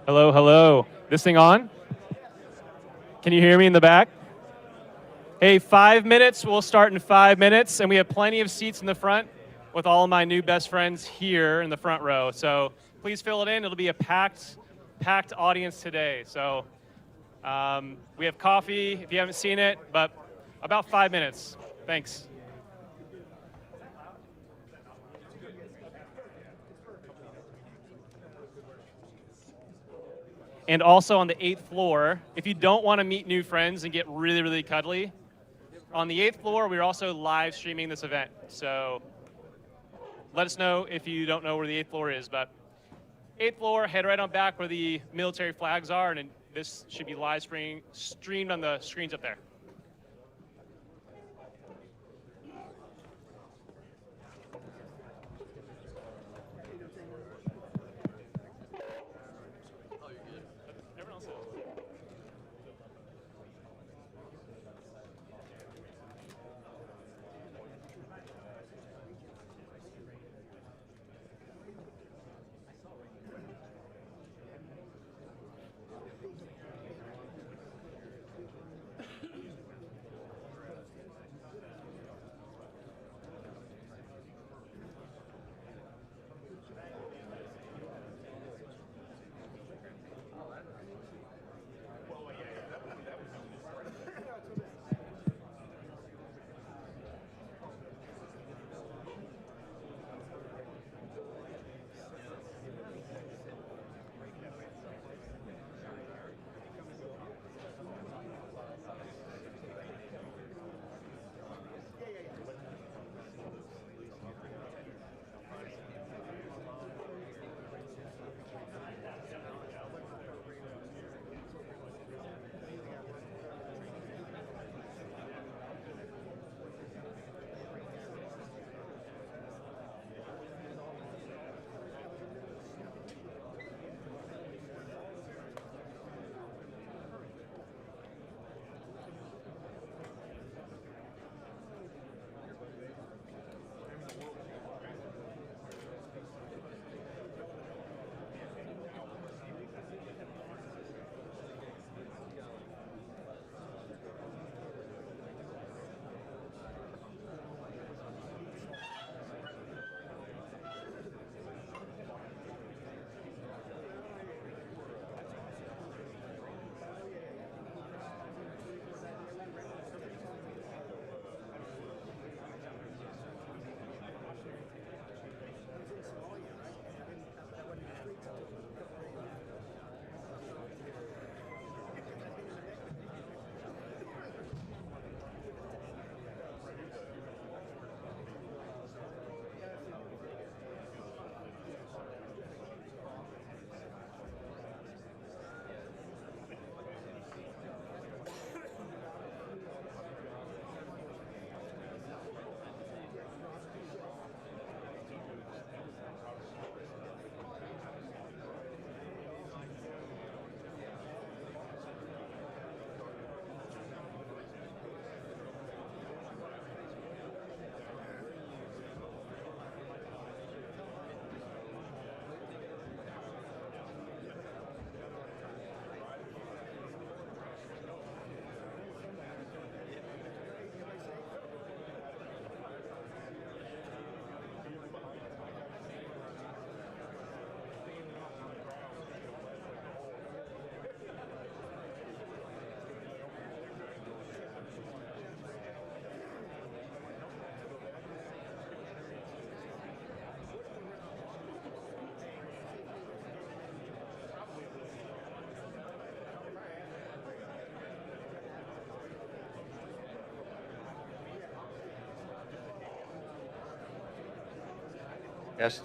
Hello, hello. This thing on? Can you hear me in the back? Hey, 5 minutes. We'll start in 5 minutes, and we have plenty of seats in the front with all of my new best friends here in the front row. So please fill it in. It'll be a packed audience today. So we have coffee if you haven't seen it, but about 5 minutes. Thanks. And also on the 8th floor, if you don't want to meet new friends and get really, really cuddly, on the 8th floor, we're also live streaming this event. So let us know if you don't know where the 8th floor is. But 8th floor, head right on back where the military flags are, and this should be live streamed on the screens up there. Yes.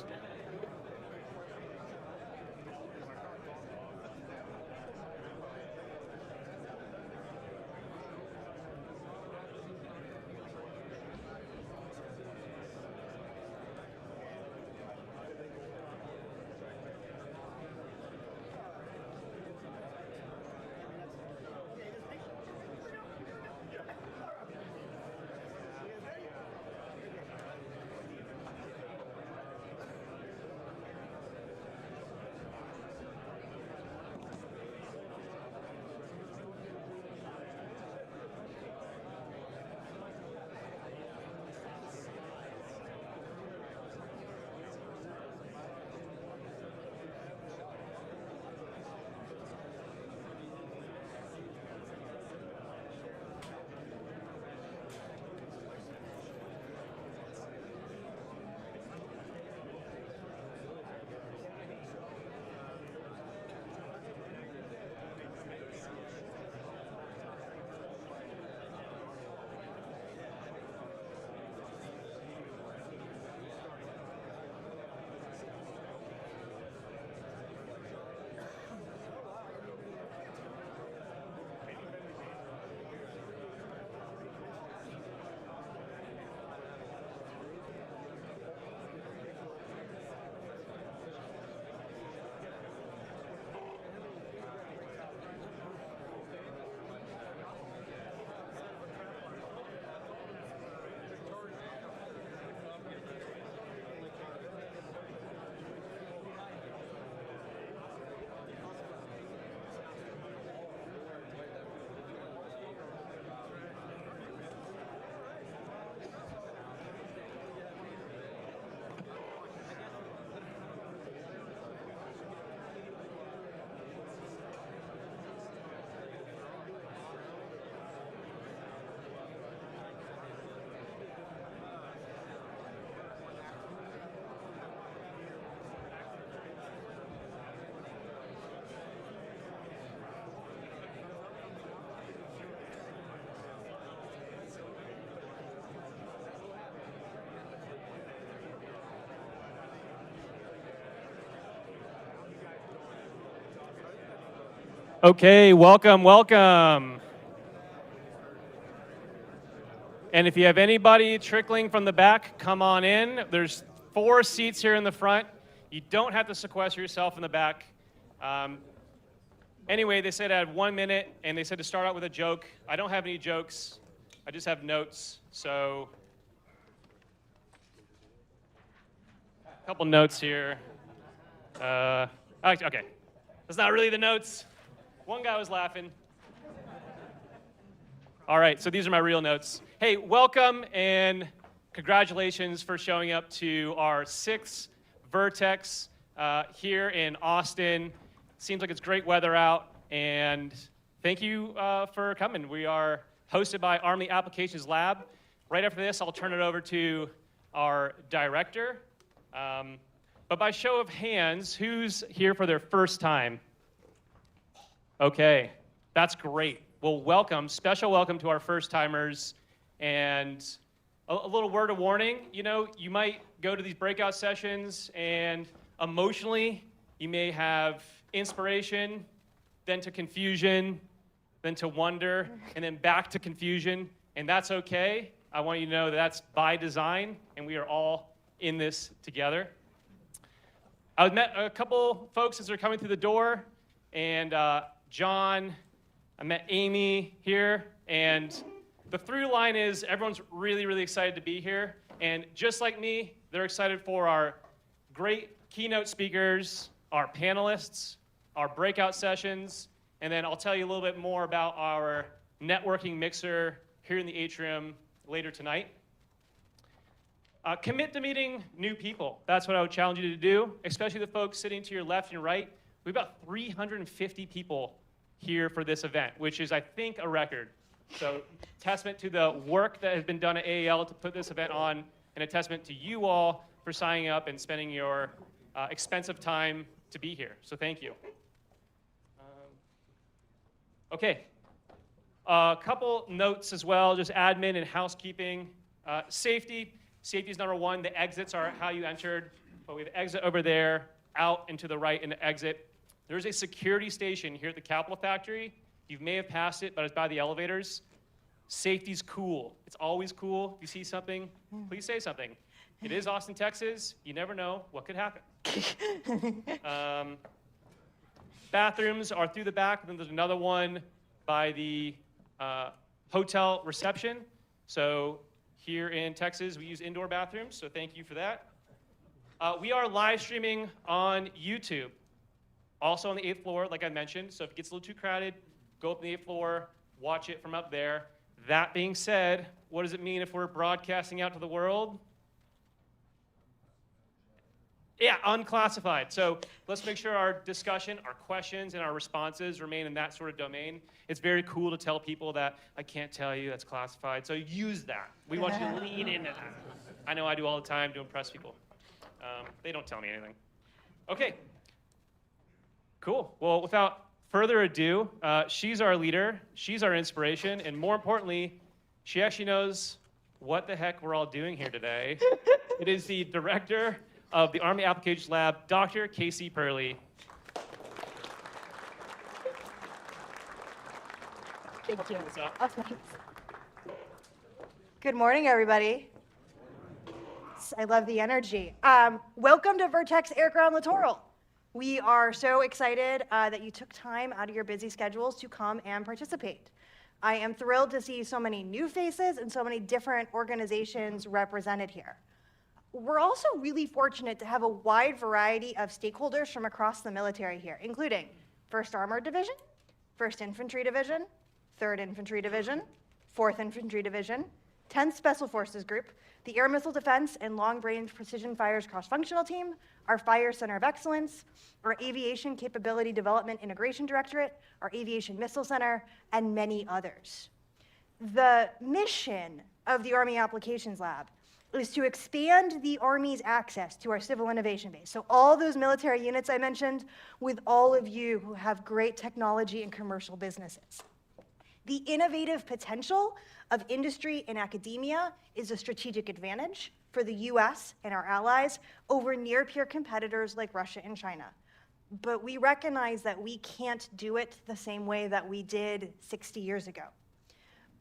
Okay, welcome, welcome. And if you have anybody trickling from the back, come on in. There's 4 seats here in the front. You don't have to sequester yourself in the back. Anyway, they said I had 1 minute, and they said to start out with a joke. I don't have any jokes. I just have notes. So, a couple notes here. Okay, that's not really the notes. One guy was laughing. All right, so these are my real notes. Hey, welcome and congratulations for showing up to our 6th VERTEX here in Austin. Seems like it's great weather out, and thank you for coming. We are hosted by Army Applications Lab. Right after this, I'll turn it over to our director. But by show of hands, who's here for their first time? Okay, that's great. Well, welcome, special welcome to our first-timers. And a little word of warning, you know, you might go to these breakout sessions and emotionally, you may have inspiration, then to confusion, then to wonder, and then back to confusion, and that's okay. I want you to know that that's by design, and we are all in this together. I met a couple folks as they're coming through the door, and John, I met Amy here, and the through line is everyone's really, really excited to be here, and just like me, they're excited for our great keynote speakers, our panelists, our breakout sessions, and then I'll tell you a little bit more about our networking mixer here in the atrium later tonight. Commit to meeting new people. That's what I would challenge you to do, especially the folks sitting to your left and right. We have about 350 people here for this event, which is, I think, a record. So, testament to the work that has been done at AAL to put this event on, and a testament to you all for signing up and spending your expensive time to be here. So, thank you. Okay. A couple notes as well, just admin and housekeeping. Safety. Safety is number 1. The exits are how you entered, but we have exit over there, out and to the right in the exit. There's a security station here at the Capitol Factory. You may have passed it, but it's by the elevators. Safety's cool. It's always cool. If you see something, please say something. It is Austin, Texas. You never know what could happen. Bathrooms are through the back, and then there's another one by the hotel reception. So here in Texas, we use indoor bathrooms, so thank you for that. We are live streaming on YouTube, also on the 8th floor, like I mentioned. So if it gets a little too crowded, go up to the 8th floor, watch it from up there. That being said, what does it mean if we're broadcasting out to the world? Yeah, unclassified. So let's make sure our discussion, our questions, and our responses remain in that sort of domain. It's very cool to tell people that I can't tell you, that's classified. So use that. We want you to lean into that. I know I do all the time to impress people. They don't tell me anything. Okay. Cool. Well, without further ado, she's our leader, she's our inspiration, and more importantly, she actually knows what the heck we're all doing here today. It is the director of the Army Applications Lab, Dr. Casey Purley. Thank you. Good morning, everybody. I love the energy. Welcome to VERTEX Air Ground Littoral. We are so excited that you took time out of your busy schedules to come and participate. I am thrilled to see so many new faces and so many different organizations represented here. We're also really fortunate to have a wide variety of stakeholders from across the military here, including 1st Armored Division, 1st Infantry Division, 3rd Infantry Division, 4th Infantry Division, 10th Special Forces Group, the Air Missile Defense and Long Range Precision Fires Cross-Functional Team, our Fire Center of Excellence, our Aviation Capability Development Integration Directorate, our Aviation Missile Center, and many others. The mission of the Army Applications Lab is to expand the Army's access to our civil innovation base. So all those military units I mentioned, with all of you who have great technology and commercial businesses. The innovative potential of industry and academia is a strategic advantage for the US and our allies over near-peer competitors like Russia and China. but we recognize that we can't do it the same way that we did 60 years ago.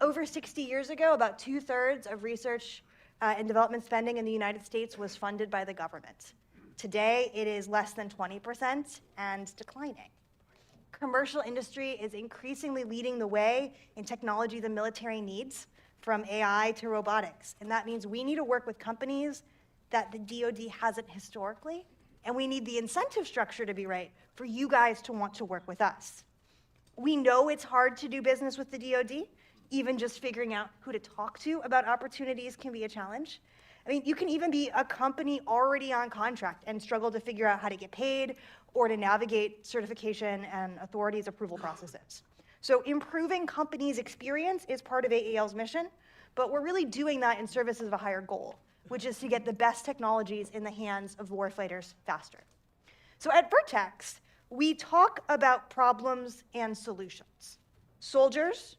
Over 60 years ago, about 2/3 of research and development spending in the United States was funded by the government. Today, it is less than 20% and declining. Commercial industry is increasingly leading the way in technology the military needs, from AI to robotics. And that means we need to work with companies that the DoD hasn't historically, and we need the incentive structure to be right for you guys to want to work with us. We know it's hard to do business with the DoD. Even just figuring out who to talk to about opportunities can be a challenge. I mean, you can even be a company already on contract and struggle to figure out how to get paid or to navigate certification and authorities' approval processes. So improving companies' experience is part of AAL's mission, but we're really doing that in service of a higher goal, which is to get the best technologies in the hands of warfighters faster. So at Vertex, we talk about problems and solutions. Soldiers,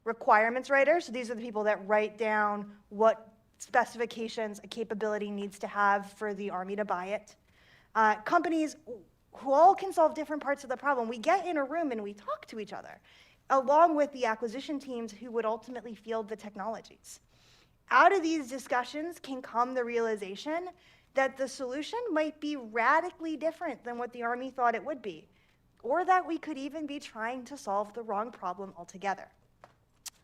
requirements writers, so these are the people that write down what specifications a capability needs to have for the Army to buy it. Companies who all can solve different parts of the problem. We get in a room and we talk to each other, along with the acquisition teams who would ultimately field the technologies. Out of these discussions can come the realization that the solution might be radically different than what the Army thought it would be, or that we could even be trying to solve the wrong problem altogether.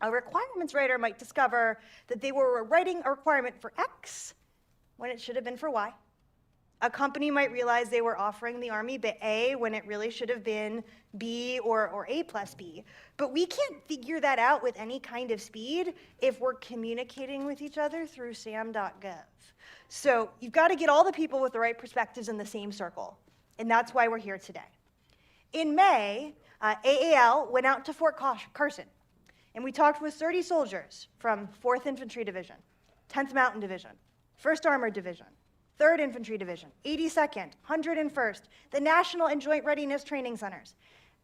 A requirements writer might discover that they were writing a requirement for X when it should have been for Y. A company might realize they were offering the Army A when it really should have been B or A plus B. But we can't figure that out with any kind of speed if we're communicating with each other through sam.gov. So you've got to get all the people with the right perspectives in the same circle. And that's why we're here today. In May, AAL went out to Fort Carson. And we talked with 30 soldiers from 4th Infantry Division, 10th Mountain Division, 1st Armored Division, 3rd Infantry Division, 82nd, 101st, the National and Joint Readiness Training Centers.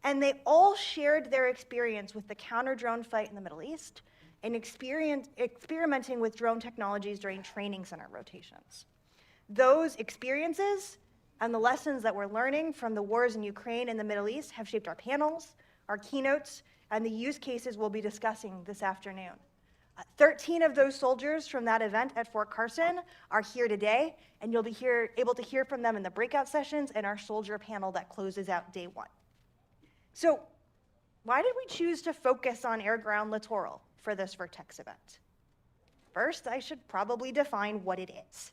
And they all shared their experience with the counter-drone fight in the Middle East and experimenting with drone technologies during training center rotations. Those experiences and the lessons that we're learning from the wars in Ukraine and the Middle East have shaped our panels, our keynotes, and the use cases we'll be discussing this afternoon. 13 of those soldiers from that event at Fort Carson are here today, and you'll be able to hear from them in the breakout sessions and our soldier panel that closes out day one. So why did we choose to focus on air-ground littoral for this Vertex event? First, I should probably define what it is.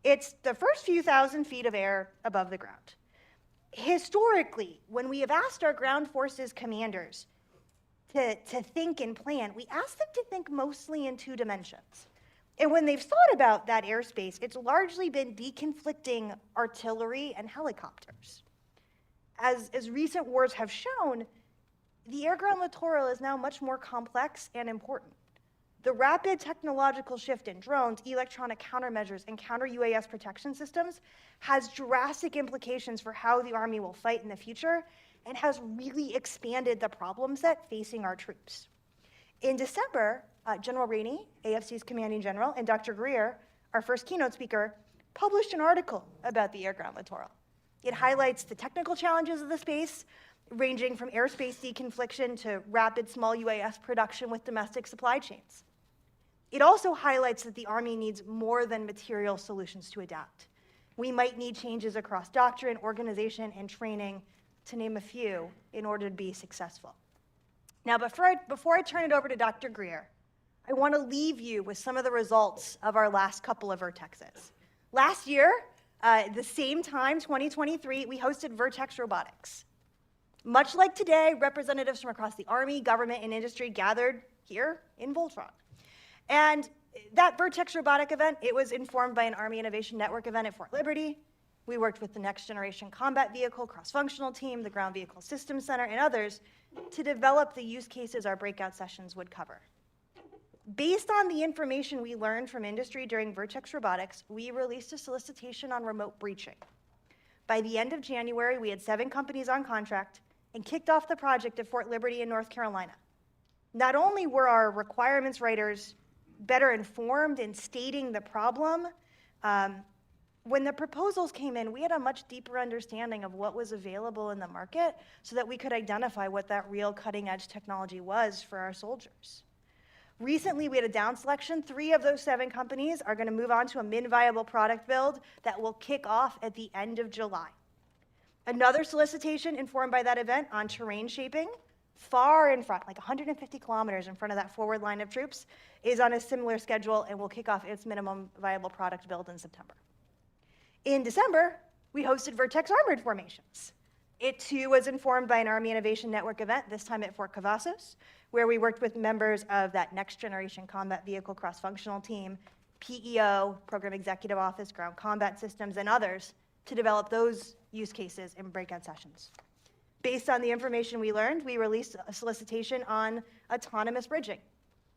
It's the first few thousand feet of air above the ground. Historically, when we have asked our ground forces commanders to think and plan, we ask them to think mostly in 2 dimensions. And when they've thought about that airspace, it's largely been deconflicting artillery and helicopters. As recent wars have shown, the air-ground littoral is now much more complex and important. The rapid technological shift in drones, electronic countermeasures, and counter-UAS protection systems has drastic implications for how the Army will fight in the future, and has really expanded the problem set facing our troops. In December, General Rainey, AFC's commanding general, and Dr. Greer, our first keynote speaker, published an article about the air-ground littoral. It highlights the technical challenges of the space, ranging from airspace deconfliction to rapid small UAS production with domestic supply chains. It also highlights that the Army needs more than material solutions to adapt. We might need changes across doctrine, organization, and training, to name a few, in order to be successful. Now, before I turn it over to Dr. Greer, I want to leave you with some of the results of our last couple of Vertexes. Last year, the same time, 2023, we hosted Vertex Robotics. Much like today, representatives from across the Army, government, and industry gathered here in Voltron. And that Vertex Robotic event, it was informed by an Army Innovation Network event at Fort Liberty. We worked with the Next Generation Combat Vehicle Cross-Functional Team, the Ground Vehicle Systems Center, and others to develop the use cases our breakout sessions would cover. Based on the information we learned from industry during Vertex Robotics, we released a solicitation on remote breaching. By the end of January, we had 7 companies on contract and kicked off the project at Fort Liberty in North Carolina. Not only were our requirements writers better informed in stating the problem, when the proposals came in, we had a much deeper understanding of what was available in the market so that we could identify what that real cutting-edge technology was for our soldiers. Recently, we had a down selection. 3 of those 7 companies are going to move on to a min-viable product build that will kick off at the end of July. Another solicitation informed by that event on terrain shaping, far in front, like 150 kilometers in front of that forward line of troops, is on a similar schedule and will kick off its minimum viable product build in September. In December, we hosted VERTEX Armored Formations. It too was informed by an Army Innovation Network event, this time at Fort Cavazos, where we worked with members of that next generation combat vehicle cross-functional team, PEO, Program Executive Office, Ground Combat Systems, and others to develop those use cases in breakout sessions. Based on the information we learned, we released a solicitation on autonomous bridging,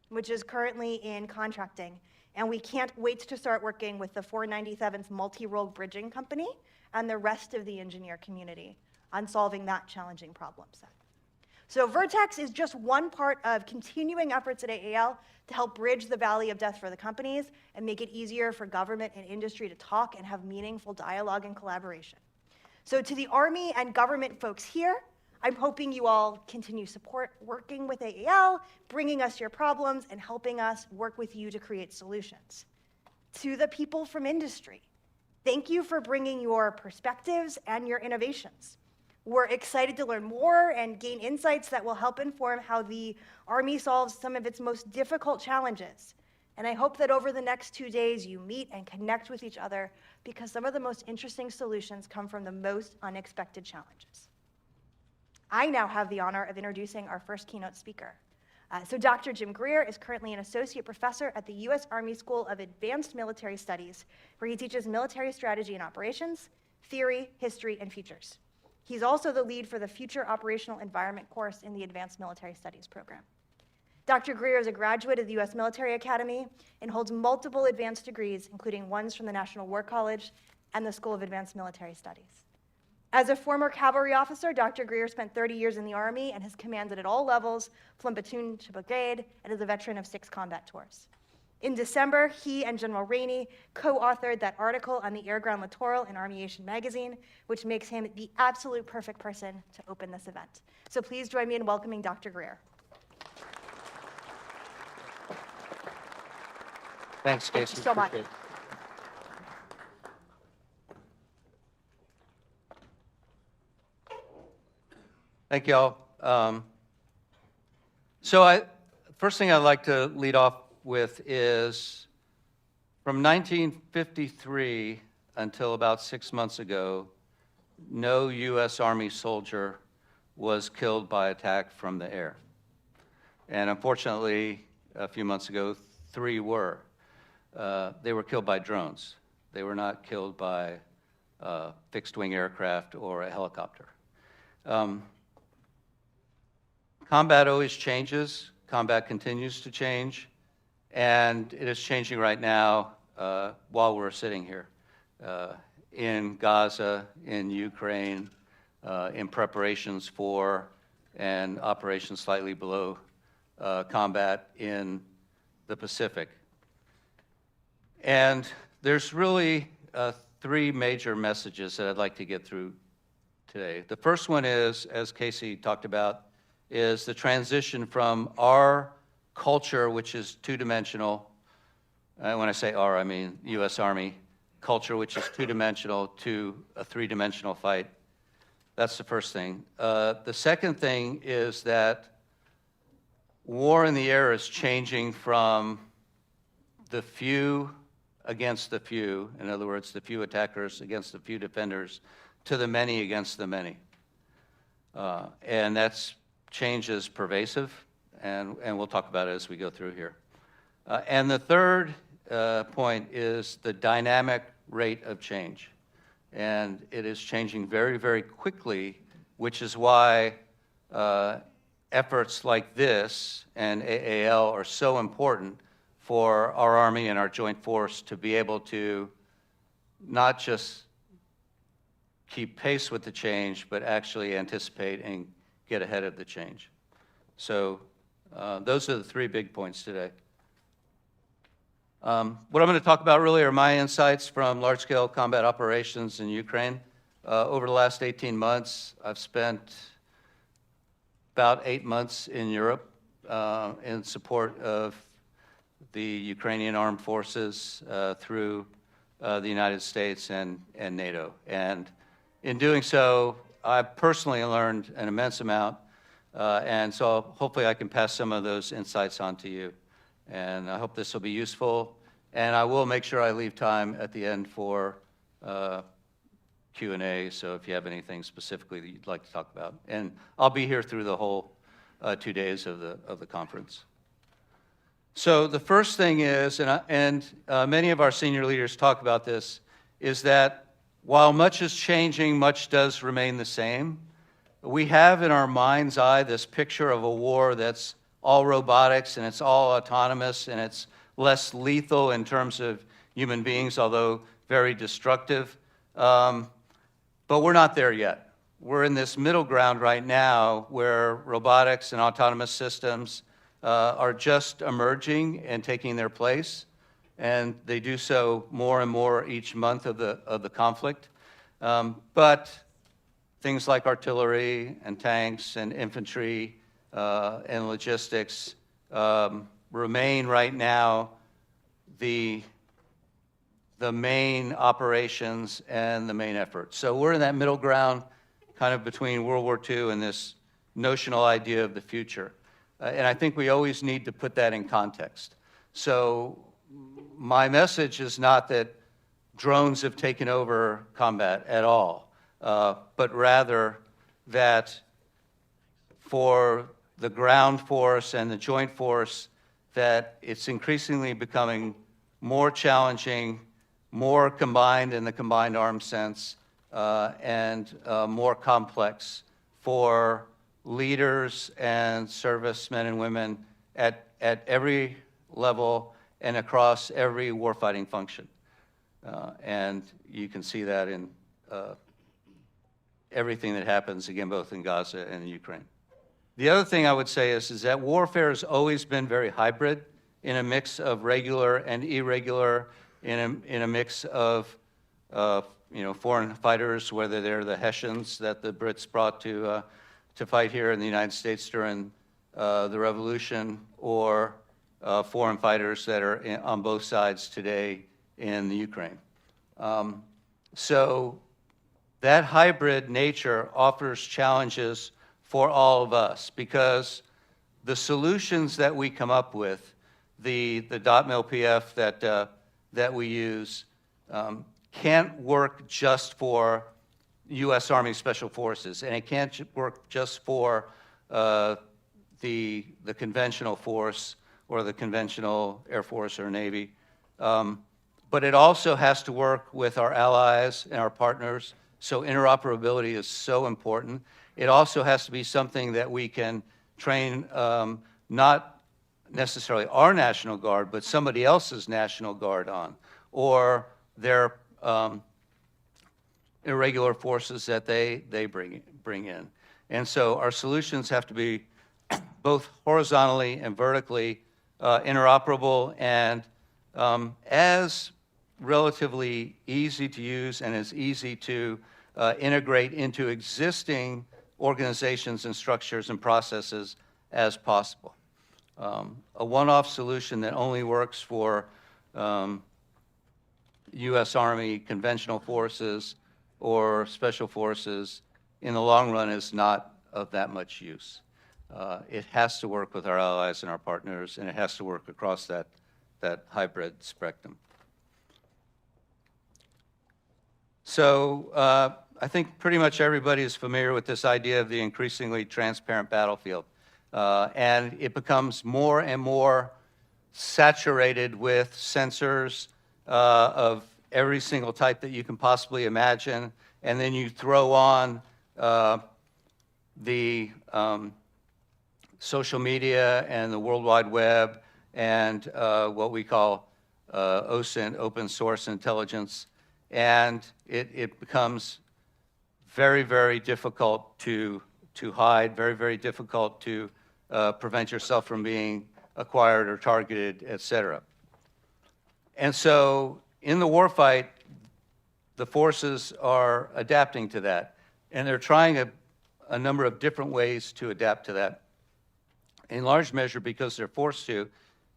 which is currently in contracting. And we can't wait to start working with the 497th Multi-Role Bridging Company and the rest of the engineer community on solving that challenging problem set. So VERTEX is just one part of continuing efforts at AAL to help bridge the valley of death for the companies and make it easier for government and industry to talk and have meaningful dialogue and collaboration. So to the Army and government folks here, I'm hoping you all continue support working with AAL, bringing us your problems, and helping us work with you to create solutions. To the people from industry, thank you for bringing your perspectives and your innovations. We're excited to learn more and gain insights that will help inform how the Army solves some of its most difficult challenges. And I hope that over the next 2 days you meet and connect with each other, because some of the most interesting solutions come from the most unexpected challenges. I now have the honor of introducing our first keynote speaker. So Dr. Jim Greer is currently an associate professor at the U.S. Army School of Advanced Military Studies, where he teaches military strategy and operations, theory, history, and futures. He's also the lead for the Future Operational Environment course in the Advanced Military Studies program. Dr. Greer is a graduate of the U.S. Military Academy and holds multiple advanced degrees, including ones from the National War College and the School of Advanced Military Studies. As a former cavalry officer, Dr. Greer spent 30 years in the Army and has commanded at all levels, from platoon to brigade, and is a veteran of 6 combat tours. In December, he and General Rainey co-authored that article on the air-ground littoral in Armyation magazine, which makes him the absolute perfect person to open this event. So please join me in welcoming Dr. Greer. Thanks, Casey. Thank you so much. Appreciate it. Thank you all. First thing I'd like to lead off with is from 1953 until about 6 months ago, no U.S. Army soldier was killed by attack from the air. And unfortunately, a few months ago, 3 were. They were killed by drones. They were not killed by fixed-wing aircraft or a helicopter. Combat always changes. Combat continues to change, and it is changing right now while we're sitting here in Gaza, in Ukraine, in preparations for and operations slightly below combat in the Pacific. And there's really 3 major messages that I'd like to get through today. The first one is, as Casey talked about, is the transition from our culture, which is 2-dimensional. When I say our, I mean U.S. Army culture, which is 2-dimensional, to a 3-dimensional fight. That's the first thing. The second thing is that war in the air is changing from the few against the few, in other words, the few attackers against the few defenders, to the many against the many. And that's change is pervasive, and we'll talk about it as we go through here. And the third point is the dynamic rate of change. And it is changing very, very quickly, which is why efforts like this and AAL are so important for our Army and our Joint Force to be able to not just keep pace with the change, but actually anticipate and get ahead of the change. So those are the 3 big points today. What I'm going to talk about really are my insights from large-scale combat operations in Ukraine. Over the last 18 months, I've spent about 8 months in Europe in support of the Ukrainian armed forces through the United States and NATO. And in doing so, I personally learned an immense amount, and so hopefully I can pass some of those insights on to you. And I hope this will be useful, and I will make sure I leave time at the end for Q&A, so if you have anything specifically that you'd like to talk about. And I'll be here through the whole 2 days of the conference. So the first thing is, and many of our senior leaders talk about this, is that while much is changing, much does remain the same. We have in our mind's eye this picture of a war that's all robotics and it's all autonomous and it's less lethal in terms of human beings, although very destructive. But we're not there yet. We're in this middle ground right now where robotics and autonomous systems are just emerging and taking their place, and they do so more and more each month of the conflict. But things like artillery and tanks and infantry and logistics remain right now the main operations and the main effort. So we're in that middle ground kind of between World War II and this notional idea of the future. And I think we always need to put that in context. So my message is not that drones have taken over combat at all, but rather that for the ground force and the joint force, that it's increasingly becoming more challenging, more combined in the combined arms sense, and more complex for leaders and servicemen and women at every level and across every warfighting function. And you can see that in everything that happens, again, both in Gaza and in Ukraine. The other thing I would say is that warfare has always been very hybrid, in a mix of regular and irregular, in a mix of foreign fighters, whether they're the Hessians that the Brits brought to fight here in the United States during the revolution, or foreign fighters that are on both sides today in the Ukraine. So that hybrid nature offers challenges for all of us, because the solutions that we come up with, the .mil-PF that we use, can't work just for U.S. Army Special Forces, and it can't work just for the conventional force or the conventional Air Force or Navy. But it also has to work with our allies and our partners, so interoperability is so important. It also has to be something that we can train not necessarily our National Guard, but somebody else's National Guard on, or their irregular forces that they bring in. And so our solutions have to be both horizontally and vertically interoperable, and as relatively easy to use and as easy to integrate into existing organizations and structures and processes as possible. A one-off solution that only works for U.S. Army conventional forces or special forces in the long run is not of that much use. It has to work with our allies and our partners, and it has to work across that hybrid spectrum. So I think pretty much everybody is familiar with this idea of the increasingly transparent battlefield. And it becomes more and more saturated with sensors of every single type that you can possibly imagine. And then you throw on the social media and the World Wide Web and what we call OSINT, open source intelligence. And it becomes very, very difficult to hide, very, very difficult to prevent yourself from being acquired or targeted, et cetera. And so in the warfight, the forces are adapting to that, and they're trying a number of different ways to adapt to that, in large measure because they're forced to,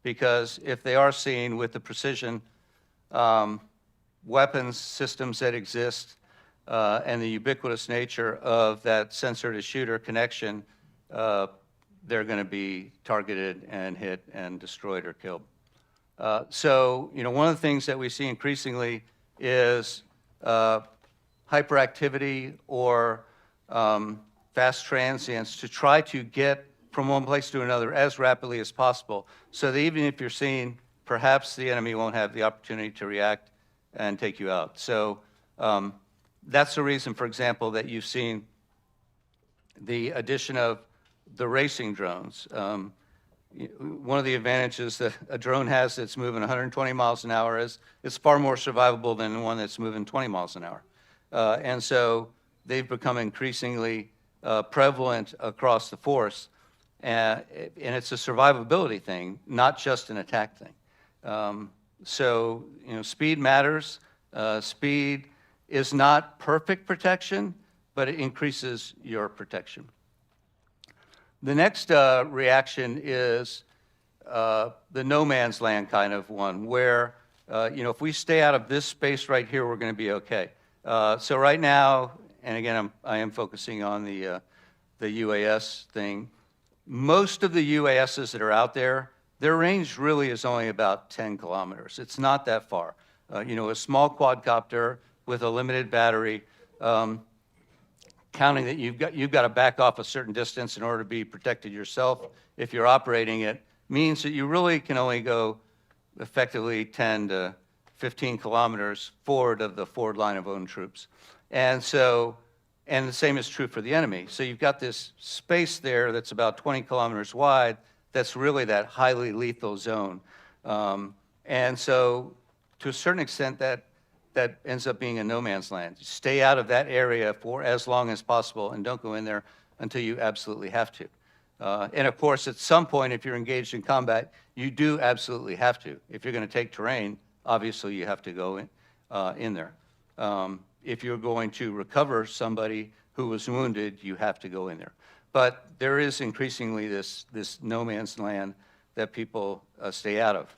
because if they are seen with the precision weapons systems that exist and the ubiquitous nature of that sensor-to-shooter connection, they're going to be targeted and hit and destroyed or killed. So, one of the things that we see increasingly is hyperactivity or fast transients to try to get from one place to another as rapidly as possible, so that even if you're seen, perhaps the enemy won't have the opportunity to react and take you out. So that's the reason, for example, that you've seen the addition of the racing drones. One of the advantages that a drone has that's moving 120 miles an hour is it's far more survivable than one that's moving 20 miles an hour. And so they've become increasingly prevalent across the force. And it's a survivability thing, not just an attack thing. So, speed matters. Speed is not perfect protection, but it increases your protection. The next reaction is the no man's land kind of one, where, if we stay out of this space right here, we're going to be okay. So right now, and again, I am focusing on the UAS thing. Most of the UASs that are out there, their range really is only about 10 kilometers. It's not that far. A small quadcopter with a limited battery, counting that you've got to back off a certain distance in order to be protected yourself if you're operating it, means that you really can only go effectively 10 to 15 kilometers forward of the forward line of own troops. And the same is true for the enemy. So you've got this space there that's about 20 kilometers wide that's really that highly lethal zone. And so to a certain extent, that ends up being a no man's land. Stay out of that area for as long as possible and don't go in there until you absolutely have to. And of course, at some point, if you're engaged in combat, you do absolutely have to. If you're going to take terrain, obviously you have to go in there. If you're going to recover somebody who was wounded, you have to go in there. But there is increasingly this no man's land that people stay out of.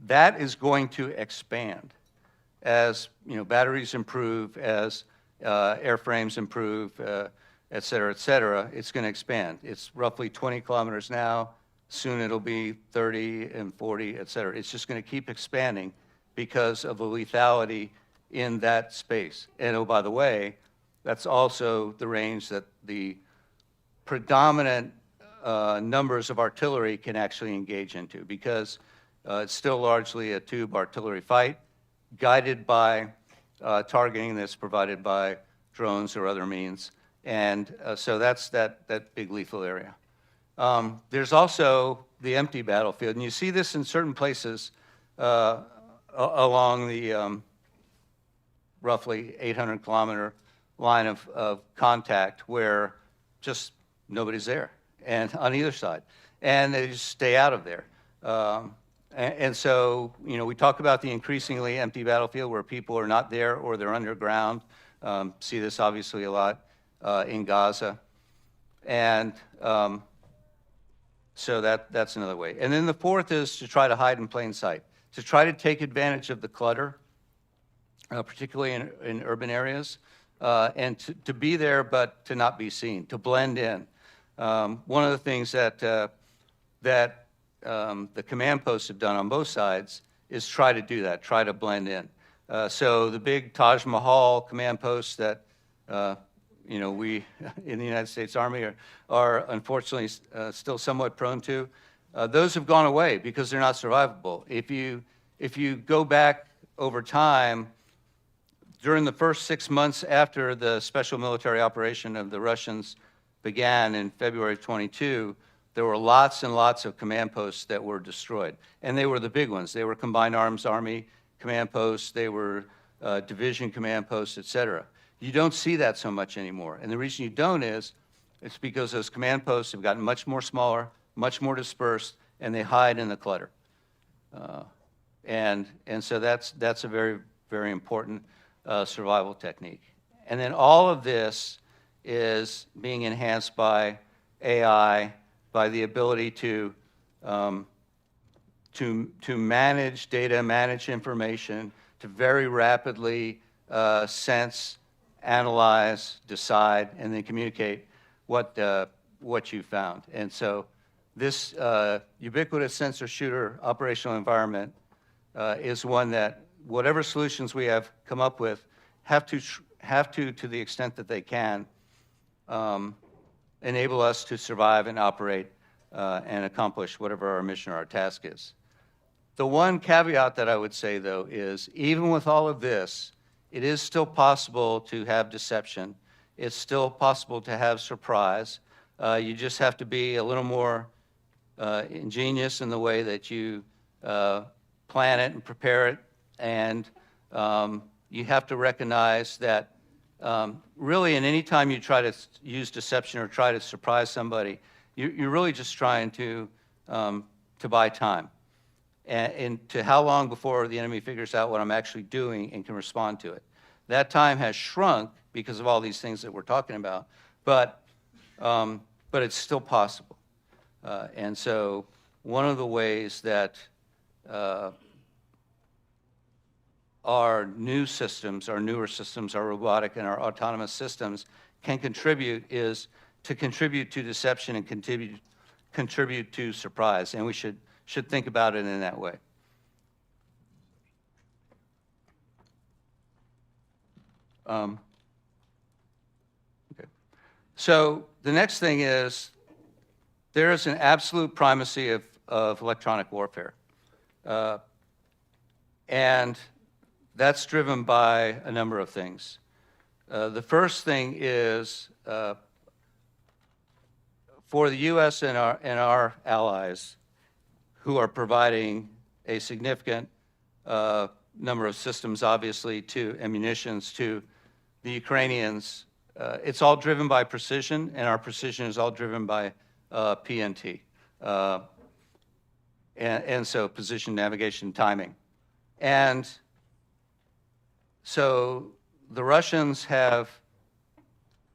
That is going to expand as batteries improve, as airframes improve, et cetera, it's going to expand. It's roughly 20 kilometers now. Soon it'll be 30 and 40, et cetera. It's just going to keep expanding because of the lethality in that space. And oh, by the way, that's also the range that the predominant numbers of artillery can actually engage into, because it's still largely a tube artillery fight, guided by targeting that's provided by drones or other means. And so that's that big lethal area. There's also the empty battlefield, and you see this in certain places along the roughly 800-kilometer line of contact, where just nobody's there, and on either side, and they just stay out of there. And so, we talk about the increasingly empty battlefield where people are not there or they're underground. See this obviously a lot in Gaza. And so that's another way. And then the fourth is to try to hide in plain sight, to try to take advantage of the clutter, particularly in urban areas, and to be there but to not be seen, to blend in. One of the things that the command posts have done on both sides is try to do that, try to blend in. So the big Taj Mahal command posts that we in the United States Army are unfortunately still somewhat prone to, those have gone away because they're not survivable. If you go back over time, during the first 6 months after the special military operation of the Russians began in February of 22, there were lots and lots of command posts that were destroyed. And they were the big ones. They were Combined Arms Army command posts, they were division command posts, et cetera. You don't see that so much anymore. And the reason you don't is, it's because those command posts have gotten much more smaller, much more dispersed, and they hide in the clutter. and so that's a very, very important survival technique. And then all of this is being enhanced by AI, by the ability to manage data, manage information, to very rapidly sense, analyze, decide, and then communicate what you found. And so this ubiquitous sensor shooter operational environment is one that whatever solutions we have come up with have to the extent that they can, enable us to survive and operate and accomplish whatever our mission or our task is. The one caveat that I would say, though, is even with all of this, it is still possible to have deception. It's still possible to have surprise. You just have to be a little more ingenious in the way that you plan it and prepare it. And you have to recognize that really, in any time you try to use deception or try to surprise somebody, you're really just trying to buy time. And to how long before the enemy figures out what I'm actually doing and can respond to it. That time has shrunk because of all these things that we're talking about, but it's still possible. And so one of the ways that our new systems, our newer systems, our robotic and our autonomous systems can contribute is to contribute to deception and contribute to surprise. And we should think about it in that way. Okay. So the next thing is there is an absolute primacy of electronic warfare. And that's driven by a number of things. The first thing is for the U.S. and our allies who are providing a significant number of systems, obviously, and munitions to the Ukrainians, it's all driven by precision, and our precision is all driven by PNT. And so position, navigation, timing. And so the Russians have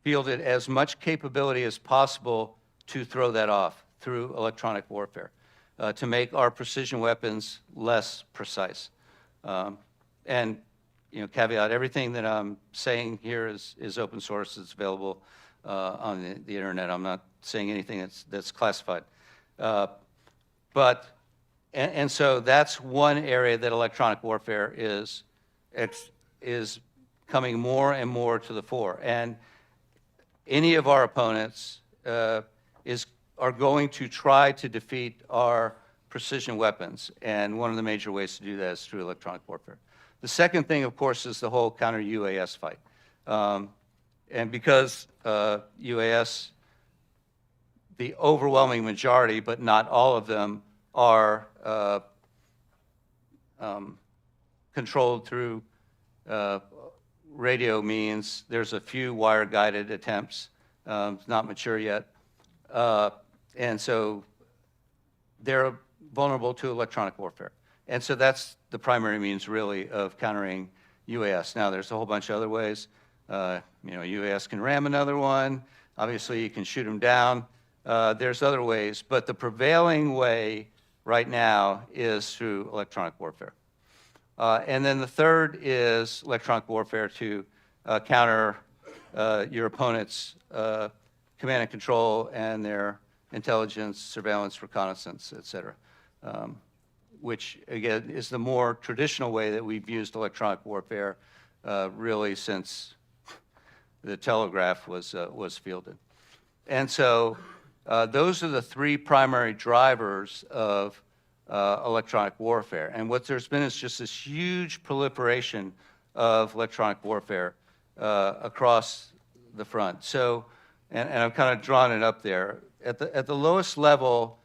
fielded as much capability as possible to throw that off through electronic warfare, to make our precision weapons less precise. And caveat, everything that I'm saying here is open source. It's available on the internet. I'm not saying anything that's classified. And so that's one area that electronic warfare is coming more and more to the fore. And any of our opponents are going to try to defeat our precision weapons. And one of the major ways to do that is through electronic warfare. The second thing, of course, is the whole counter-UAS fight. And because UAS, the overwhelming majority, but not all of them, are controlled through radio means. There's a few wire-guided attempts. It's not mature yet. And so they're vulnerable to electronic warfare. And so that's the primary means, really, of countering UAS. Now, there's a whole bunch of other ways. UAS can ram another one. Obviously, you can shoot them down. There's other ways. But the prevailing way right now is through electronic warfare. And then the third is electronic warfare to counter your opponent's command and control and their intelligence, surveillance, reconnaissance, et cetera, which, again, is the more traditional way that we've used electronic warfare really since the telegraph was fielded. And so those are the three primary drivers of electronic warfare. And what there's been is just this huge proliferation of electronic warfare across the front. So, and I've kind of drawn it up there. At the lowest level,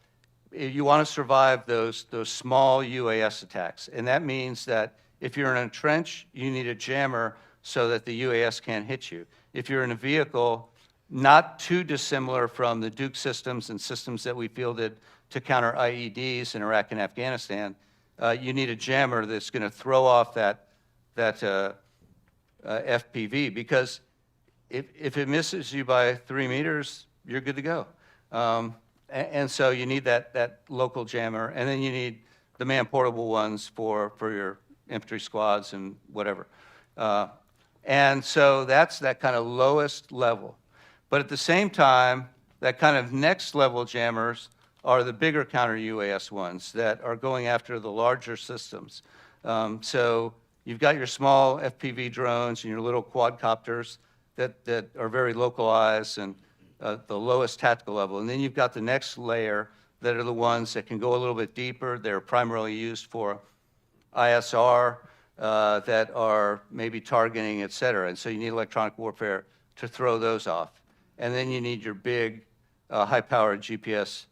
you want to survive those small UAS attacks. And that means that if you're in a trench, you need a jammer so that the UAS can't hit you. If you're in a vehicle, not too dissimilar from the Duke systems and systems that we fielded to counter IEDs in Iraq and Afghanistan, you need a jammer that's going to throw off that FPV, because if it misses you by 3 meters, you're good to go. And so you need that local jammer, and then you need the man-portable ones for your infantry squads and whatever. And so that's that kind of lowest level. But at the same time, that kind of next level jammers are the bigger counter-UAS ones that are going after the larger systems. So you've got your small FPV drones and your little quadcopters that are very localized and the lowest tactical level. And then you've got the next layer that are the ones that can go a little bit deeper. They're primarily used for ISR that are maybe targeting, et cetera. And so you need electronic warfare to throw those off. And then you need your big high-powered GPS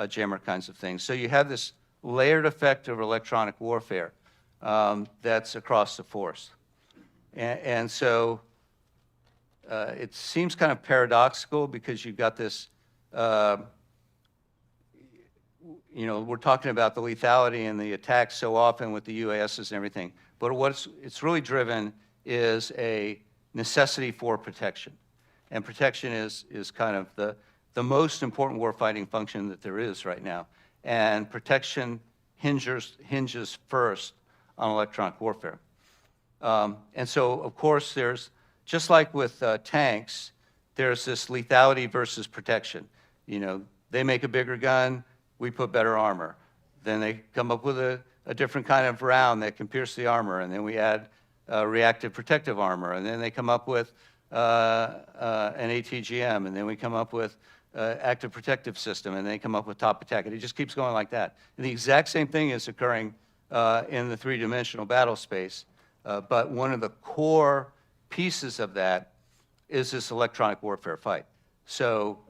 jammer kinds of things. So you have this layered effect of electronic warfare that's across the force. And so it seems kind of paradoxical, because you've got this, we're talking about the lethality and the attacks so often with the UASs and everything, but what it's really driven is a necessity for protection. And protection is kind of the most important warfighting function that there is right now. And protection hinges first on electronic warfare. And so, of course, there's, just like with tanks, there's this lethality versus protection. They make a bigger gun, we put better armor. Then they come up with a different kind of round that can pierce the armor, and then we add reactive protective armor, and then they come up with an ATGM, and then we come up with active protective system, and they come up with top attack, and it just keeps going like that. And the exact same thing is occurring in the three-dimensional battle space, but one of the core pieces of that is this electronic warfare fight. So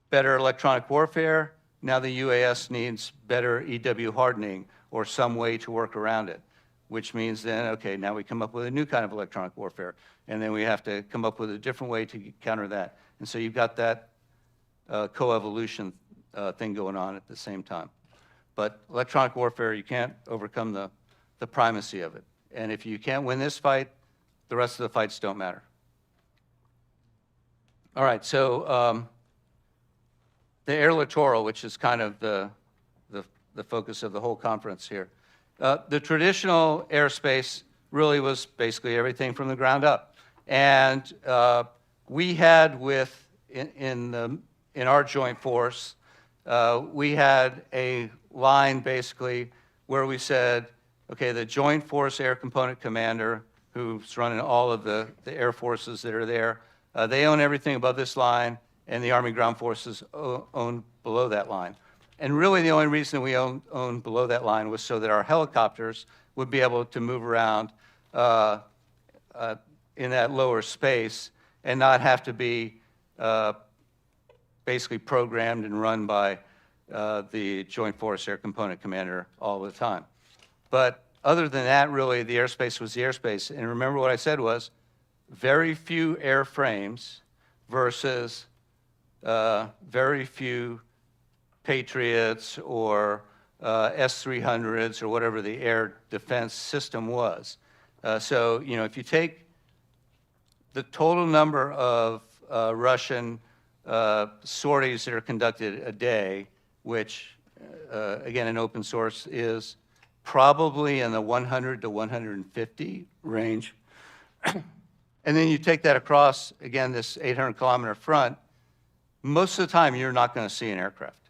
better electronic warfare, now the UAS needs better EW hardening or some way to work around it, which means then, okay, now we come up with a new kind of electronic warfare, and then we have to come up with a different way to counter that. And so you've got that coevolution thing going on at the same time. But electronic warfare, you can't overcome the primacy of it. And if you can't win this fight, the rest of the fights don't matter. All right, so the air littoral, which is kind of the focus of the whole conference here. The traditional airspace really was basically everything from the ground up. And we had in our joint force, we had a line basically where we said, okay, the joint force air component commander, who's running all of the air forces that are there, they own everything above this line, and the Army Ground Forces own below that line. And really the only reason we own below that line was so that our helicopters would be able to move around in that lower space and not have to be basically programmed and run by the Joint Force Air Component Commander all the time. But other than that, really, the airspace was the airspace. And remember what I said was very few airframes versus very few Patriots or S-300s or whatever the air defense system was. So, if you take the total number of Russian sorties that are conducted a day, which, again, in open source is probably in the 100 to 150 range. And then you take that across, again, this 800-kilometer front, most of the time you're not going to see an aircraft.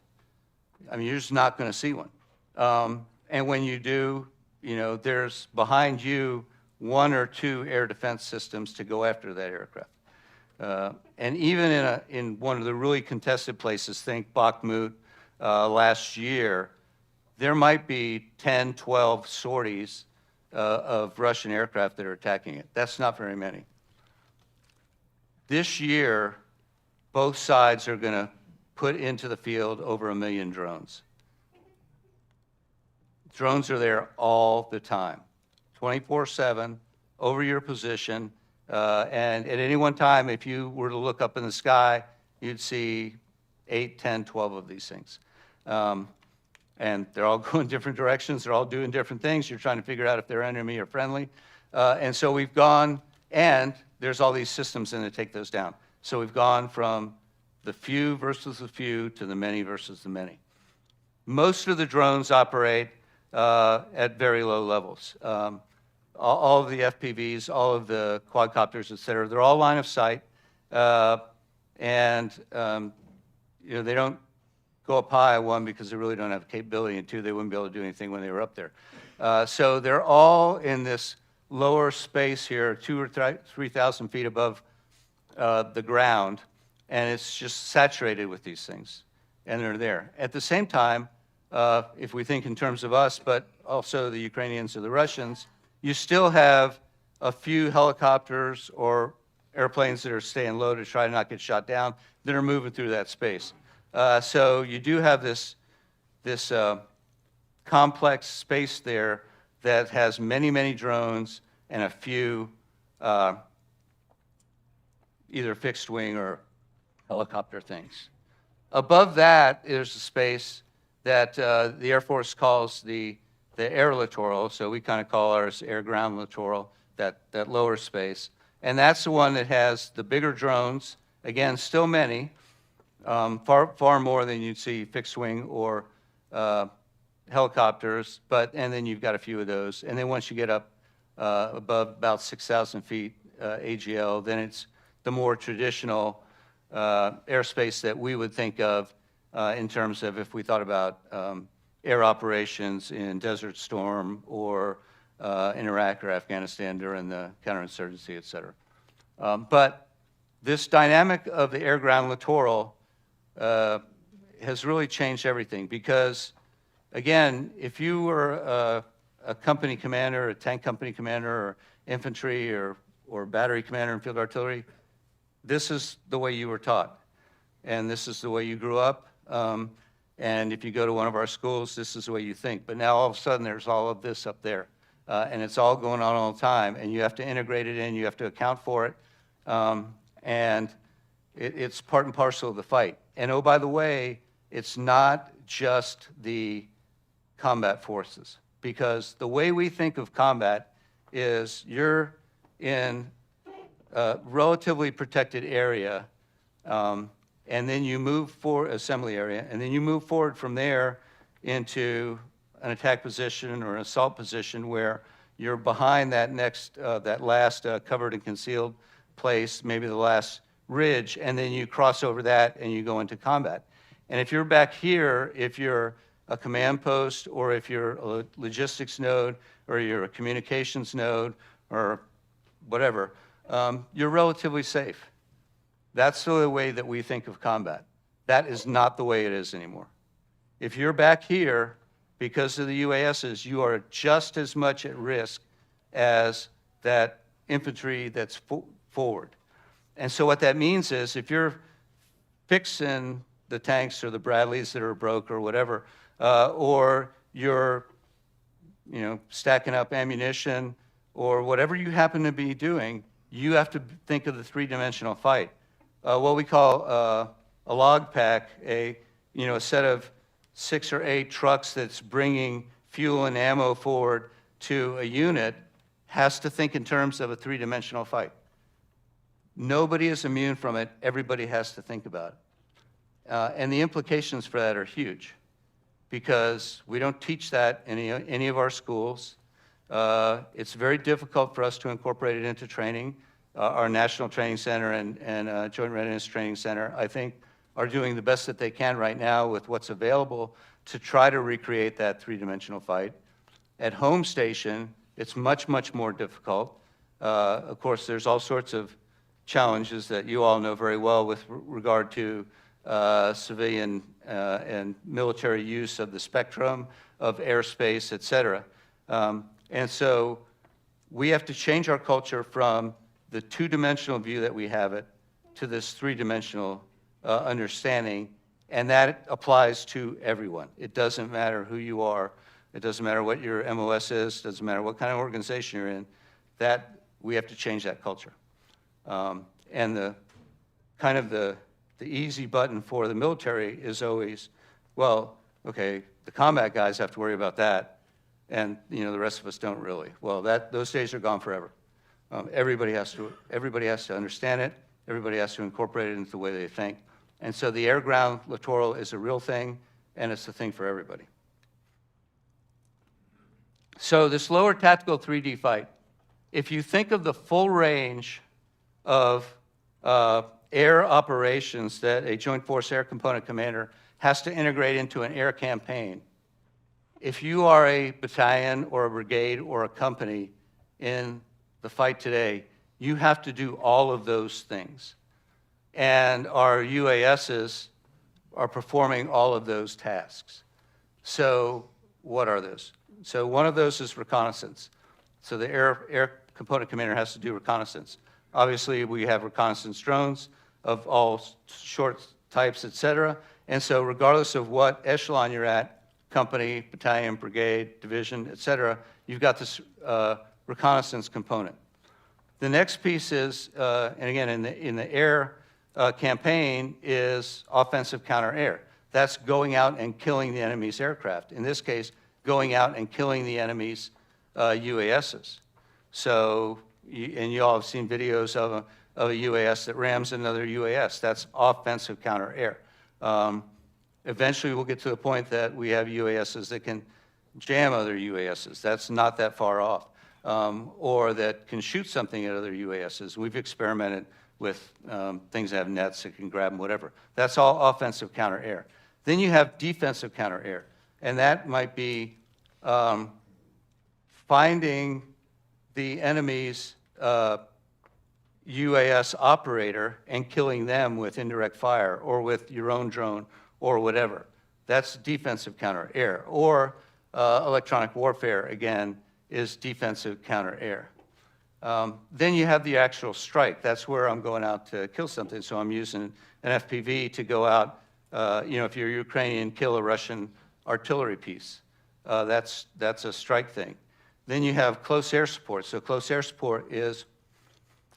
I mean, you're just not going to see one. And when you do, there's behind you 1 or 2 air defense systems to go after that aircraft. And even in one of the really contested places, think Bakhmut last year, there might be 10, 12 sorties of Russian aircraft that are attacking it. That's not very many. This year, both sides are going to put into the field over 1 million drones. Drones are there all the time, 24/7, over your position. And at any one time, if you were to look up in the sky, you'd see 8, 10, 12 of these things. And and they're all going different directions. They're all doing different things. You're trying to figure out if they're enemy or friendly. And so we've gone, and there's all these systems in to take those down. So we've gone from the few versus the few to the many versus the many. Most of the drones operate at very low levels. All of the FPVs, all of the quadcopters, et cetera, they're all line of sight. And they don't go up high, one, because they really don't have capability, and two, they wouldn't be able to do anything when they were up there. So they're all in this lower space here, 2,000 or 3,000 feet above the ground, and it's just saturated with these things, and they're there. At the same time, if we think in terms of us, but also the Ukrainians or the Russians, you still have a few helicopters or airplanes that are staying low to try to not get shot down that are moving through that space. So you do have this complex space there that has many, many drones and a few either fixed wing or helicopter things. Above that, there's a space that the Air Force calls the air littoral, so we kind of call ours air-ground littoral, that lower space. And that's the one that has the bigger drones, again, still many, far more than you'd see fixed wing or helicopters, and then you've got a few of those. And then once you get up above about 6,000 feet AGL, then it's the more traditional airspace that we would think of in terms of if we thought about air operations in Desert Storm or in Iraq or Afghanistan during the counterinsurgency, et cetera. But this dynamic of the air-ground littoral has really changed everything because, again, if you were a company commander, a tank company commander, or infantry or battery commander in field artillery, this is the way you were taught, and this is the way you grew up. And if you go to one of our schools, this is the way you think. But now all of a sudden, there's all of this up there, and it's all going on all the time, and you have to integrate it in, you have to account for it, and it's part and parcel of the fight. And oh, by the way, it's not just the combat forces, because the way we think of combat is you're in a relatively protected area, and then you move for assembly area, and then you move forward from there into an attack position or an assault position where you're behind that next, that last covered and concealed place, maybe the last ridge, and then you cross over that and you go into combat. And if you're back here, if you're a command post or if you're a logistics node or you're a communications node or whatever, you're relatively safe. That's the way that we think of combat. That is not the way it is anymore. If you're back here, because of the UASs, you are just as much at risk as that infantry that's forward. And so what that means is if you're fixing the tanks or the Bradleys that are broke or whatever, or you're stacking up ammunition or whatever you happen to be doing, you have to think of the three-dimensional fight. What we call a log pack, a set of 6 or 8 trucks that's bringing fuel and ammo forward to a unit has to think in terms of a three-dimensional fight. Nobody is immune from it. Everybody has to think about it. And the implications for that are huge because we don't teach that in any of our schools. It's very difficult for us to incorporate it into training. Our National Training Center and Joint Readiness Training Center, I think, are doing the best that they can right now with what's available to try to recreate that three-dimensional fight. At home station, it's much, much more difficult. Of course, there's all sorts of challenges that you all know very well with regard to civilian and military use of the spectrum of airspace, et cetera. And so we have to change our culture from the two-dimensional view that we have it to this three-dimensional understanding, and that applies to everyone. It doesn't matter who you are. It doesn't matter what your MOS is. It doesn't matter what kind of organization you're in. That we have to change that culture. And the easy button for the military is always, well, okay, the combat guys have to worry about that, and the rest of us don't really. Well, those days are gone forever. Everybody has to understand it. Everybody has to incorporate it into the way they think. And so the air-ground littoral is a real thing, and it's a thing for everybody. So this lower tactical 3D fight, if you think of the full range of air operations that a Joint Force Air Component Commander has to integrate into an air campaign, if you are a battalion or a brigade or a company in the fight today, you have to do all of those things. And our UASs are performing all of those tasks. So what are those? So one of those is reconnaissance. So the air component commander has to do reconnaissance. Obviously, we have reconnaissance drones of all short types, et cetera. And so regardless of what echelon you're at, company, battalion, brigade, division, et cetera, you've got this reconnaissance component. The next piece is, and again, in the air campaign, is offensive counter-air. That's going out and killing the enemy's aircraft. In this case, going out and killing the enemy's UASs. So, and you all have seen videos of a UAS that rams another UAS. That's offensive counter-air. Eventually, we'll get to the point that we have UASs that can jam other UASs. That's not that far off. Or that can shoot something at other UASs. We've experimented with things that have nets that can grab them, whatever. That's all offensive counter-air. Then you have defensive counter-air, and that might be finding the enemy's UAS operator and killing them with indirect fire or with your own drone or whatever. That's defensive counter-air. Or electronic warfare, again, is defensive counter-air. Then you have the actual strike. That's where I'm going out to kill something. So I'm using an FPV to go out, if you're Ukrainian, kill a Russian artillery piece. That's a strike thing. Then you have close air support. So close air support is,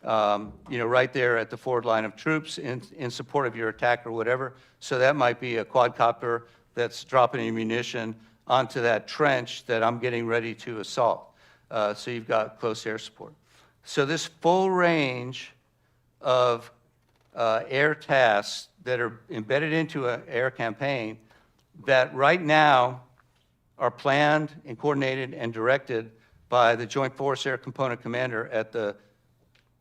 right there at the forward line of troops in support of your attack or whatever. So that might be a quadcopter that's dropping ammunition onto that trench that I'm getting ready to assault. So you've got close air support. So this full range of air tasks that are embedded into an air campaign that right now are planned and coordinated and directed by the Joint Force Air Component Commander at the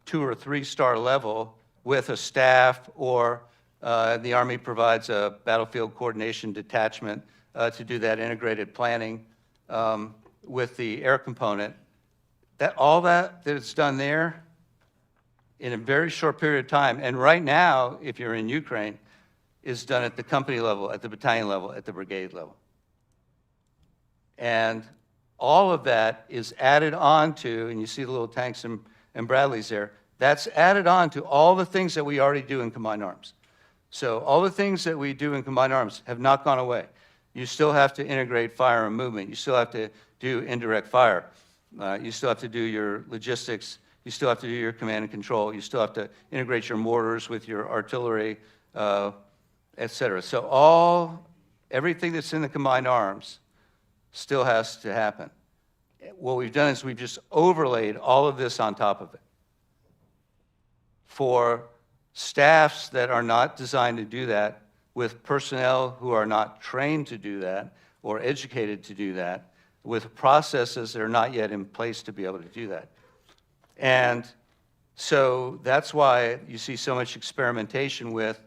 2 or 3 star level with a staff, or the Army provides a battlefield coordination detachment to do that integrated planning with the air component. All that is done there in a very short period of time. And right now, if you're in Ukraine, is done at the company level, at the battalion level, at the brigade level. And all of that is added on to, and you see the little tanks and Bradleys there, that's added on to all the things that we already do in combined arms. So all the things that we do in combined arms have not gone away. You still have to integrate fire and movement. You still have to do indirect fire. You still have to do your logistics. You still have to do your command and control. You still have to integrate your mortars with your artillery, et cetera. So everything that's in the combined arms still has to happen. What we've done is we've just overlaid all of this on top of it. For staffs that are not designed to do that, with personnel who are not trained to do that or educated to do that, with processes that are not yet in place to be able to do that. And so that's why you see so much experimentation with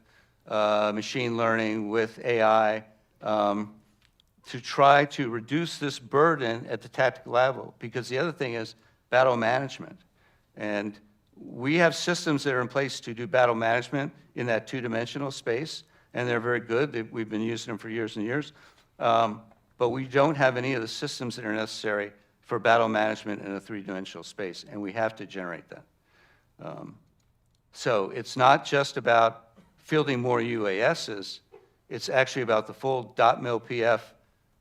machine learning, with AI, to try to reduce this burden at the tactical level. Because the other thing is battle management. And we have systems that are in place to do battle management in that 2-dimensional space, and they're very good. We've been using them for years and years. But we don't have any of the systems that are necessary for battle management in a 3-dimensional space, and we have to generate that. So it's not just about fielding more UASs, it's actually about the full .mil PF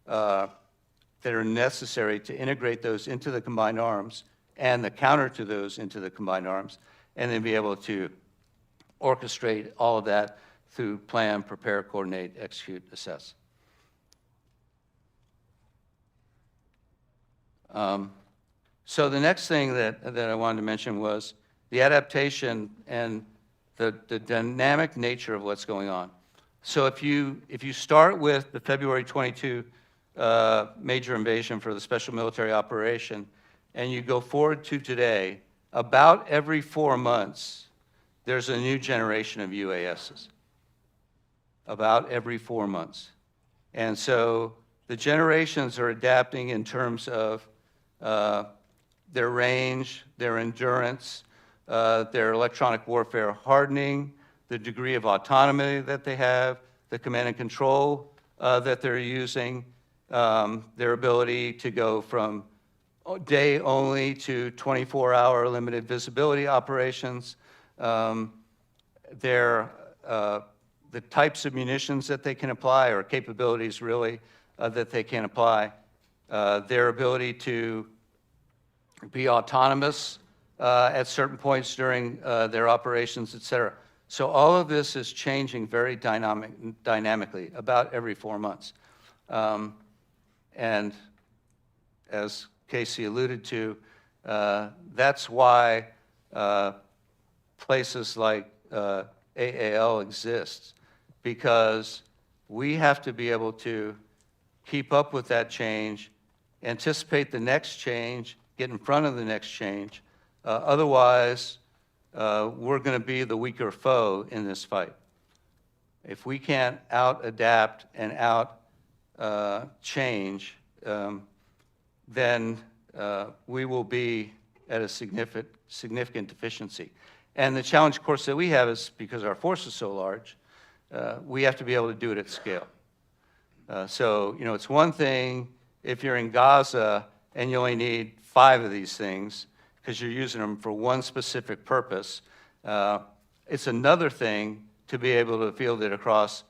that are necessary to integrate those into the combined arms and the counter to those into the combined arms, and then be able to orchestrate all of that through plan, prepare, coordinate, execute, assess. So the next thing that I wanted to mention was the adaptation and the dynamic nature of what's going on. So if you start with the February 22 major invasion for the special military operation, and you go forward to today, about every 4 months, there's a new generation of UASs. About every 4 months. And so the generations are adapting in terms of their range, their endurance, their electronic warfare hardening, the degree of autonomy that they have, the command and control that they're using, their ability to go from day only to 24-hour limited visibility operations, the types of munitions that they can apply, or capabilities really that they can apply, their ability to be autonomous at certain points during their operations, et cetera. So all of this is changing very dynamically about every 4 months. And as Casey alluded to, that's why places like AAL exists, because we have to be able to keep up with that change, anticipate the next change, get in front of the next change. Otherwise, we're going to be the weaker foe in this fight. If we can't out-adapt and out-change, then we will be at a significant deficiency. And the challenge, of course, that we have is because our force is so large, we have to be able to do it at scale. So, you know, it's one thing if you're in Gaza and you only need 5 of these things because you're using them for one specific purpose. It's another thing to be able to field it across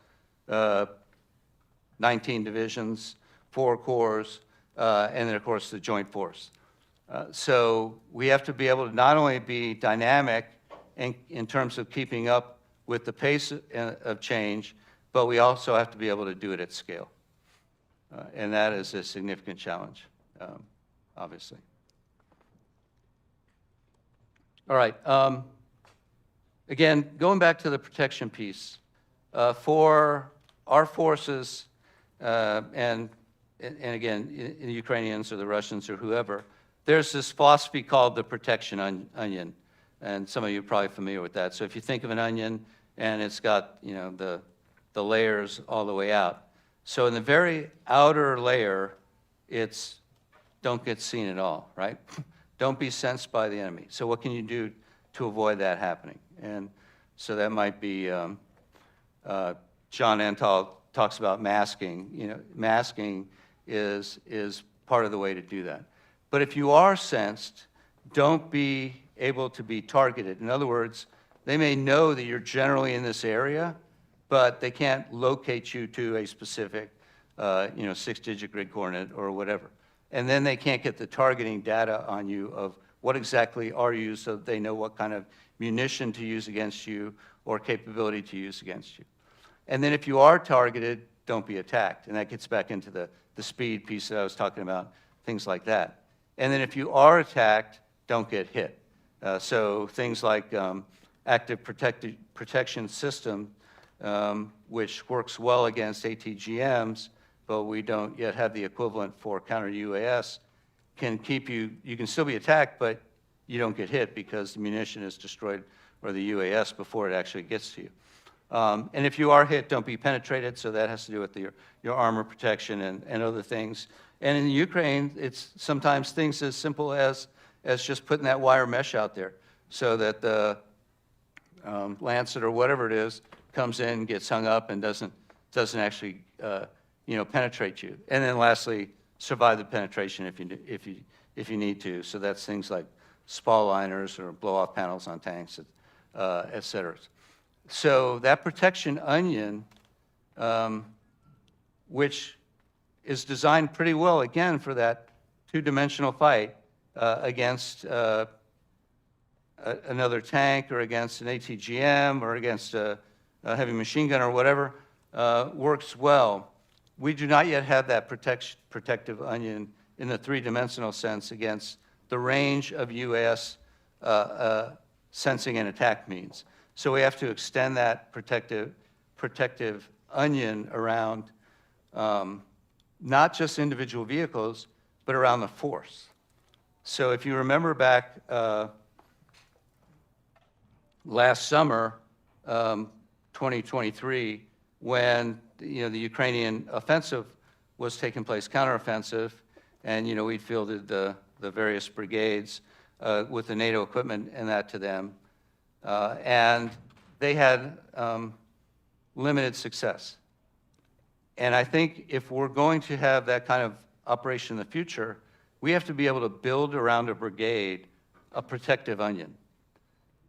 19 divisions, 4 corps, and then, of course, the joint force. So we have to be able to not only be dynamic in terms of keeping up with the pace of change, but we also have to be able to do it at scale. And that is a significant challenge, obviously. All right. Again, going back to the protection piece, for our forces, and again, the Ukrainians or the Russians or whoever, there's this philosophy called the protection onion. And some of you are probably familiar with that. So if you think of an onion and it's got, you know, the layers all the way out. So in the very outer layer, it's don't get seen at all, right? Don't be sensed by the enemy. So what can you do to avoid that happening? And so that might be, John Antal talks about masking. You know, masking is part of the way to do that. But if you are sensed, don't be able to be targeted. In other words, they may know that you're generally in this area, but they can't locate you to a specific, 6-digit grid coordinate or whatever. And then they can't get the targeting data on you of what exactly are you, so that they know what kind of munition to use against you or capability to use against you. And then if you are targeted, don't be attacked. And that gets back into the speed piece that I was talking about, things like that. And then if you are attacked, don't get hit. So things like active protection system, which works well against ATGMs, but we don't yet have the equivalent for counter-UAS, can keep you can still be attacked, but you don't get hit because the munition is destroyed, or the UAS, before it actually gets to you. And if you are hit, don't be penetrated, so that has to do with your armor protection and other things. And in Ukraine, it's sometimes things as simple as just putting that wire mesh out there so that the Lancet or whatever it is comes in, gets hung up, and doesn't actually penetrate you. And then lastly, survive the penetration if you need to. So that's things like spall liners or blow-off panels on tanks, et cetera. So that protection onion, which is designed pretty well, again, for that two-dimensional fight against another tank or against an ATGM or against a heavy machine gun or whatever, works well. We do not yet have that protective onion in the three-dimensional sense against the range of UAS sensing and attack means. So we have to extend that protective onion around not just individual vehicles, but around the force. So if you remember back last summer, 2023, when the Ukrainian offensive was taking place, counteroffensive, and we fielded the various brigades with the NATO equipment and that to them, and they had limited success. And I think if we're going to have that kind of operation in the future, we have to be able to build around a brigade a protective onion.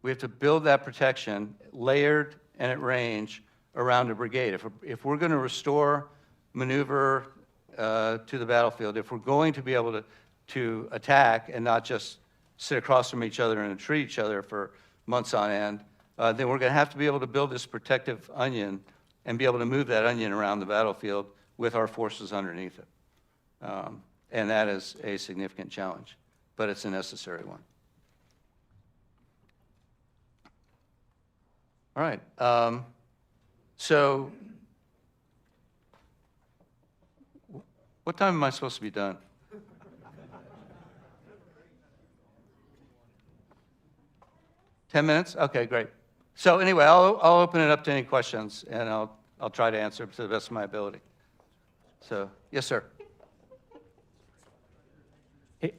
We have to build that protection layered and at range around a brigade. If we're going to restore maneuver to the battlefield, if we're going to be able to attack and not just sit across from each other and treat each other for months on end, then we're going to have to be able to build this protective onion and be able to move that onion around the battlefield with our forces underneath it. And that is a significant challenge, but it's a necessary one. All right. So what time am I supposed to be done? 10 minutes? Okay, great. So anyway, I'll open it up to any questions, and I'll try to answer to the best of my ability. So, yes, sir. Hey,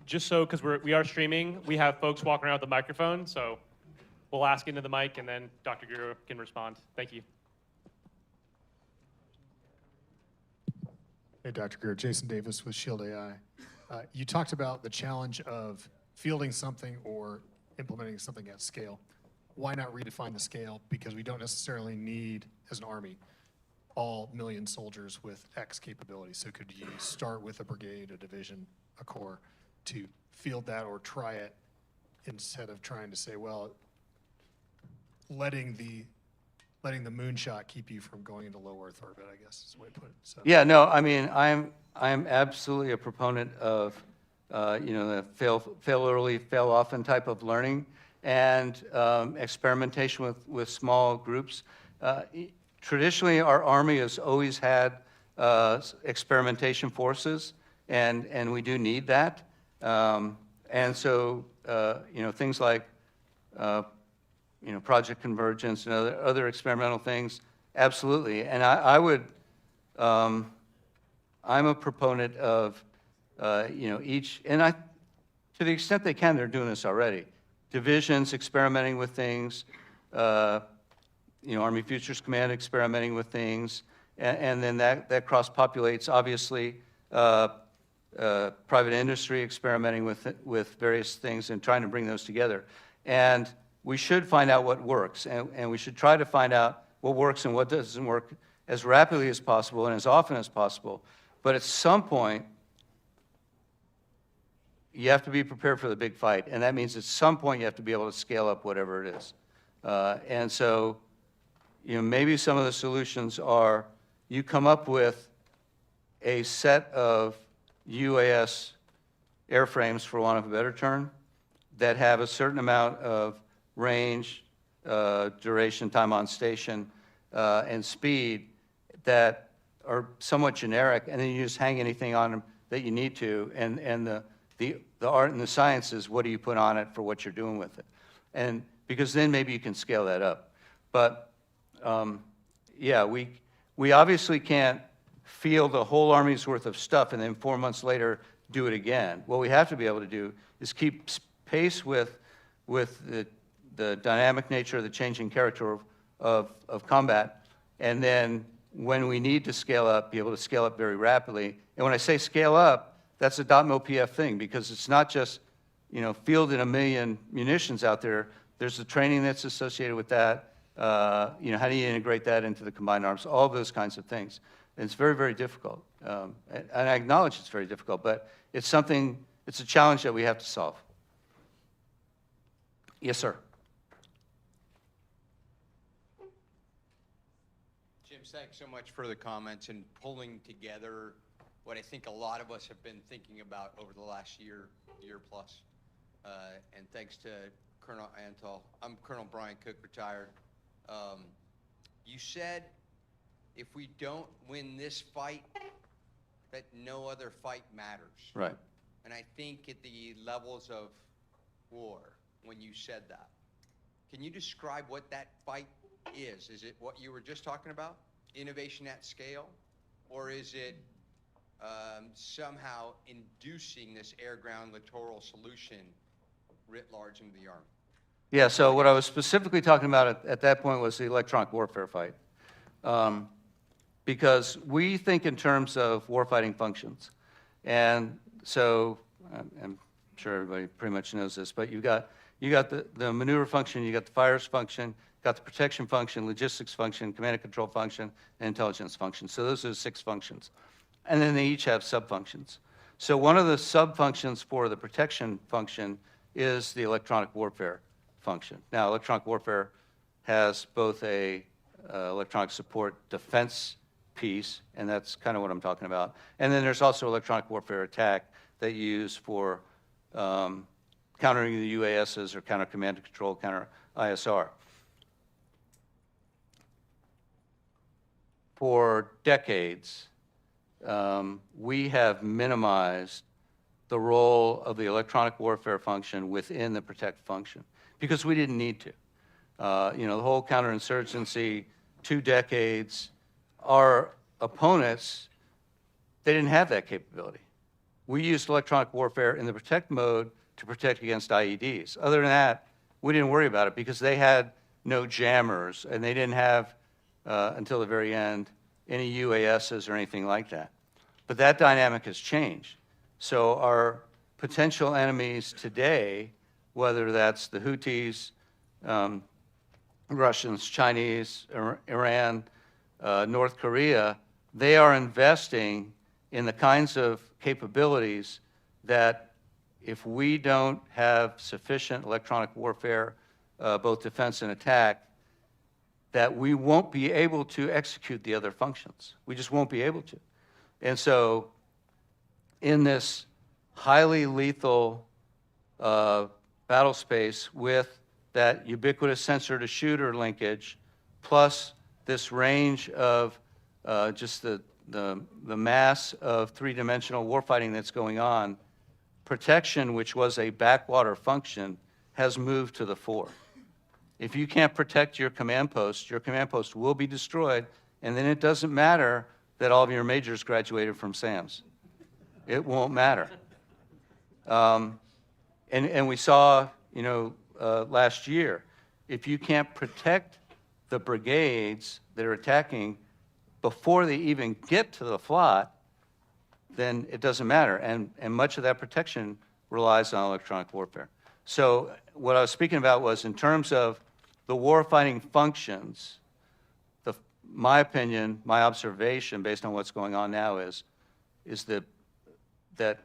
just so, because we are streaming, we have folks walking around with a microphone, so we'll ask into the mic, and then Dr. Guru can respond. Thank you. Hey, Dr. Greer, Jason Davis with Shield AI. You talked about the challenge of fielding something or implementing something at scale. Why not redefine the scale? Because we don't necessarily need, as an Army, all million soldiers with X capabilities. So could you start with a brigade, a division, a corps to field that or try it instead of trying to say, well, letting the moonshot keep you from going into low Earth orbit, I guess is the way to put it. So. Yeah, no, I mean, I'm absolutely a proponent of, the fail early, fail often type of learning and experimentation with small groups. Traditionally, our Army has always had experimentation forces, and we do need that. And so, things like, Project Convergence and other experimental things, absolutely. And I would, I'm a proponent of, each, and to the extent they can, they're doing this already. Divisions experimenting with things, Army Futures Command experimenting with things, and then that cross-populates, obviously, private industry experimenting with various things and trying to bring those together. And we should find out what works, and we should try to find out what works and what doesn't work as rapidly as possible and as often as possible. But at some point, you have to be prepared for the big fight, and that means at some point you have to be able to scale up whatever it is. And so, maybe some of the solutions are you come up with a set of UAS airframes, for want of a better term, that have a certain amount of range, duration, time on station, and speed that are somewhat generic, and then you just hang anything on them that you need to, and the art and the science is what do you put on it for what you're doing with it. And because then maybe you can scale that up. But yeah, we obviously can't field a whole Army's worth of stuff and then 4 months later do it again. What we have to be able to do is keep pace with the dynamic nature, the changing character of combat, and then when we need to scale up, be able to scale up very rapidly. And when I say scale up, that's a .mil-PF thing, because it's not just, fielding 1 million munitions out there. There's the training that's associated with that. How do you integrate that into the combined arms? All those kinds of things. And it's very, very difficult. And I acknowledge it's very difficult, but it's a challenge that we have to solve. Yes, sir. Jim, thanks so much for the comments and pulling together what I think a lot of us have been thinking about over the last year plus. And thanks to Colonel Antal, I'm Colonel Brian Cook, retired. You said if we don't win this fight, that no other fight matters. Right. And I think at the levels of war, when you said that, can you describe what that fight is? Is it what you were just talking about, innovation at scale? Or is it somehow inducing this air-ground littoral solution writ large into the Army? Yeah, so what I was specifically talking about at that point was the electronic warfare fight. Because we think in terms of warfighting functions. And so, I'm sure everybody pretty much knows this, but you got the maneuver function, you got the fires function, got the protection function, logistics function, command and control function, and intelligence function. So those are the 6 functions. And then they each have sub-functions. So one of the sub-functions for the protection function is the electronic warfare function. Now, electronic warfare has both a electronic support defense piece, and that's kind of what I'm talking about. And then there's also electronic warfare attack that you use for countering the UASs or counter command and control, counter ISR. For decades, we have minimized the role of the electronic warfare function within the protect function because we didn't need to. The whole counterinsurgency, 2 decades, our opponents, they didn't have that capability. We used electronic warfare in the protect mode to protect against IEDs. Other than that, we didn't worry about it because they had no jammers and they didn't have, until the very end, any UASs or anything like that. But that dynamic has changed. So our potential enemies today, whether that's the Houthis, Russians, Chinese, Iran, North Korea, they are investing in the kinds of capabilities that if we don't have sufficient electronic warfare, both defense and attack, that we won't be able to execute the other functions. We just won't be able to. And so in this highly lethal battle space with that ubiquitous sensor to shooter linkage, plus this range of just the mass of 3-dimensional warfighting that's going on, protection, which was a backwater function, has moved to the fore. If you can't protect your command post will be destroyed, and then it doesn't matter that all of your majors graduated from SAMs. It won't matter. And we saw, last year, if you can't protect the brigades that are attacking before they even get to the FLOT, then it doesn't matter. And much of that protection relies on electronic warfare. So what I was speaking about was in terms of the warfighting functions, my opinion, my observation based on what's going on now is that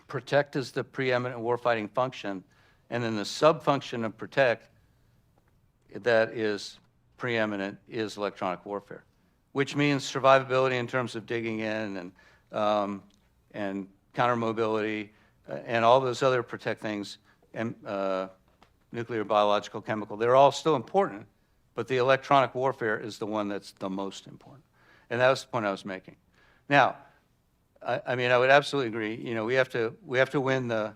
protect is the preeminent warfighting function, and then the sub-function of protect that is preeminent is electronic warfare, which means survivability in terms of digging in and counter mobility and all those other protect things, and nuclear, biological, chemical. They're all still important, but the electronic warfare is the one that's the most important. And that was the point I was making. Now, I would absolutely agree. We have to win the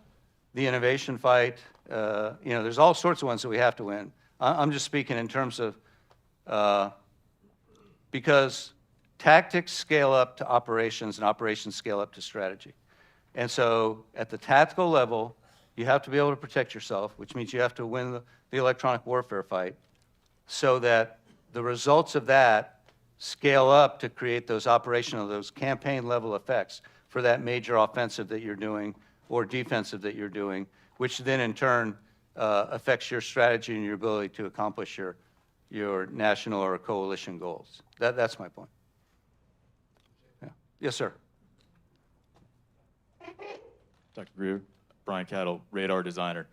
innovation fight. There's all sorts of ones that we have to win. I'm just speaking in terms of because tactics scale up to operations and operations scale up to strategy. And so at the tactical level, you have to be able to protect yourself, which means you have to win the electronic warfare fight so that the results of that scale up to create those operational, those campaign level effects for that major offensive that you're doing or defensive that you're doing, which then in turn affects your strategy and your ability to accomplish your national or coalition goals. That's my point. Yeah. Yes, sir. Dr. Greer, Brian Cattle, radar designer.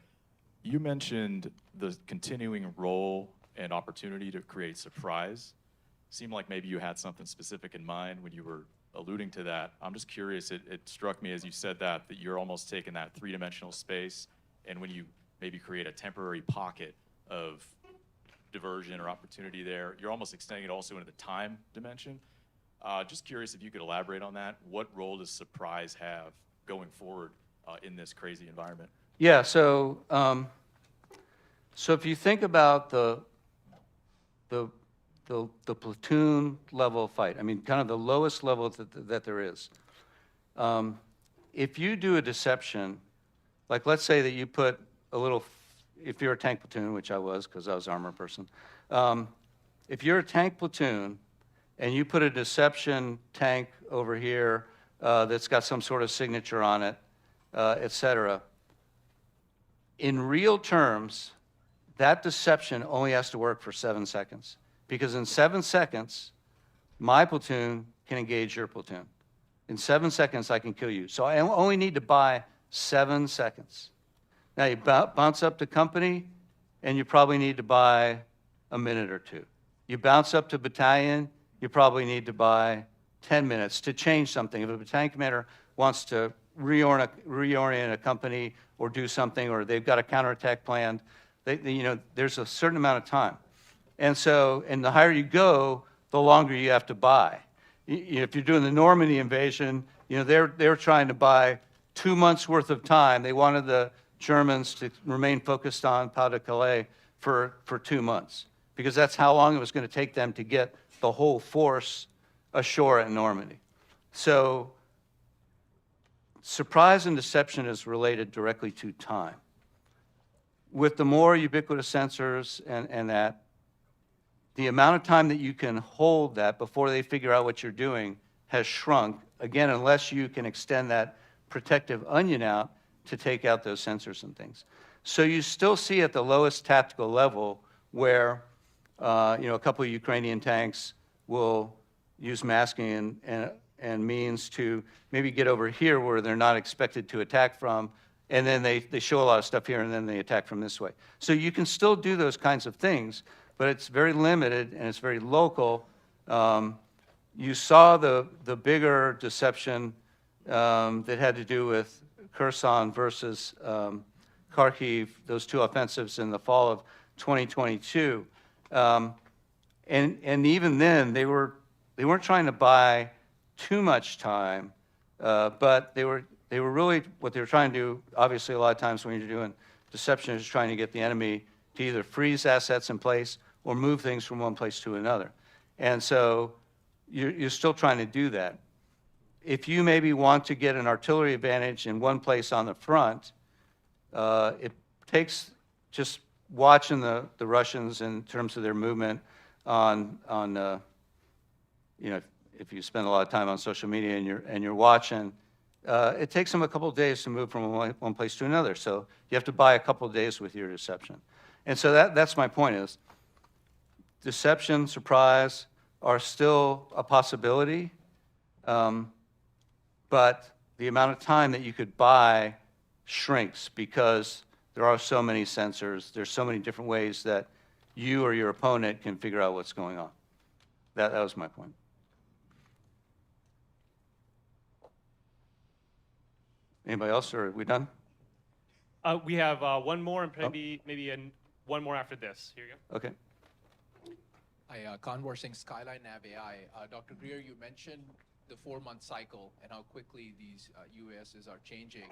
You mentioned the continuing role and opportunity to create surprise seemed like maybe you had something specific in mind when you were alluding to that. I'm just curious, it struck me as you said that you're almost taking that three-dimensional space, and when you maybe create a temporary pocket of diversion or opportunity there, you're almost extending it also into the time dimension. Just curious if you could elaborate on that. What role does surprise have going forward in this crazy environment? Yeah, so if you think about the platoon level fight, I mean, kind of the lowest level that there is. If you do a deception, like let's say that you put a little, if you're a tank platoon, which I was because I was an armor person, if you're a tank platoon and you put a deception tank over here that's got some sort of signature on it, et cetera, in real terms, that deception only has to work for 7 seconds. Because in 7 seconds, my platoon can engage your platoon. In 7 seconds, I can kill you. So I only need to buy 7 seconds. Now you bounce up to company, and you probably need to buy a minute or two. You bounce up to battalion, you probably need to buy 10 minutes to change something. If a battalion commander wants to reorient a company or do something, or they've got a counterattack planned, there's a certain amount of time. And so, and the higher you go, the longer you have to buy. If you're doing the Normandy invasion, they're trying to buy 2 months worth of time. They wanted the Germans to remain focused on Pas-de-Calais for 2 months, because that's how long it was going to take them to get the whole force ashore at Normandy. So surprise and deception is related directly to time. With the more ubiquitous sensors and that, the amount of time that you can hold that before they figure out what you're doing has shrunk, again, unless you can extend that protective onion out to take out those sensors and things. So you still see at the lowest tactical level where a couple of Ukrainian tanks will use masking and means to maybe get over here where they're not expected to attack from, and then they show a lot of stuff here, and then they attack from this way. So you can still do those kinds of things, but it's very limited and it's very local. You saw the bigger deception that had to do with Kherson versus Kharkiv, those two offensives in the fall of 2022. And even then, they weren't trying to buy too much time, but they were really, what they were trying to do, obviously a lot of times when you're doing deception, is trying to get the enemy to either freeze assets in place or move things from one place to another. And so you're still trying to do that. If you maybe want to get an artillery advantage in one place on the front, it takes just watching the Russians in terms of their movement on if you spend a lot of time on social media and you're watching, it takes them a couple of days to move from one place to another. So you have to buy a couple of days with your deception. And so that's my point is, deception, surprise are still a possibility, but the amount of time that you could buy shrinks because there are so many sensors, there's so many different ways that you or your opponent can figure out what's going on. That was my point. Anybody else, or are we done? We have one more and maybe one more after this. Here you go. Okay. Hi, Convor Singh, Skyline Nav AI. Dr. Greer, you mentioned the 4-month cycle and how quickly these UASs are changing.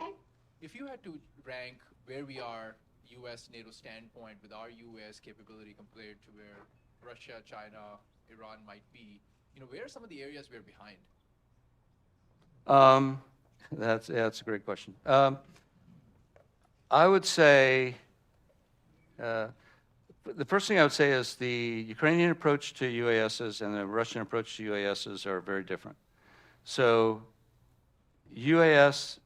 If you had to rank where we are, US, NATO standpoint, with our UAS capability compared to where Russia, China, Iran might be, where are some of the areas we're behind? That's a great question. I would say, the first thing I would say is the Ukrainian approach to UASs and the Russian approach to UASs are very different. So UAS,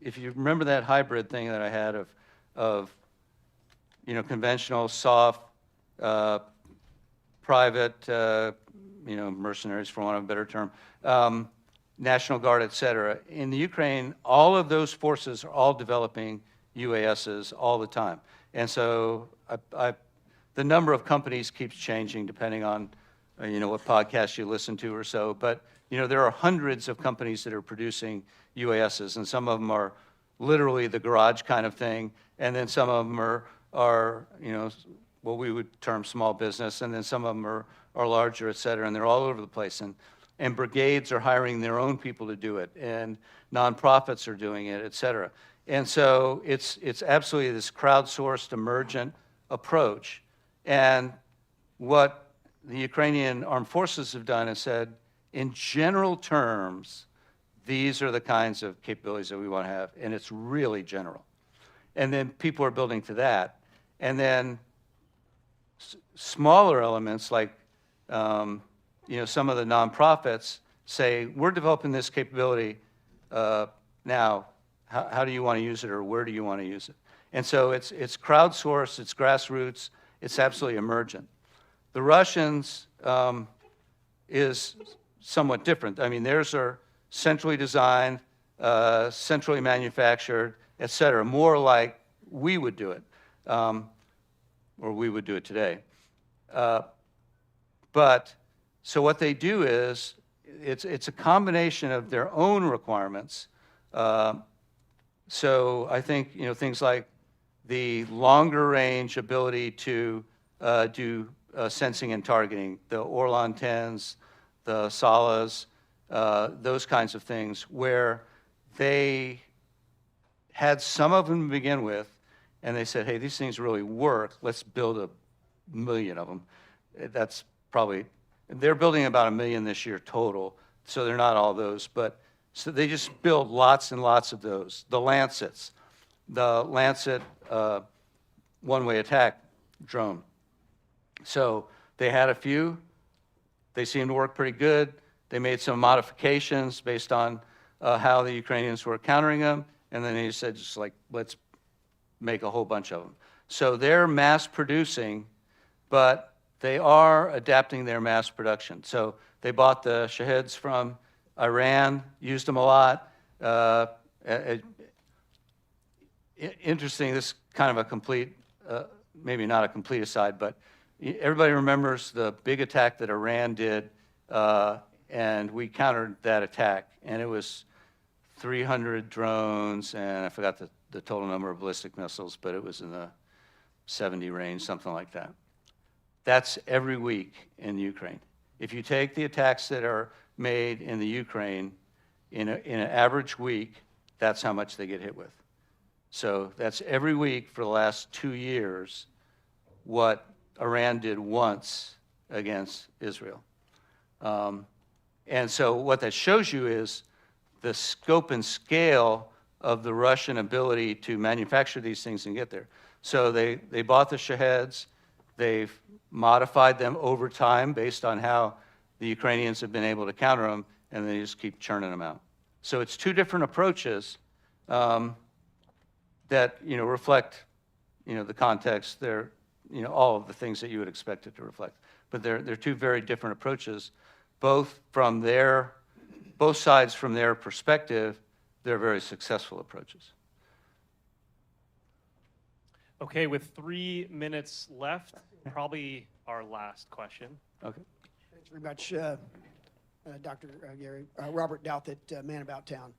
if you remember that hybrid thing that I had of conventional, soft, private, mercenaries, for want of a better term, National Guard, et cetera. In the Ukraine, all of those forces are all developing UASs all the time. And so the number of companies keeps changing depending on what podcast you listen to or so, but, there are hundreds of companies that are producing UASs, and some of them are literally the garage kind of thing, and then some of them are what we would term small business, and then some of them are larger, et cetera, and they're all over the place. And brigades are hiring their own people to do it, and nonprofits are doing it, et cetera. And so it's absolutely this crowdsourced, emergent approach. And what the Ukrainian armed forces have done is said, in general terms, these are the kinds of capabilities that we want to have, and it's really general. And then people are building to that. And then smaller elements like, some of the nonprofits say, we're developing this capability now. How do you want to use it, or where do you want to use it? And so it's crowdsourced, it's grassroots, it's absolutely emergent. The Russians is somewhat different. I mean, theirs are centrally designed, centrally manufactured, et cetera, more like we would do it, or we would do it today. But so what they do is, it's a combination of their own requirements. So I think, things like the longer range ability to do sensing and targeting, the Orlan 10s, the Salas, those kinds of things, where they had some of them to begin with, and they said, hey, these things really work. Let's build 1 million of them. That's probably, they're building about 1 million this year total, so they're not all those, but so they just build lots and lots of those. The Lancet one-way attack drone. So they had a few. They seemed to work pretty good. They made some modifications based on how the Ukrainians were countering them, and then they said, just like, let's make a whole bunch of them. So they're mass producing, but they are adapting their mass production. So they bought the Shaheds from Iran, used them a lot. Interesting, this is kind of a complete, maybe not a complete aside, but everybody remembers the big attack that Iran did, and we countered that attack, and it was 300 drones, and I forgot the total number of ballistic missiles, but it was in the 70 range, something like that. That's every week in Ukraine. If you take the attacks that are made in the Ukraine in an average week, that's how much they get hit with. So that's every week for the last 2 years what Iran did once against Israel. And so what that shows you is the scope and scale of the Russian ability to manufacture these things and get there. So they bought the Shaheds, they've modified them over time based on how the Ukrainians have been able to counter them, and they just keep churning them out. So it's two different approaches that reflect the context. They're all of the things that you would expect it to reflect. But they're two very different approaches, both sides from their perspective. They're very successful approaches. Okay, with 3 minutes left, probably our last question. Okay. Thanks very much, Dr. Gary. Robert Douthit, Man About Town,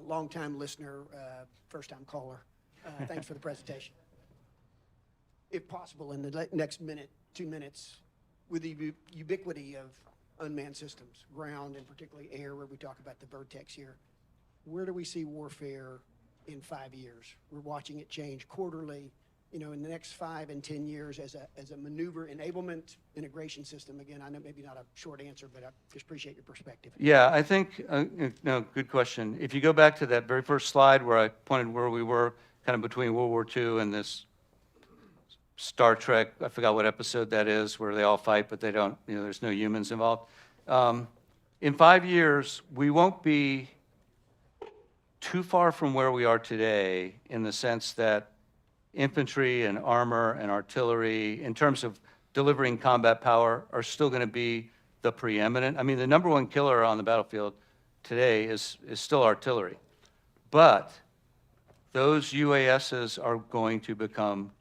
longtime listener, first-time caller. Thanks for the presentation. If possible, in the next minute, 2 minutes, with the ubiquity of unmanned systems, ground and particularly air, where we talk about the VERTEX here, where do we see warfare in 5 years? We're watching it change quarterly. In the next 5 and 10 years as a maneuver enablement integration system. Again, I know maybe not a short answer, but I just appreciate your perspective. Yeah, I think, good question. If you go back to that very first slide where I pointed where we were kind of between World War II and this Star Trek, I forgot what episode that is, where they all fight, but they don't, there's no humans involved. In 5 years, we won't be too far from where we are today in the sense that infantry and armor and artillery, in terms of delivering combat power, are still going to be the preeminent. I mean, the number one killer on the battlefield today is still artillery. But those UASs are going to become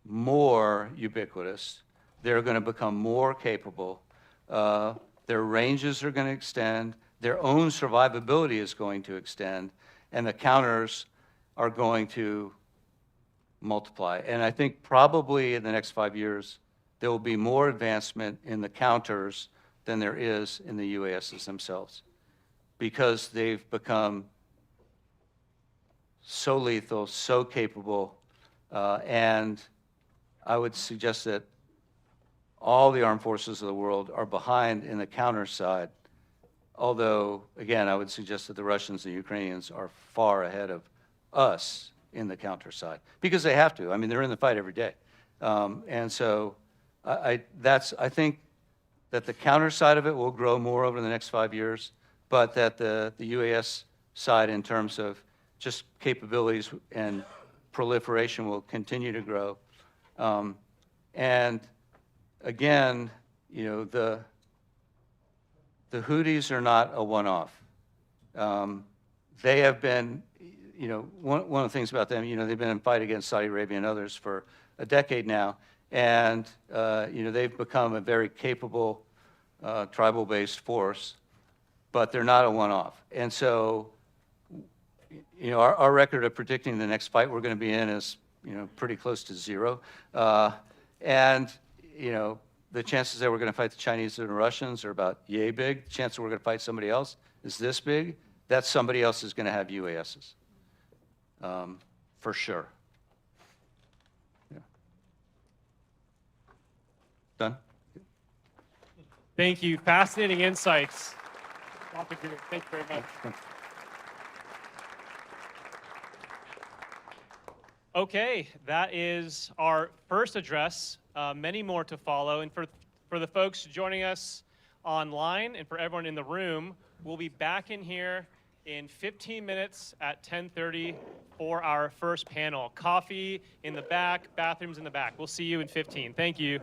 more ubiquitous. They're going to become more capable. Their ranges are going to extend. Their own survivability is going to extend. And the counters are going to multiply. And I think probably in the next 5 years, there will be more advancement in the counters than there is in the UASs themselves, because they've become so lethal, so capable, and I would suggest that all the armed forces of the world are behind in the counter side. Although, again, I would suggest that the Russians and Ukrainians are far ahead of us in the counter side, because they have to. I mean, they're in the fight every day. And so I think that the counter side of it will grow more over the next 5 years, but that the UAS side, in terms of just capabilities and proliferation, will continue to grow. And again, you know, the Houthis are not a one-off. They have been, you know, one of the things about them, you know, they've been in fight against Saudi Arabia and others for a decade now, and you know, they've become a very capable tribal-based force, but they're not a one-off. And so, you know, our record of predicting the next fight we're going to be in is, you know, pretty close to zero. And, you know, the chances that we're going to fight the Chinese and the Russians are about yay big. The chance that we're going to fight somebody else is this big. That somebody else is going to have UASs, for sure. Yeah. Done? Thank you. Fascinating insights. Dr. Greer, thank you very much. Okay, that is our first address. Many more to follow. And for the folks joining us online and for everyone in the room, we'll be back in here in 15 minutes at 10:30 for our first panel. Coffee in the back, bathrooms in the back. We'll see you in 15. Thank you.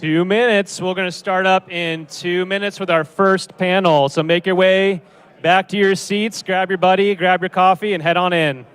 2 minutes. We're going to start up in 2 minutes with our first panel. So make your way back to your seats, grab your buddy, grab your coffee, and head on in.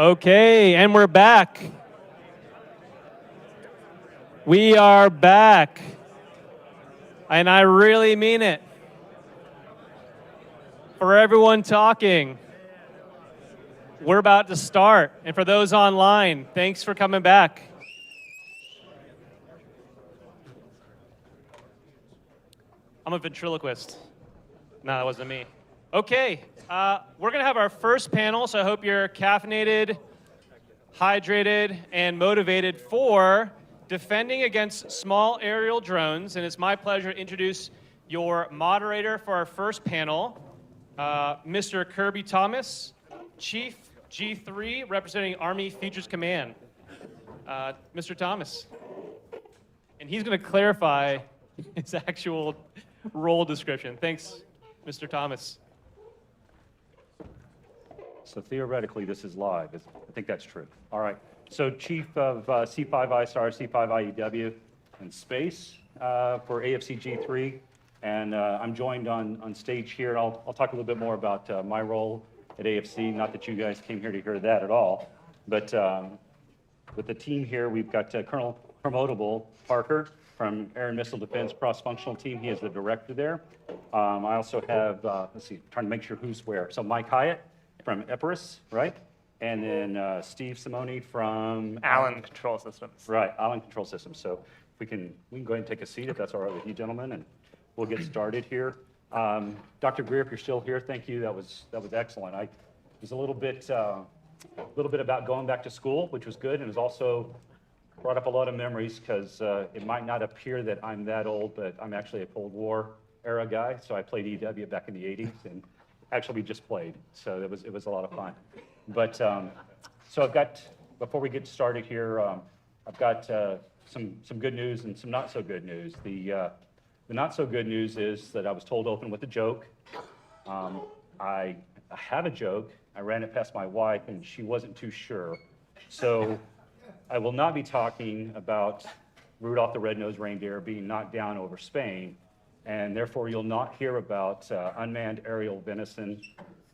Okay, and we're back. We are back. And I really mean it. For everyone talking, we're about to start. And for those online, thanks for coming back. I'm a ventriloquist. No, that wasn't me. Okay, we're going to have our first panel, so I hope you're caffeinated, hydrated, and motivated for defending against small aerial drones. And it's my pleasure to introduce your moderator for our first panel, Mr. Kirby Thomas, Chief G3, representing Army Futures Command. Mr. Thomas. And he's going to clarify his actual role description. Thanks, Mr. Thomas. So theoretically, this is live. I think that's true. All right. So Chief of C5ISR, C5IEW, and Space for AFC G3. And I'm joined on stage here. I'll talk a little bit more about my role at AFC. Not that you guys came here to hear that at all. But with the team here, we've got Colonel Promotable Parker from Air and Missile Defense Cross-Functional Team. He is the director there. I also have, let's see, trying to make sure who's where. So Mike Hyatt from Epirus, right? And then Steve Simone from Allen Control Systems. Right, Allen Control Systems. So we can go ahead and take a seat if that's all right with you gentlemen, and we'll get started here. Dr. Greer, if you're still here, thank you. That was excellent. I was a little bit about going back to school, which was good, and it was also brought up a lot of memories because it might not appear that I'm that old, but I'm actually a Cold War era guy. So I played EW back in the 80s, and actually we just played, so it was a lot of fun. But so I've got, before we get started here, I've got some good news and some not so good news. The The not so good news is that I was told to open with a joke. I have a joke. I ran it past my wife, and she wasn't too sure. So I will not be talking about Rudolph the Red-Nosed Reindeer being knocked down over Spain, and therefore you'll not hear about unmanned aerial venison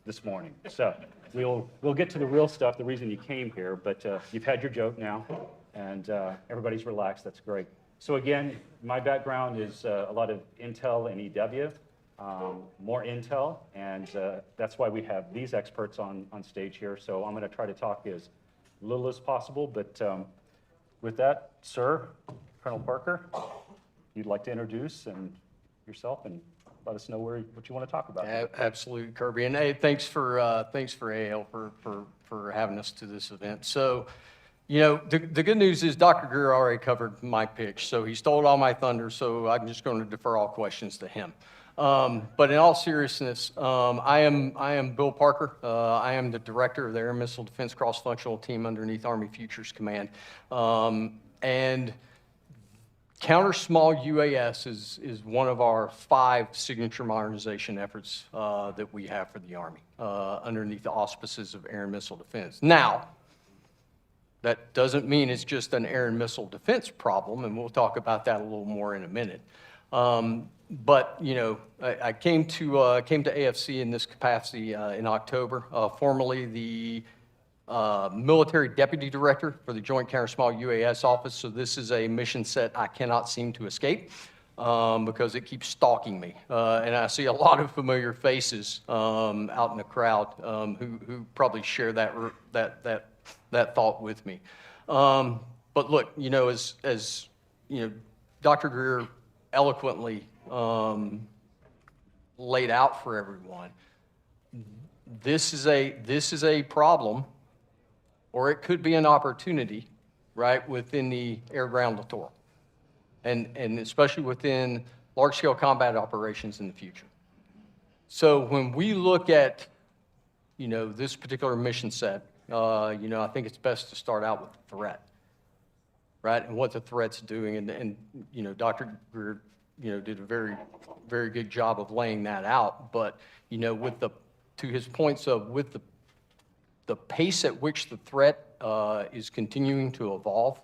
this morning. So we'll get to the real stuff, the reason you came here, but you've had your joke now, and everybody's relaxed. That's great. So again, my background is a lot of Intel and EW, more Intel, and that's why we have these experts on stage here. So I'm going to try to talk as little as possible, but with that, sir, Colonel Parker, you'd like to introduce yourself and let us know what you want to talk about. Absolutely, Kirby. And hey, thanks for AL for having us to this event. So, you know, the good news is Dr. Greer already covered my pitch, so he stole all my thunder, so I'm just going to defer all questions to him. But in all seriousness, I am Bill Parker. I am the director of the Air and Missile Defense Cross-Functional Team underneath Army Futures Command. And Counter Small UAS is one of our 5 signature modernization efforts that we have for the Army underneath the auspices of Air and Missile Defense. Now, that doesn't mean it's just an air and missile defense problem, and we'll talk about that a little more in a minute. But, you know, I came to AFC in this capacity in October, formerly the military deputy director for the Joint Counter Small UAS office. So this is a mission set I cannot seem to escape because it keeps stalking me. And I see a lot of familiar faces out in the crowd who probably share that thought with me. But look, you know, as you know, Dr. Greer eloquently laid out for everyone, this is a problem, or it could be an opportunity, right, within the air-ground littoral, and especially within large-scale combat operations in the future. So when we look at, you know, this particular mission set, you know, I think it's best to start out with the threat, right, and what the threat's doing, and you know, Dr. Greer, you know, did a very, very good job of laying that out. But you know, to his points of with the pace at which the threat is continuing to evolve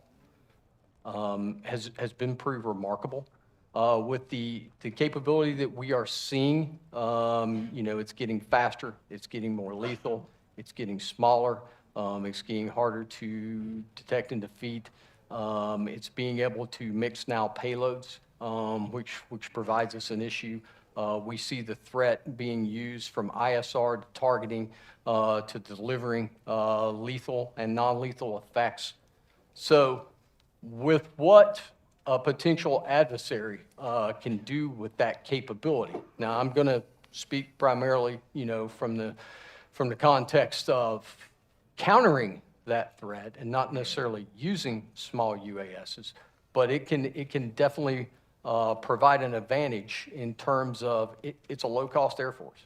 has been pretty remarkable. With the capability that we are seeing, you know, it's getting faster, it's getting more lethal, it's getting smaller, it's getting harder to detect and defeat. It's being able to mix now payloads, which provides us an issue. We see the threat being used from ISR to targeting to delivering lethal and non-lethal effects. So with what a potential adversary can do with that capability. Now, I'm going to speak primarily, you know, from the context of countering that threat and not necessarily using small UASs, but it can definitely provide an advantage in terms of it's a low-cost Air Force.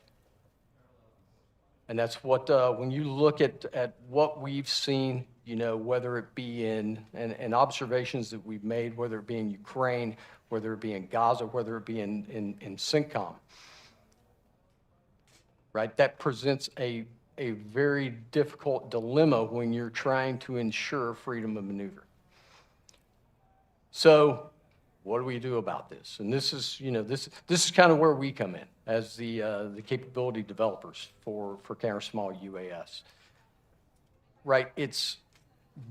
And that's what, when you look at what we've seen, you know, whether it be in observations that we've made, whether it be in Ukraine, whether it be in Gaza, whether it be in CENTCOM, right? That presents a very difficult dilemma when you're trying to ensure freedom of maneuver. So what do we do about this? And this is, you know, this is kind of where we come in as the capability developers for counter small UAS. Right, it's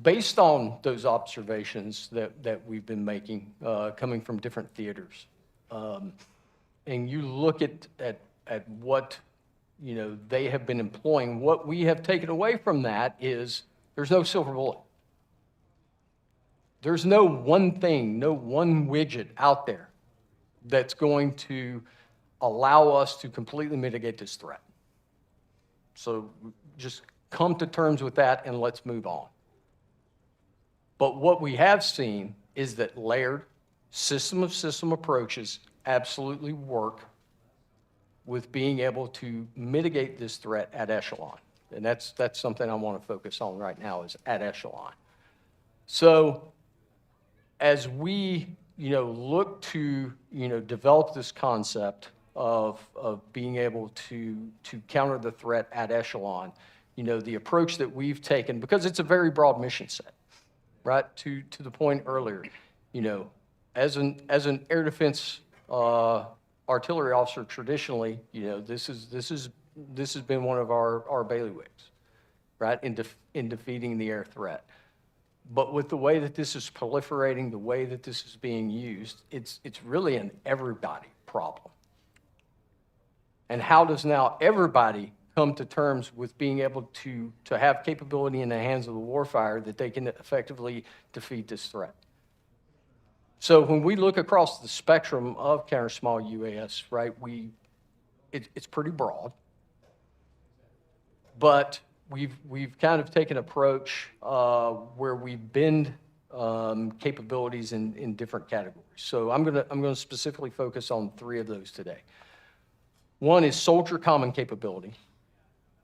based on those observations that we've been making, coming from different theaters, and you look at what, you know, they have been employing. What we have taken away from that is there's no silver bullet. There's no one thing, no one widget out there that's going to allow us to completely mitigate this threat. So just come to terms with that and let's move on. But what we have seen is that layered system-of-system approaches absolutely work with being able to mitigate this threat at echelon. And that's something I want to focus on right now, is at echelon. So as we look to, develop this concept of being able to counter the threat at echelon, the approach that we've taken, because it's a very broad mission set, right? To the point earlier, as an air defense artillery officer, traditionally, this has been one of our bailiwicks, right, in defeating the air threat. But with the way that this is proliferating, the way that this is being used, it's really an everybody problem. And how does now everybody come to terms with being able to have capability in the hands of the warfighter that they can effectively defeat this threat? So when we look across the spectrum of counter small UAS, right, it's pretty broad, but we've kind of taken an approach where we bend capabilities in different categories. So I'm gonna specifically focus on 3 of those today. One is soldier common capability,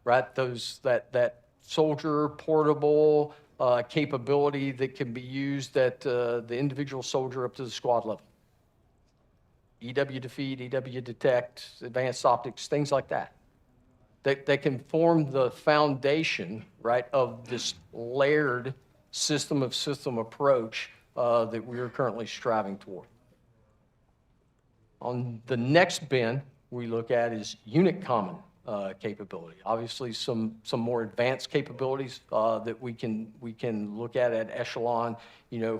right? That soldier portable capability that can be used at the individual soldier up to the squad level. EW defeat, EW detect, advanced optics, things like that. That can form the foundation, right, of this layered system approach that we are currently striving toward. On the next bin we look at is unit common capability. Obviously, some more advanced capabilities that we can look at echelon,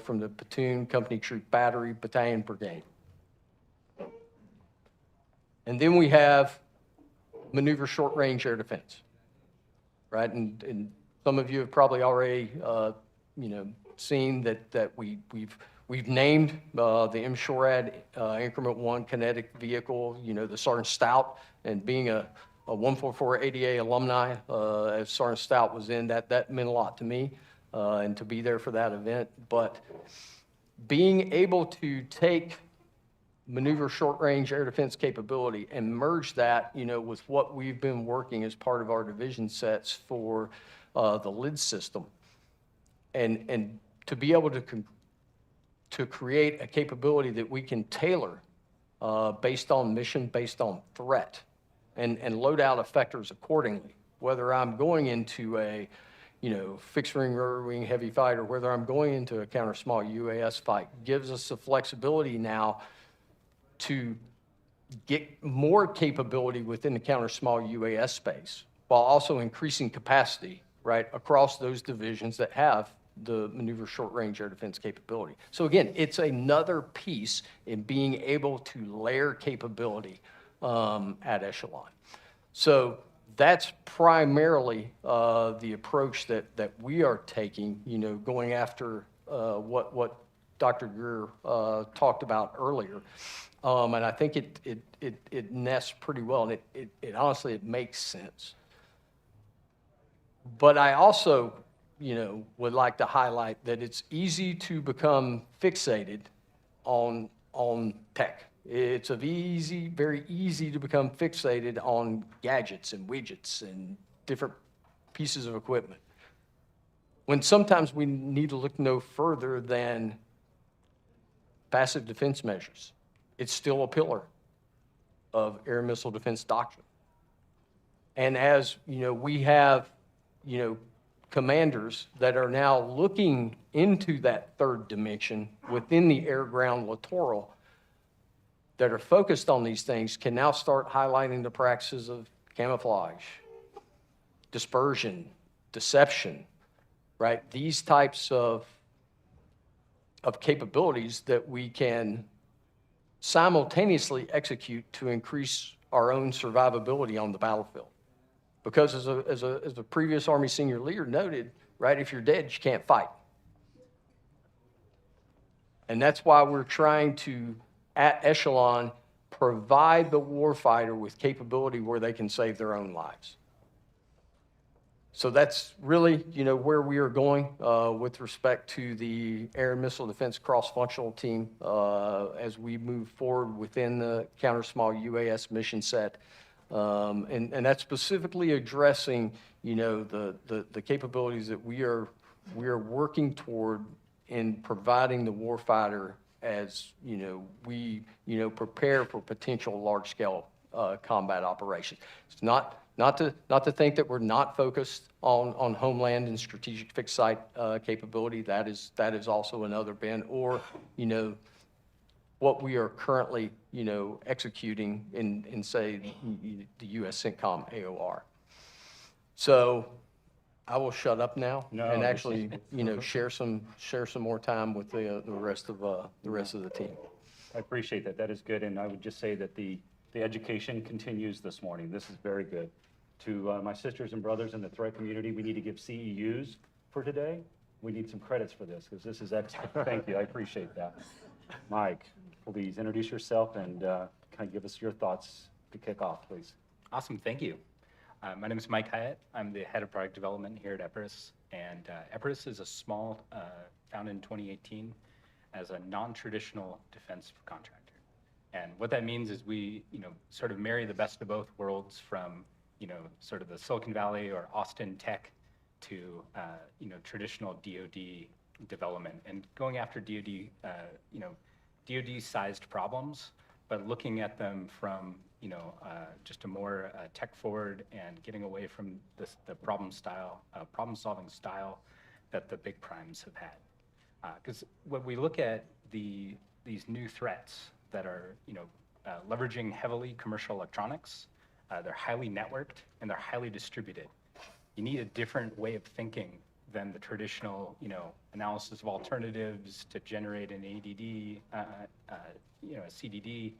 from the platoon, company, troop, battery, battalion, brigade. And then we have maneuver short-range air defense, right? And some of you have probably already, seen that we've named the MSHORAD Increment 1 kinetic vehicle, the Sergeant Stout, and being a 144 ADA alumni, as Sergeant Stout was in, that meant a lot to me, and to be there for that event. But being able to take maneuver short-range air defense capability and merge that, with what we've been working as part of our division sets for the LID system, and to be able to create a capability that we can tailor based on mission, based on threat, and load out effectors accordingly. Whether I'm going into a fixed wing, rotor wing, heavy fight, or whether I'm going into a counter small UAS fight, gives us the flexibility now to get more capability within the counter small UAS space, while also increasing capacity, right, across those divisions that have the maneuver short-range air defense capability. So again, it's another piece in being able to layer capability at echelon. So that's primarily the approach that we are taking, going after what Dr. Greer talked about earlier. And I think it nests pretty well, and it honestly, it makes sense. But I also, would like to highlight that it's easy to become fixated on tech. It's very easy to become fixated on gadgets and widgets and different pieces of equipment, when sometimes we need to look no further than passive defense measures. It's still a pillar of air missile defense doctrine. And as we have commanders that are now looking into that third dimension within the air-ground littoral, that are focused on these things, can now start highlighting the practices of camouflage, dispersion, deception, right? These types of capabilities that we can simultaneously execute to increase our own survivability on the battlefield. Because as a previous Army senior leader noted, right, if you're dead, you can't fight. And that's why we're trying to, at echelon, provide the warfighter with capability where they can save their own lives. So that's really, where we are going with respect to the Air and Missile Defense Cross-Functional Team as we move forward within the Counter Small UAS mission set. And that's specifically addressing, the capabilities that we are working toward in providing the warfighter as, we, prepare for potential large-scale combat operations. It's not to think that we're not focused on homeland and strategic fixed site capability. That is also another bend, or, what we are currently, executing in say, the U.S. CENTCOM AOR. So I will shut up now No, and this actually, share some more time with the rest of the team. I appreciate that. That is good. And I would just say that the education continues this morning. This is very good. To my sisters and brothers in the threat community, we need to give CEUs for today. We need some credits for this because this is excellent. Thank you. I appreciate that. Mike, please introduce yourself and kind of give us your thoughts to kick off, please. Awesome, thank you. My name is Mike Hyatt. I'm the head of product development here at Epirus. And Epirus is a small, founded in 2018 as a non-traditional defense contractor. And what that means is we, sort of marry the best of both worlds from, sort of the Silicon Valley or Austin tech to, traditional DoD development and going after DoD, DoD-sized problems, but looking at them from, just a more tech-forward and getting away from the problem-solving style that the big primes have had. Because when we look at these new threats that are, leveraging heavily commercial electronics, they're highly networked and they're highly distributed. You need a different way of thinking than the traditional, analysis of alternatives to generate an ADD, a CDD,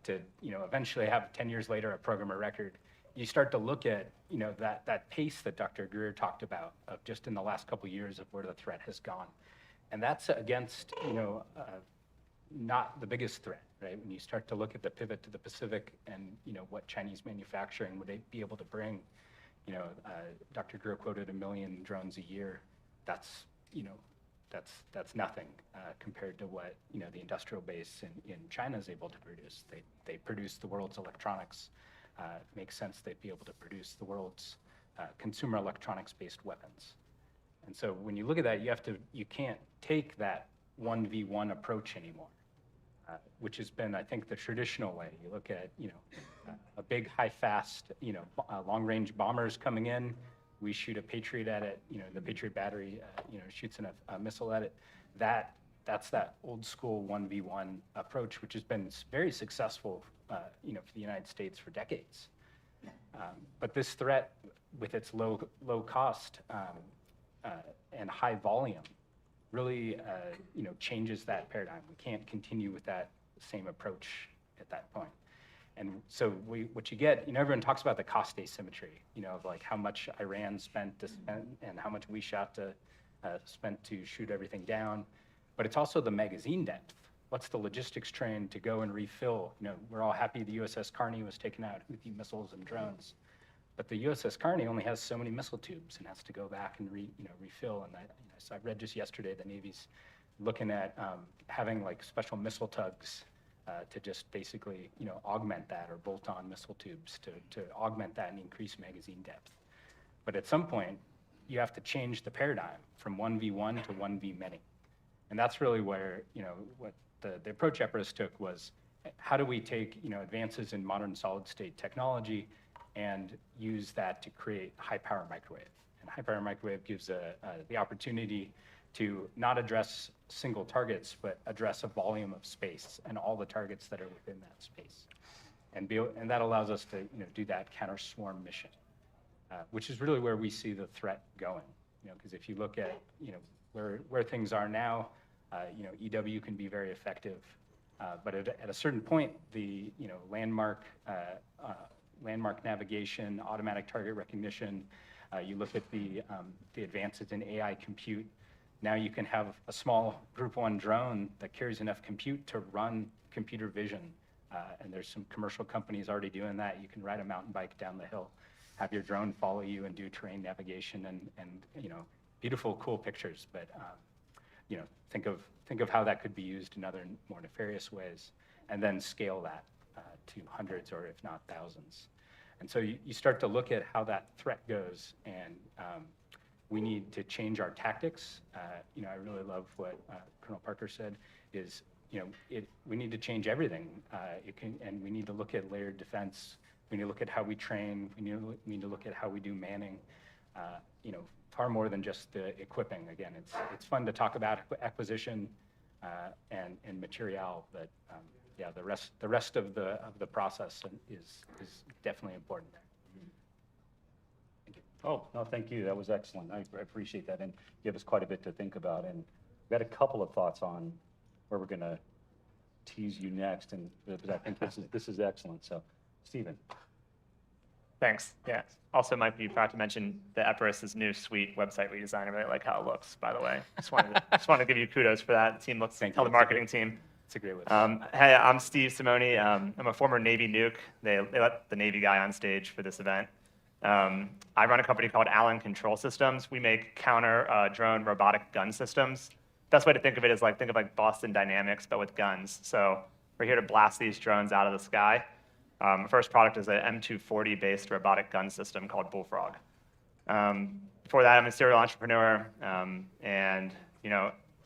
to, eventually have 10 years later a program of record. You start to look at, that pace that Dr. Greer talked about of just in the last couple of years of where the threat has gone. And that's against, not the biggest threat, right? When you start to look at the pivot to the Pacific and, what Chinese manufacturing would they be able to bring, Dr. Greer quoted 1 million drones a year. That's, that's nothing compared to what, the industrial base in China is able to produce. They produce the world's electronics. It makes sense they'd be able to produce the world's consumer electronics-based weapons. And so when you look at that, you can't take that 1v1 approach anymore, which has been, I think, the traditional way. You look at, a big, high, fast, long-range bombers coming in. We shoot a Patriot at it. The Patriot battery, shoots a missile at it. That's that old school 1v1 approach, which has been very successful, for the United States for decades. But this threat, with its low cost and high volume, really, changes that paradigm. We can't continue with that same approach at that point. And so what you get, everyone talks about the cost asymmetry, of like how much Iran spent to spend and how much we spent to shoot everything down. But it's also the magazine depth. What's the logistics train to go and refill? We're all happy the USS Carney was taking out Houthi missiles and drones. But the USS Carney only has so many missile tubes and has to go back and refill. And so I read just yesterday the Navy's looking at having like special missile tugs to just basically augment that, or bolt-on missile tubes to augment that and increase magazine depth. But at some point, you have to change the paradigm from 1v1 to 1v many. And that's really where what the approach Epirus took was, how do we take advances in modern solid-state technology and use that to create high-power microwave. And high-power microwave gives the opportunity to not address single targets, but address a volume of space and all the targets that are within that space. And that allows us to do that counter-swarm mission, which is really where we see the threat going. Because if you look at where things are now, EW can be very effective, but at a certain point, the landmark navigation, automatic target recognition. You look at the advances in AI compute. Now you can have a small Group 1 drone that carries enough compute to run computer vision. And there's some commercial companies already doing that. You can ride a mountain bike down the hill, have your drone follow you and do terrain navigation and beautiful, cool pictures. But think of how that could be used in other more nefarious ways, and then scale that to hundreds or if not thousands. And so you start to look at how that threat goes, and we need to change our tactics. I really love what Colonel Parker said, is we need to change everything. And we need to look at layered defense. We need to look at how we train. We need to look at how we do manning. Far more than just the equipping. Again, it's fun to talk about acquisition and material, but yeah, the rest of the process is definitely important. Thank you. Oh, no, thank you. That was excellent. I appreciate that, and give us quite a bit to think about. And we had a couple of thoughts on where we're going to tease you next, and but I think this is excellent. So, Stephen. Thanks. Yeah. Also, might be proud to mention the Epirus's new suite website we designed. I really like how it looks, by the way. Just wanted to give you kudos for that. The team looks, Thank tell you. the marketing team. It's a great website. Hey, I'm Steve Simoni. I'm a former Navy nuke. They let the Navy guy on stage for this event. I run a company called Allen Control Systems. We make counter drone robotic gun systems. Best way to think of it is think of Boston Dynamics, but with guns. So we're here to blast these drones out of the sky. First product is an M240-based robotic gun system called Bullfrog. Before that, I'm a serial entrepreneur, and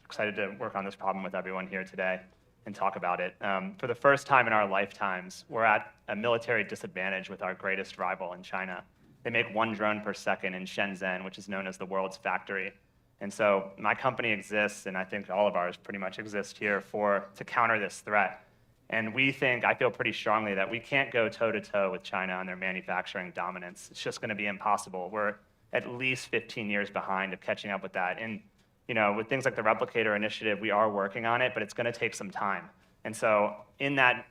excited to work on this problem with everyone here today and talk about it. For the first time in our lifetimes, we're at a military disadvantage with our greatest rival in China. They make 1 drone per second in Shenzhen, which is known as the world's factory. And so my company exists, and I think all of ours pretty much exist here to counter this threat. And I feel pretty strongly that we can't go toe-to-toe with China on their manufacturing dominance. It's just going to be impossible. We're at least 15 years behind of catching up with that. And with things like the Replicator Initiative, we are working on it, but it's going to take some time. And so in that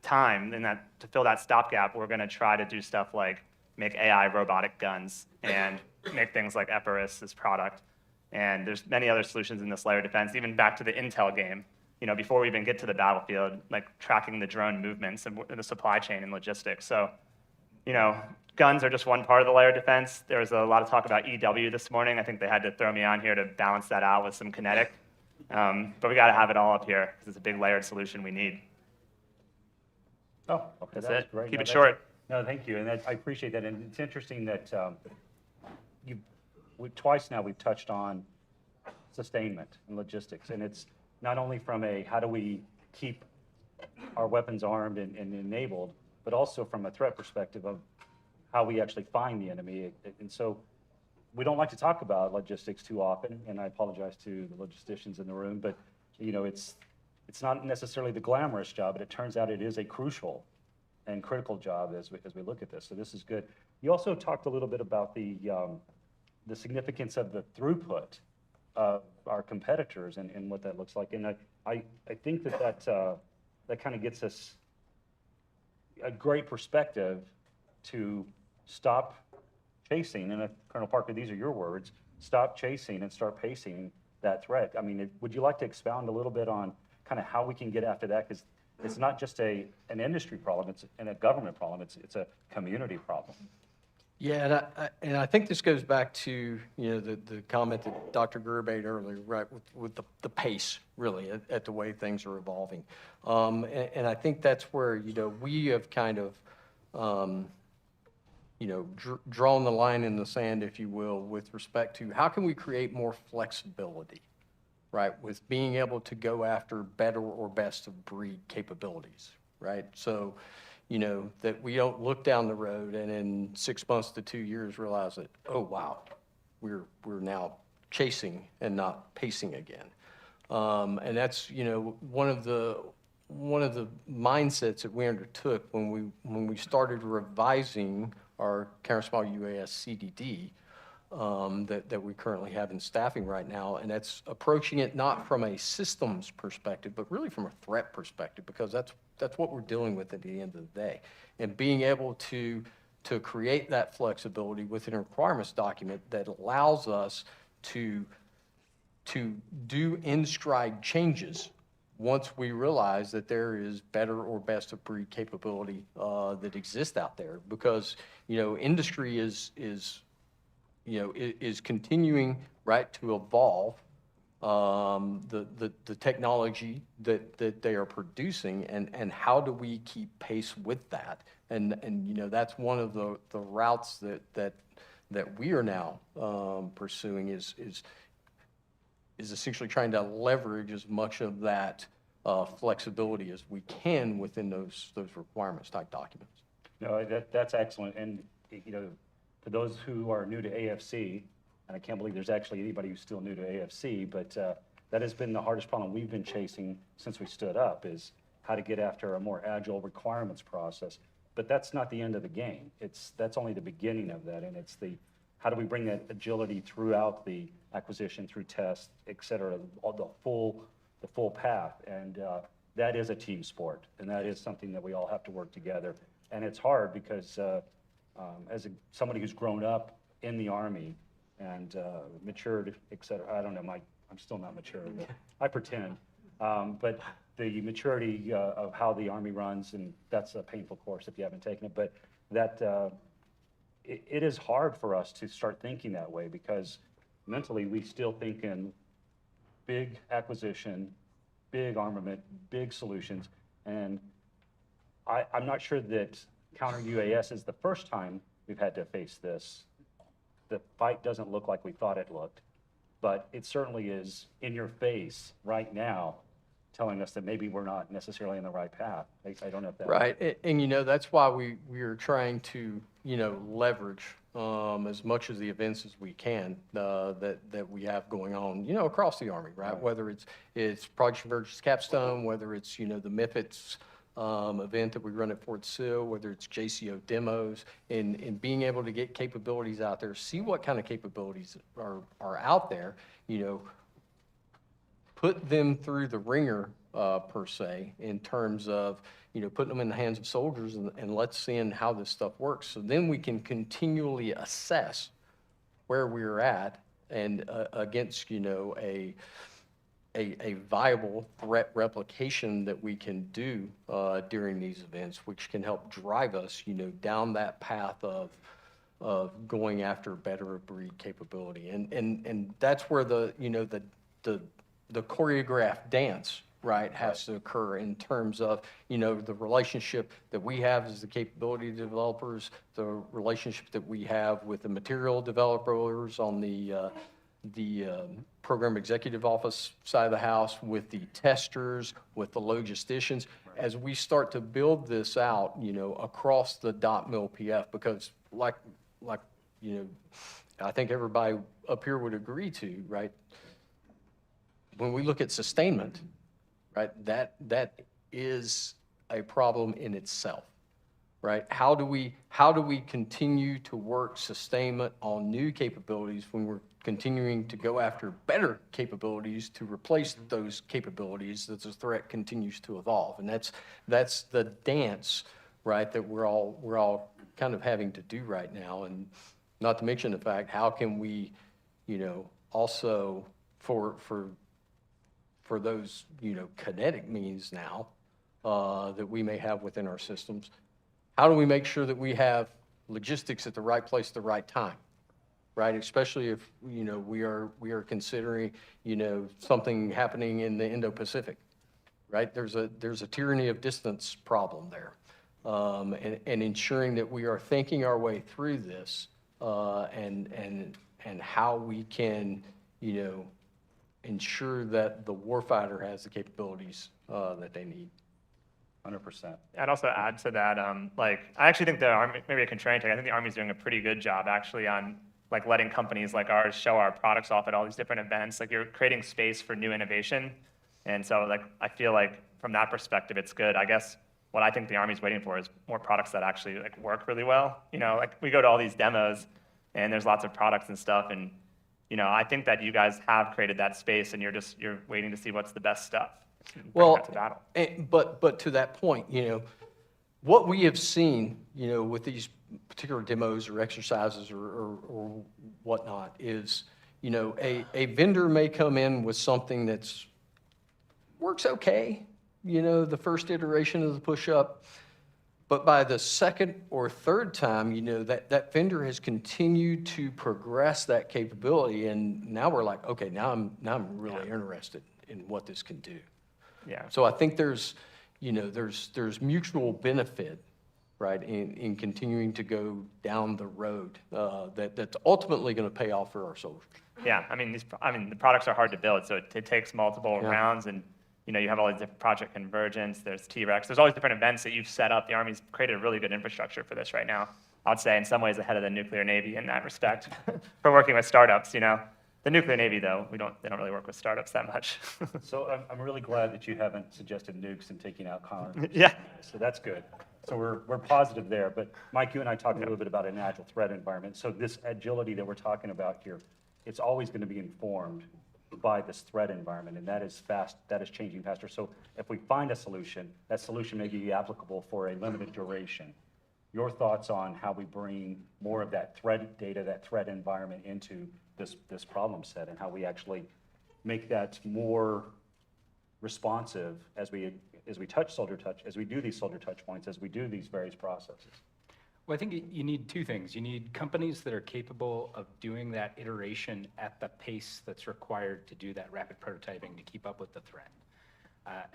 time, to fill that stopgap, we're going to try to do stuff like make AI robotic guns and make things like Epirus's product. And there's many other solutions in this layer of defense, even back to the intel game. Before we even get to the battlefield, tracking the drone movements and the supply chain and logistics. So, guns are just one part of the layer of defense. There was a lot of talk about EW this morning. I think they had to throw me on here to balance that out with some kinetic. But we got to have it all up here because it's a big layered solution we need. Oh, okay, That's that was it. great. Keep No, it short. No, thank you, and I appreciate that. And it's interesting that twice now we've touched on sustainment and logistics, and it's not only from how do we keep our weapons armed and enabled, but also from a threat perspective of how we actually find the enemy. And so we don't like to talk about logistics too often, and I apologize to the logisticians in the room, but it's not necessarily the glamorous job, but it turns out it is a crucial and critical job as we look at this. So this is good. You also talked a little bit about the significance of the throughput of our competitors and what that looks like. And I think that kind of gets us a great perspective to stop chasing, and Colonel Parker, these are your words, stop chasing and start pacing that threat. I mean, would you like to expound a little bit on kind of how we can get after that? Because it's not just an industry problem, and a government problem, it's a community problem. Yeah, and I think this goes back to the comment that Dr. Greer made earlier, right, with the pace, really, at the way things are evolving. And I think that's where we have kind of drawn the line in the sand, if you will, with respect to how can we create more flexibility, right, with being able to go after better or best of breed capabilities, right? So, that we don't look down the road and in 6 months to 2 years realize that, oh, wow, we're now chasing and not pacing again. And that's, one of the mindsets that we undertook when we started revising our counter-small UAS CDD that we currently have in staffing right now. And that's approaching it not from a systems perspective, but really from a threat perspective, because that's what we're dealing with at the end of the day. And being able to create that flexibility within a requirements document that allows us to do in-stride changes once we realize that there is better or best of breed capability that exists out there. Because, industry is continuing, right, to evolve the technology that they are producing, and how do we keep pace with that? And that's one of the routes that we are now pursuing is essentially trying to leverage as much of that flexibility as we can within those requirements type documents. No, that's excellent. And, you know, for those who are new to AFC, and I can't believe there's actually anybody who's still new to AFC, but that has been the hardest problem we've been chasing since we stood up, is how to get after a more agile requirements process. But that's not the end of the game. That's only the beginning of that, and it's the how do we bring that agility throughout the acquisition, through test, et cetera, all the full path. And that is a team sport, and that is something that we all have to work together. And it's hard because somebody who's grown up in the Army and matured, et cetera, I don't know, I'm still not mature, but I pretend. But the maturity of how the Army runs, and that's a painful course if you haven't taken it, but that it is hard for us to start thinking that way because mentally we still think in big acquisition, big armament, big solutions, and I'm not sure that counter UAS is the first time we've had to face this. The fight doesn't look like we thought it looked, but it certainly is in your face right now, telling us that maybe we're not necessarily in the right path. I don't know if that. Right, and you know, that's why we are trying to, you know, leverage as much of the events as we can that we have going on, you know, across the Army, right? Whether it's Project Convergence Capstone, whether it's, you know, the MIFITS event that we run at Fort Sill, whether it's JCO demos, and being able to get capabilities out there, see what kind of capabilities are out there, you know, put them through the ringer, per se, in terms of, you know, putting them in the hands of soldiers and let's see how this stuff works. So then we can continually assess where we're at and against, you know, a viable threat replication that we can do during these events, which can help drive us, you know, down that path of going after better of breed capability. And that's where the, you know, the choreographed dance, right, has to occur in terms of, you know, the relationship that we have as the capability developers, the relationship that we have with the material developers on the program executive office side of the house, with the testers, with the logisticians, as we start to build this out, you know, across the .mil PF, because like, you know, I think everybody up here would agree to, right? When we look at sustainment, right, that is a problem in itself, right? How do we continue to work sustainment on new capabilities when we're continuing to go after better capabilities to replace those capabilities as the threat continues to evolve? And that's the dance, right, that we're all kind of having to do right now. And not to mention the fact, how can we, you know, also for those, you know, kinetic means now that we may have within our systems, how do we make sure that we have logistics at the right place at the right time, right? Especially if, you know, we are considering, you know, something happening in the Indo-Pacific, right? There's a tyranny of distance problem there, and ensuring that we are thinking our way through this and how we can, you know, ensure that the warfighter has the capabilities that they need. 100%. I'd also add to that, like, I actually think the Army, maybe a contrarian take, I think the Army's doing a pretty good job actually on like letting companies like ours show our products off at all these different events. Like, you're creating space for new innovation. And so, like, I feel like from that perspective, it's good. I guess what I think the Army's waiting for is more products that actually like work really well. You know, like, we go to all these demos and there's lots of products and stuff, and you know, I think that you guys have created that space, and you're waiting to see what's the best stuff. Well, to battle. But to that point, you know, what we have seen, you know, with these particular demos or exercises or whatnot is, you know, a vendor may come in with something that's works okay, you know, the first iteration of the push-up, but by the second or third time, you know, that vendor has continued to progress that capability, and now we're like, okay, now I'm really interested in what this can do. Yeah. So I think there's, you know, there's mutual benefit, right, in continuing to go down the road that's ultimately going to pay off for our soldiers. Yeah, I mean, the products are hard to build, so it takes multiple rounds, and You have all these different Project Convergence, there's T-Rex, there's all these different events that you've set up. The Army's created a really good infrastructure for this right now. I would say in some ways ahead of the nuclear Navy in that respect for working with startups, The nuclear Navy, though, they don't really work with startups that much. So I'm really glad that you haven't suggested nukes and taking out Congress. Yeah. So that's good. So we're positive there. But Mike, you and I talked a little bit about an agile threat environment. So this agility that we're talking about here, it's always going to be informed by this threat environment, and that is changing faster. So if we find a solution, that solution may be applicable for a limited duration. Your thoughts on how we bring more of that threat data, that threat environment into this problem set, and how we actually make that more responsive as we touch soldier touch, as we do these soldier touch points, as we do these various processes. Well, I think you need two things. You need companies that are capable of doing that iteration at the pace that's required to do that rapid prototyping to keep up with the threat.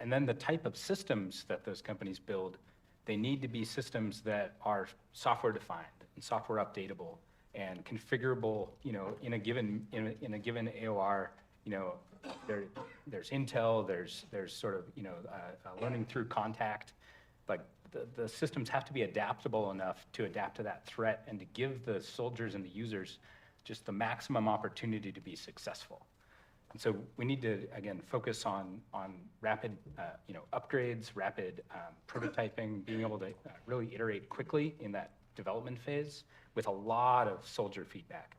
And then the type of systems that those companies build, they need to be systems that are software defined and software updatable and configurable, in a given AOR. There's intel, there's sort of learning through contact. Like the systems have to be adaptable enough to adapt to that threat and to give the soldiers and the users just the maximum opportunity to be successful. And so we need to, again, focus on rapid upgrades, rapid prototyping, being able to really iterate quickly in that development phase with a lot of soldier feedback.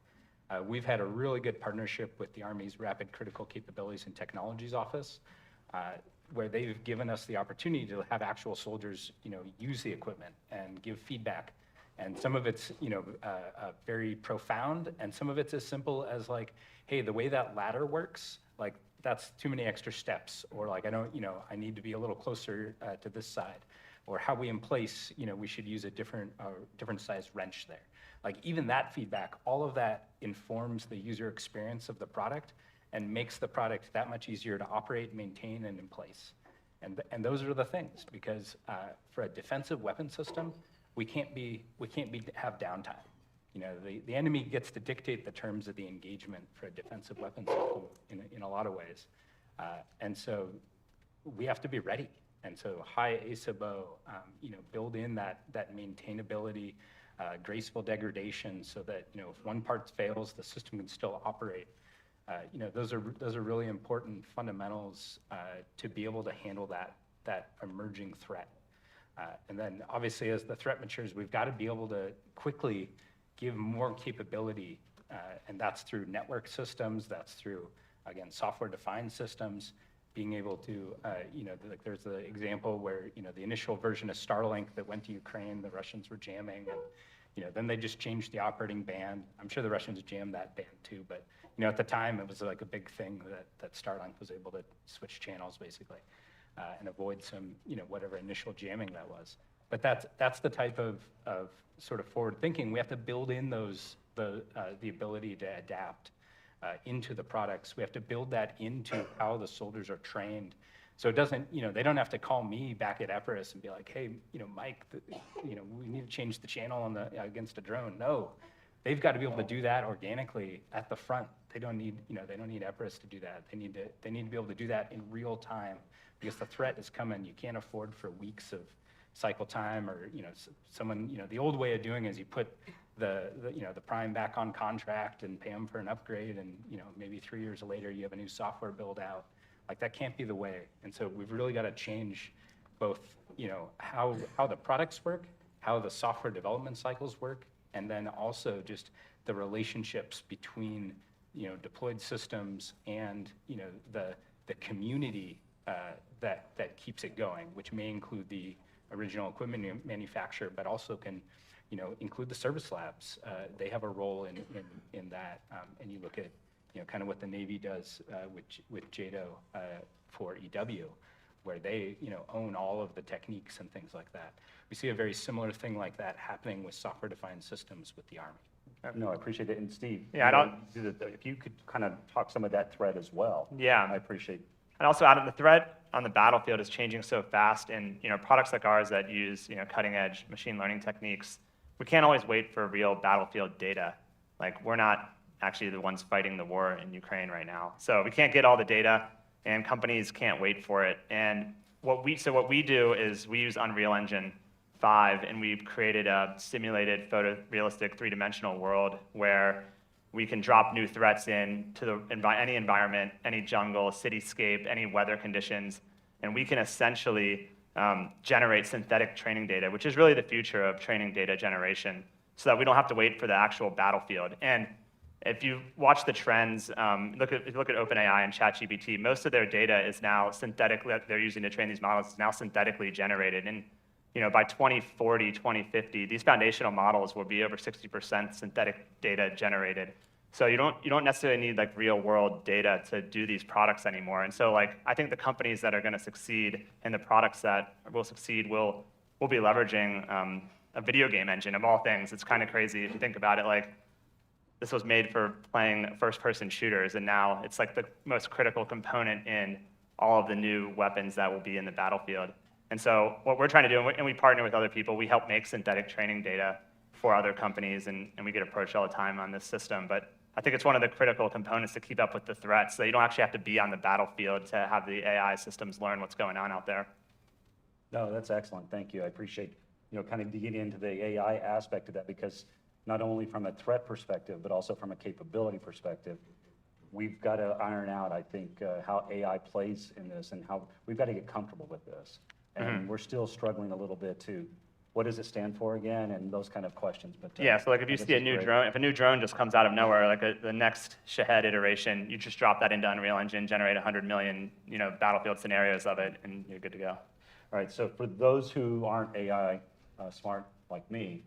We've had a really good partnership with the Army's Rapid Critical Capabilities and Technologies Office, where they've given us the opportunity to have actual soldiers, use the equipment and give feedback. And some of it's, very profound, and some of it's as simple as like, hey, the way that ladder works, like that's too many extra steps, or like I need to be a little closer to this side, or how we in place, we should use a different size wrench there. Like even that feedback, all of that informs the user experience of the product and makes the product that much easier to operate, maintain, and in place. And those are the things, because for a defensive weapon system, we can't have downtime. The enemy gets to dictate the terms of the engagement for a defensive weapon system in a lot of ways. And so we have to be ready. And so high ASIBO, build in that maintainability, graceful degradation, so that if one part fails, the system can still operate. Those are really important fundamentals to be able to handle that emerging threat. And then obviously as the threat matures, we've got to be able to quickly give more capability, and that's through network systems, that's through, again, software-defined systems, being able to, like there's the example where, the initial version of Starlink that went to Ukraine, the Russians were jamming, and, then they just changed the operating band. I'm sure the Russians jammed that band too, but, at the time it was like a big thing that Starlink was able to switch channels basically, and avoid some, whatever initial jamming that was. But that's the type of sort of forward thinking. We have to build in the ability to adapt into the products. We have to build that into how the soldiers are trained. So it doesn't, they don't have to call me back at Epirus and be like, hey, Mike, we need to change the channel against a drone. No, they've got to be able to do that organically at the front. They don't need, they don't need Epirus to do that. They need to be able to do that in real time, because the threat is coming. You can't afford for weeks of cycle time, or someone, the old way of doing it is you put the prime back on contract and pay them for an upgrade, and maybe 3 years later you have a new software build out. Like that can't be the way. And so we've really got to change both how the products work, how the software development cycles work, and then also just the relationships between deployed systems and the community that keeps it going, which may include the original equipment manufacturer, but also can include the service labs. They have a role in that. And you look at kind of what the Navy does with JADO for EW, where they own all of the techniques and things like that. We see a very similar thing like that happening with software-defined systems with the Army. No, I appreciate it. And Steve, Yeah, if you could kind of talk some of that threat as well. Yeah. I appreciate it. And also, Adam, the threat on the battlefield is changing so fast, and products like ours that use cutting-edge machine learning techniques, we can't always wait for real battlefield data. Like we're not actually the ones fighting the war in Ukraine right now, so we can't get all the data and companies can't wait for it. And what we do is we use Unreal Engine 5, and we've created a simulated photorealistic three-dimensional world where we can drop new threats in to any environment, any jungle, cityscape, any weather conditions, and we can essentially generate synthetic training data, which is really the future of training data generation, so that we don't have to wait for the actual battlefield. And if you watch the trends, look at OpenAI and ChatGPT, most of their data is now synthetic, that they're using to train these models is now synthetically generated. And by 2040, 2050, these foundational models will be over 60% synthetic data generated. So you don't necessarily need like real world data to do these products anymore. And so I think the companies that are going to succeed and the products that will succeed will be leveraging a video game engine of all things. It's kind of crazy if you think about it. Like, this was made for playing first-person shooters, and now it's like the most critical component in all of the new weapons that will be in the battlefield. And so what we're trying to do, and we partner with other people, we help make synthetic training data for other companies, and we get approached all the time on this system. But I think it's one of the critical components to keep up with the threats, so you don't actually have to be on the battlefield to have the AI systems learn what's going on out there. No, that's excellent. Thank you. I appreciate, kind of digging into the AI aspect of that, because not only from a threat perspective, but also from a capability perspective, we've got to iron out, I think, how AI plays in this, and how we've got to get comfortable with this. And we're still struggling a little bit to, what does it stand for again, and those kind of questions. But yeah, so if you see a new drone, if a new drone just comes out of nowhere, like the next Shahed iteration, you just drop that into Unreal Engine, generate 100 million, battlefield scenarios of it, and you're good to go. All right, so for those who aren't AI smart like me,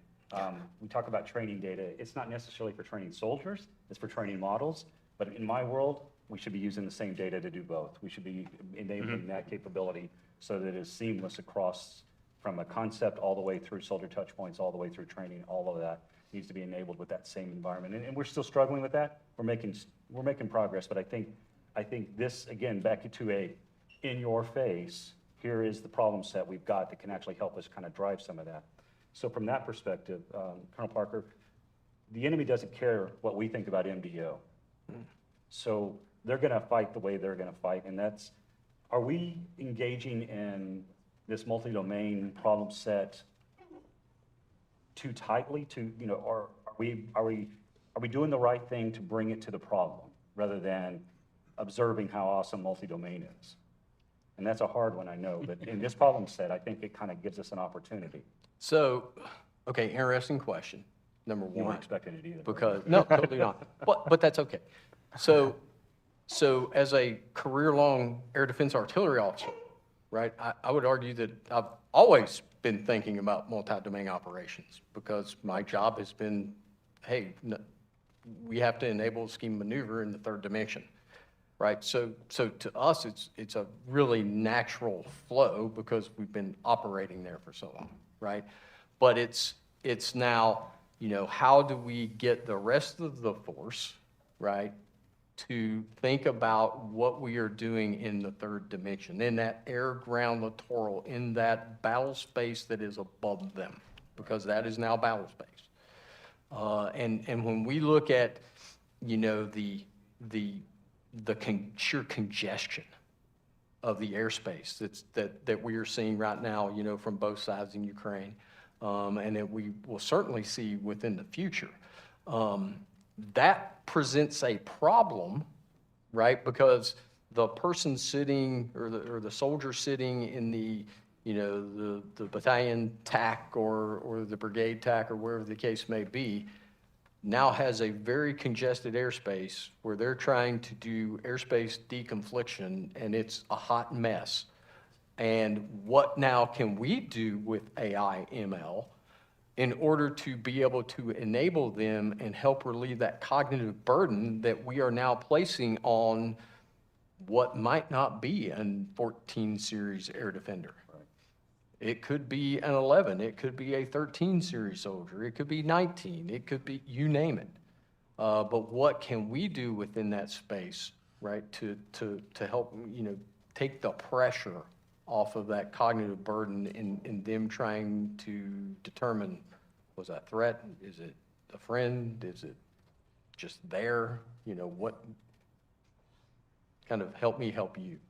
we talk about training data. It's not necessarily for training soldiers, it's for training models. But in my world, we should be using the same data to do both. We should be enabling that capability so that it's seamless across from a concept all the way through soldier touch points, all the way through training. All of that needs to be enabled with that same environment. And we're still struggling with that. We're making progress, but I think this, again, back to a in your face, here is the problem set we've got that can actually help us kind of drive some of that. So from that perspective, Colonel Parker, the enemy doesn't care what we think about MDO. So they're going to fight the way they're going to fight, and are we engaging in this multi-domain problem set too tightly? Or are we doing the right thing to bring it to the problem rather than observing how awesome multi-domain is? And that's a hard one, I know, but in this problem set, I think it kind of gives us an opportunity. So, okay, interesting question, number one. You weren't expecting it either. Because, no, totally not. But that's okay. So as a career-long air defense artillery officer, right, I would argue that I've always been thinking about multi-domain operations, because my job has been, hey, we have to enable scheme maneuver in the third dimension. Right, so to us, it's a really natural flow because we've been operating there for so long, right? But it's now, how do we get the rest of the force, right, to think about what we are doing in the third dimension, in that air, ground, littoral, in that battle space that is above them, because that is now battle space. And when we look at, the sheer congestion of the airspace that we are seeing right now, from both sides in Ukraine, and that we will certainly see within the future, that presents a problem, right? Because the person sitting, or the soldier sitting in the battalion TAC or the brigade TAC or wherever the case may be, now has a very congested airspace where they're trying to do airspace deconfliction, and it's a hot mess. And what now can we do with AI ML in order to be able to enable them and help relieve that cognitive burden that we are now placing on what might not be a 14 series air defender? It could be an 11, it could be a 13 series soldier, it could be 19, it could be, you name it. But what can we do within that space, right, to help, take the pressure off of that cognitive burden in them trying to determine, was that threat, is it a friend, is it just there, what kind of help me help you?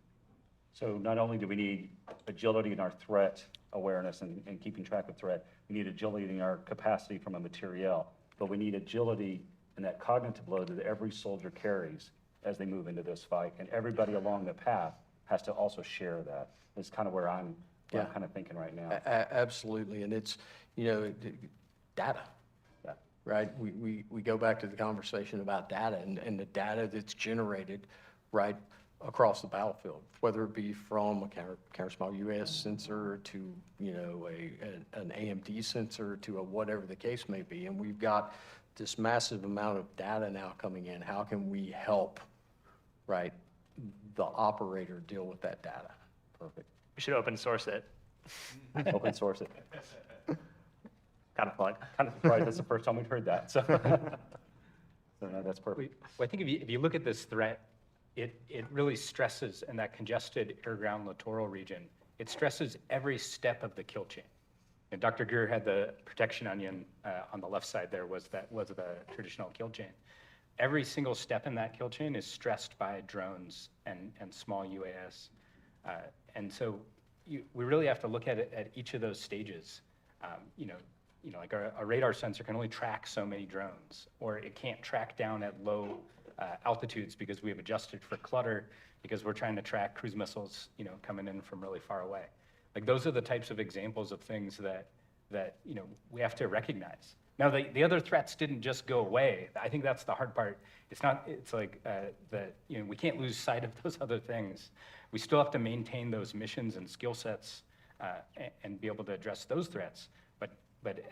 So not only do we need agility in our threat awareness and keeping track of threat, we need agility in our capacity from a materiel, but we need agility in that cognitive load that every soldier carries as they move into this fight. And everybody along the path has to also share that. That's kind of where I'm kind of thinking right now. Absolutely, and it's, data. Yeah. Right? We go back to the conversation about data and the data that's generated, right, across the battlefield, whether it be from a counter small UAS sensor to, an AMD sensor to a whatever the case may be. And we've got this massive amount of data now coming in. How can we help, right, the operator deal with that data? Perfect. We should open source it. Open source it. Got a plug. Kind of surprised that's the first time we've heard that. So, so no, that's perfect. Well, I think if you look at this threat, it really stresses in that congested air-ground littoral region. It stresses every step of the kill chain. And Dr. Greer had the protection onion on the left side there was the traditional kill chain. Every single step in that kill chain is stressed by drones and small UAS. And so we really have to look at it at each of those stages. Like a radar sensor can only track so many drones, or it can't track down at low altitudes because we have adjusted for clutter because we're trying to track cruise missiles, coming in from really far away. Like those are the types of examples of things that we have to recognize. Now, the other threats didn't just go away. I think that's the hard part. It's like that, we can't lose sight of those other things. We still have to maintain those missions and skill sets and be able to address those threats.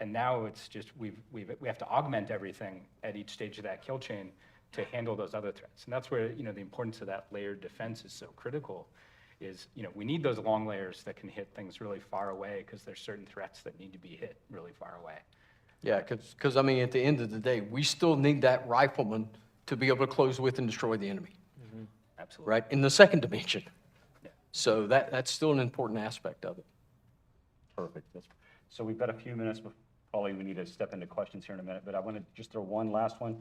And now it's just, we have to augment everything at each stage of that kill chain to handle those other threats. And that's where, the importance of that layered defense is so critical is, we need those long layers that can hit things really far away because there's certain threats that need to be hit really far away. Yeah, because at the end of the day, we still need that rifleman to be able to close with and destroy the enemy. Mm-hmm. Absolutely. Right, in the second dimension. Yeah. So that's still an important aspect of it. Perfect. So we've got a few minutes, but probably we need to step into questions here in a minute, but I want to just throw one last one.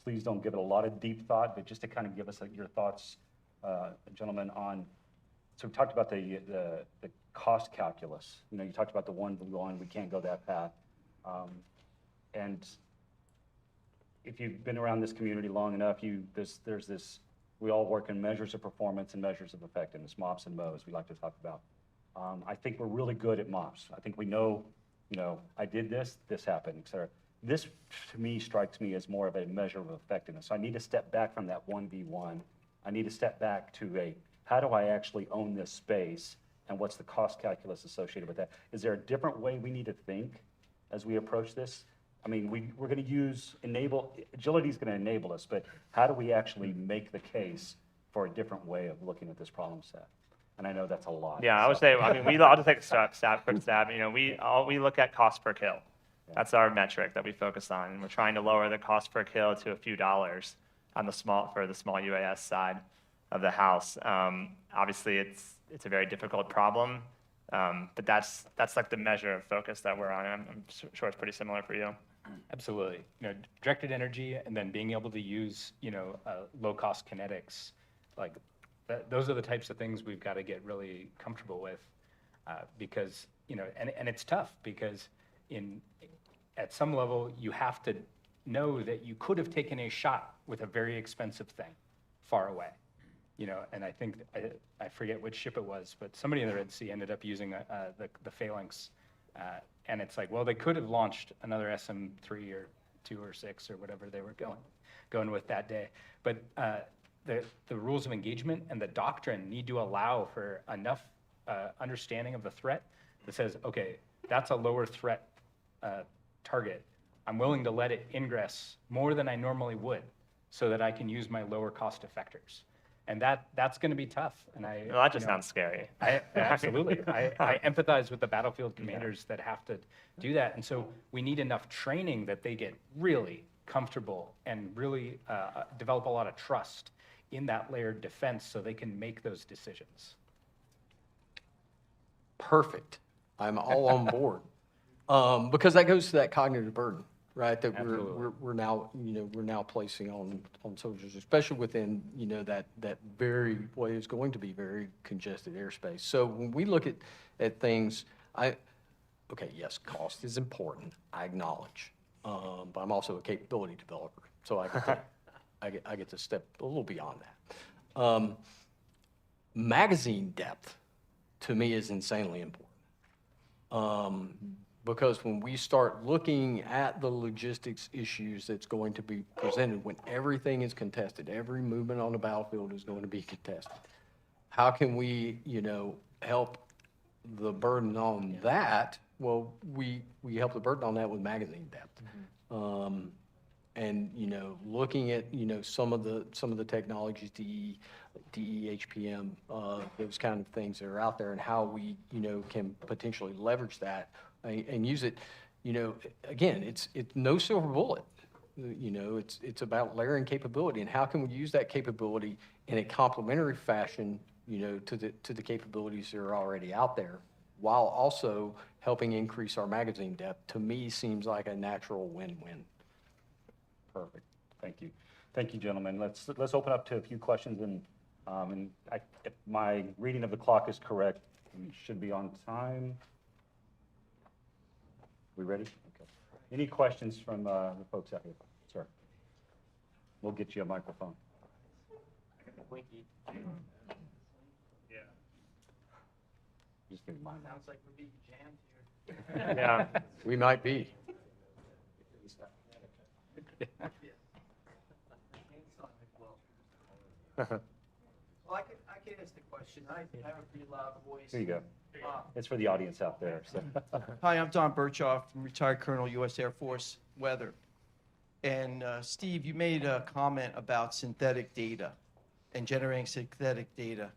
Please don't give it a lot of deep thought, but just to kind of give us your thoughts, gentlemen, on, so we talked about the cost calculus. You talked about the one we can't go that path. And if you've been around this community long enough, there's this, we all work in measures of performance and measures of effectiveness, MOPS and MOs we like to talk about. I think we're really good at MOPS. I think we know, I did this happened, et cetera. This, to me, strikes me as more of a measure of effectiveness. So I need to step back from that 1v1. I need to step back to how do I actually own this space, and what's the cost calculus associated with that? Is there a different way we need to think as we approach this? I mean, we're going to use agility is going to enable us, but how do we actually make the case for a different way of looking at this problem set? And I know that's a lot. Yeah, I would say, I'll just take a quick stab. We look at cost per kill. That's our metric that we focus on. And we're trying to lower the cost per kill to a few dollars on for the small UAS side of the house. Obviously, it's a very difficult problem, but that's like the measure of focus that we're on. I'm sure it's pretty similar for you. Absolutely. Directed energy and then being able to use, low-cost kinetics, like those are the types of things we've got to get really comfortable with because, and it's tough because at some level you have to know that you could have taken a shot with a very expensive thing far away. And I think, I forget which ship it was, but somebody in the Red Sea ended up using the phalanx. And it's like, well, they could have launched another SM-3 or 2 or 6 or whatever they were going with that day. But the rules of engagement and the doctrine need to allow for enough understanding of the threat that says, okay, that's a lower threat target. I'm willing to let it ingress more than I normally would so that I can use my lower cost effectors. And that's going to be tough. And Well, that just sounds scary. Absolutely. I empathize with the battlefield commanders that have to do that. And so we need enough training that they get really comfortable and really develop a lot of trust in that layered defense so they can make those decisions. Perfect. I'm all on board. Because that goes to that cognitive burden. right? That Absolutely. we're now, we're now placing on soldiers, especially within, that very, what is going to be very congested airspace. So when we look at things, okay, yes, cost is important, I acknowledge. But I'm also a capability developer, so I get to step a little beyond that. Magazine depth, to me, is insanely important. Because when we start looking at the logistics issues that's going to be presented, when everything is contested, every movement on the battlefield is going to be contested, how can we, help the burden on that? Well, we help the burden on that with magazine depth. And, looking at, some of the technologies, DE, HPM, those kind of things that are out there, and how we, can potentially leverage that and use it. Again, it's no silver bullet. It's about layering capability, and how can we use that capability in a complementary fashion, to the capabilities that are already out there, while also helping increase our magazine depth. To me, seems like a natural win-win. Perfect. Thank you. Thank you, gentlemen. Let's open up to a few questions, and if my reading of the clock is correct, we should be on time. We ready? Okay. Any questions from the folks out here? Sir. We'll get you a microphone. Yeah. Just give mine. Sounds like we're being jammed here. Yeah. We might be. Well, I can ask the question. I have a pretty loud voice. Here you go. It's for the audience out there. So. Hi, I'm Don Birchoff, I'm retired Colonel, U.S. Air Force Weather. And Steve, you made a comment about synthetic data and generating synthetic data.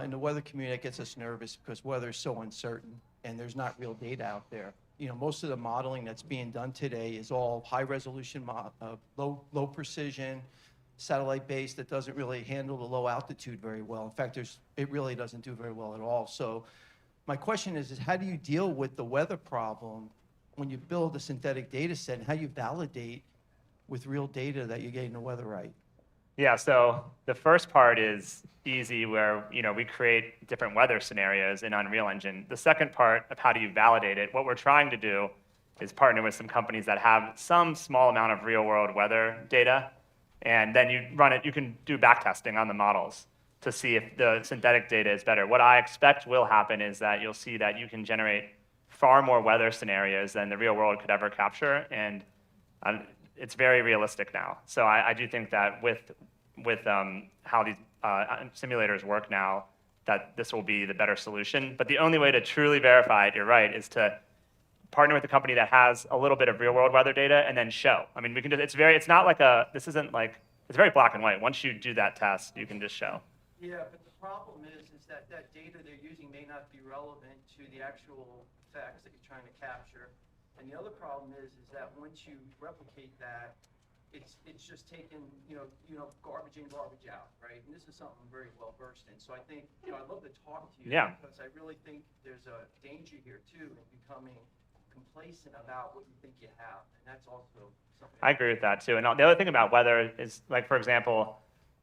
In the weather community, that gets us nervous because weather is so uncertain and there's not real data out there. Most of the modeling that's being done today is all high resolution, low precision, satellite based, that doesn't really handle the low altitude very well. In fact, it really doesn't do very well at all. So my question is how do you deal with the weather problem when you build a synthetic data set, and how you validate with real data that you're getting the weather right? Yeah, so the first part is easy, where we create different weather scenarios in Unreal Engine. The second part of how do you validate it, what we're trying to do is partner with some companies that have some small amount of real-world weather data, and then you run it. You can do backtesting on the models to see if the synthetic data is better. What I expect will happen is that you'll see that you can generate far more weather scenarios than the real world could ever capture, and it's very realistic now. So I do think that with how these simulators work now, that this will be the better solution. But the only way to truly verify it, you're right, is to partner with a company that has a little bit of real world weather data and then show. I mean, we can just, it's not like this isn't like, it's very black and white. Once you do that test, you can just show. Yeah, but the problem is that data they're using may not be relevant to the actual effects that you're trying to capture. And the other problem is that once you replicate that, it's just taking, garbage in, garbage out, right? And this is something I'm very well versed in. So I think, I'd love to talk to you, Yeah. because I really think there's a danger here too in becoming complacent about what you think you have. And that's also something. I agree with that too. And the other thing about weather is, like, for example,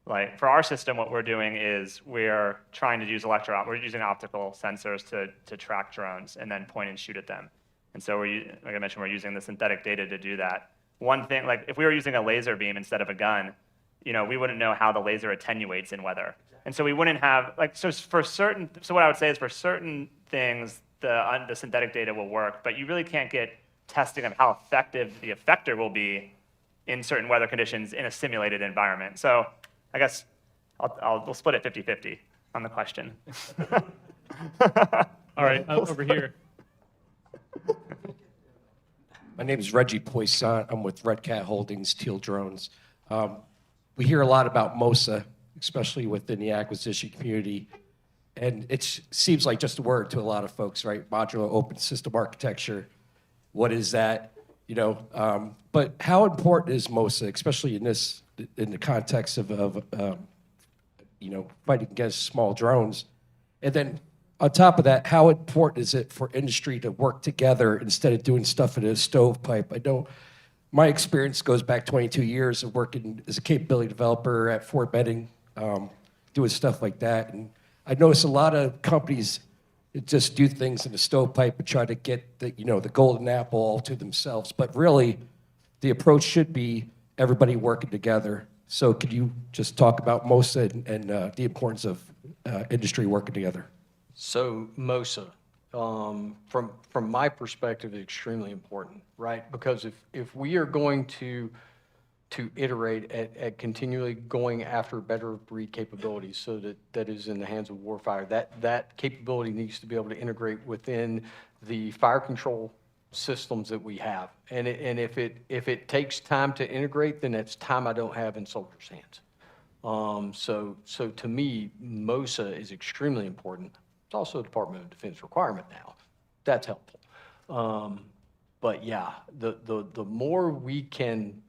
like for our system, what we're doing is we're trying to use we're using optical sensors to track drones and then point and shoot at them. And so like I mentioned, we're using the synthetic data to do that. One thing, like if we were using a laser beam instead of a gun, we wouldn't know how the laser attenuates in weather. And so we wouldn't have, so what I would say is for certain things, the synthetic data will work, but you really can't get testing of how effective the effector will be in certain weather conditions in a simulated environment. So I guess we'll split it 50-50 on the question. All right, over here. My name is Reggie Poissant. I'm with Red Cat Holdings, Teal Drones. We hear a lot about MOSA, especially within the acquisition community, and it seems like just a word to a lot of folks, right? Modular open system architecture. What is that? But how important is MOSA, especially in the context of fighting against small drones? And then on top of that, how important is it for industry to work together instead of doing stuff in a stovepipe? I know my experience goes back 22 years of working as a capability developer at Fort Benning, doing stuff like that. And I notice a lot of companies that just do things in a stovepipe and try to get the, the golden apple all to themselves. But really, the approach should be everybody working together. So could you just talk about MOSA and the importance of industry working together? So MOSA, from my perspective, is extremely important, right? Because if we are going to iterate at continually going after better breed capabilities so that is in the hands of warfighter, that capability needs to be able to integrate within the fire control systems that we have. And if it takes time to integrate, then it's time I don't have in soldiers' hands. So to me, MOSA is extremely important. It's also a Department of Defense requirement now. That's helpful. But yeah, the more we can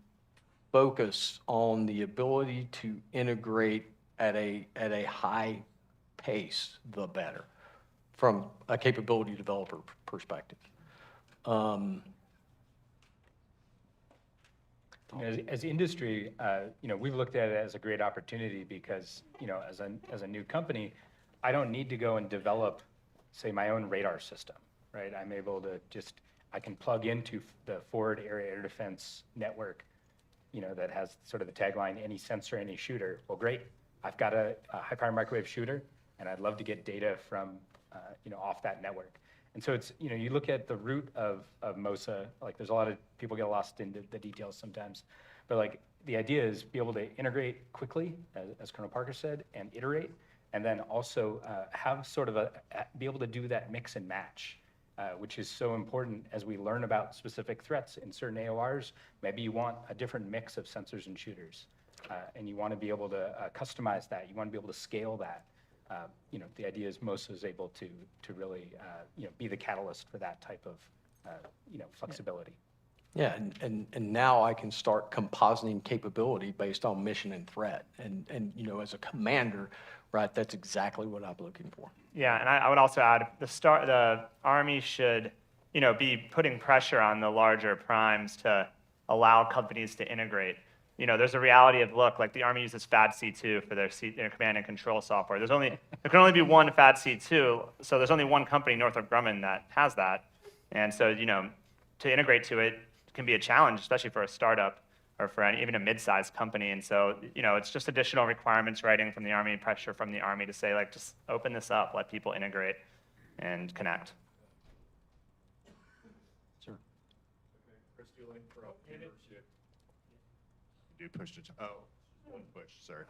focus on the ability to integrate at a high pace, the better, from a capability developer perspective. As industry, we've looked at it as a great opportunity because, as a new company, I don't need to go and develop, say, my own radar system, right? I'm able to I can plug into the forward area air defense network, that has sort of the tagline, any sensor, any shooter. Well, great. I've got a high power microwave shooter, and I'd love to get data from, off that network. And so it's, you look at the root of MOSA, like there's a lot of people get lost in the details sometimes, but like the idea is be able to integrate quickly, as Colonel Parker said, and iterate, and then also have sort of be able to do that mix and match, which is so important as we learn about specific threats in certain AORs. Maybe you want a different mix of sensors and shooters, and you want to be able to customize that. You want to be able to scale that. The idea is MOSA is able to really, be the catalyst for that type of, flexibility. Yeah, and now I can start compositing capability based on mission and threat. And as a commander, right, that's exactly what I'm looking for. Yeah, and I would also add the Army should, be putting pressure on the larger primes to allow companies to integrate. There's a reality of, look, like the Army uses FADC2 for their command and control software. There can only be one FADC2, so there's only one company, Northrop Grumman, that has that. And so, to integrate to it can be a challenge, especially for a startup or for even a mid-sized company. And so, it's just additional requirements writing from the Army and pressure from the Army to say, like, just open this up, let people integrate and connect. Sure. Chris Dooling for University. Do push to one push, sorry.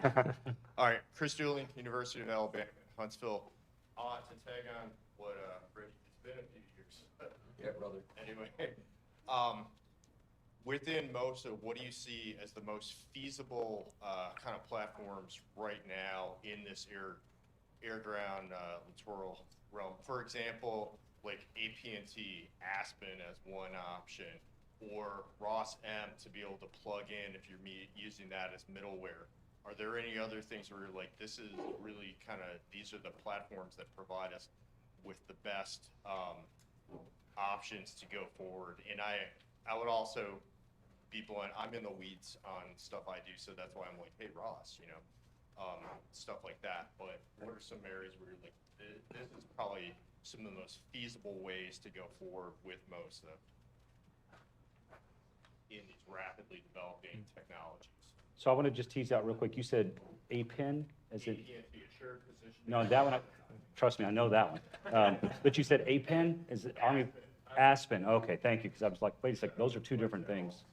All right, Chris Dooling, University of Alabama, Huntsville. To tag on what Reggie, it's been a few years. Yeah, brother. Anyway, within MOSA, what do you see as the most feasible kind of platforms right now in this air-ground littoral realm? For example, like APNT, Aspen as one option, or ROS-M to be able to plug in if you're using that as middleware. Are there any other things where you're like, this is really kind of, these are the platforms that provide us with the best options to go forward? And I would also be blunt, I'm in the weeds on stuff I do, so that's why I'm like, hey, Ross, stuff like that. But what are some areas where you're like, this is probably some of the most feasible ways to go forward with MOSA in these rapidly developing technologies? So I want to just tease out real quick. You said APIN? Is it? Assured position. No, that one, trust me, I know that one. But you said APIN? Is it Army? Aspen. Okay, thank you, because I was like, wait a second, those are two different things.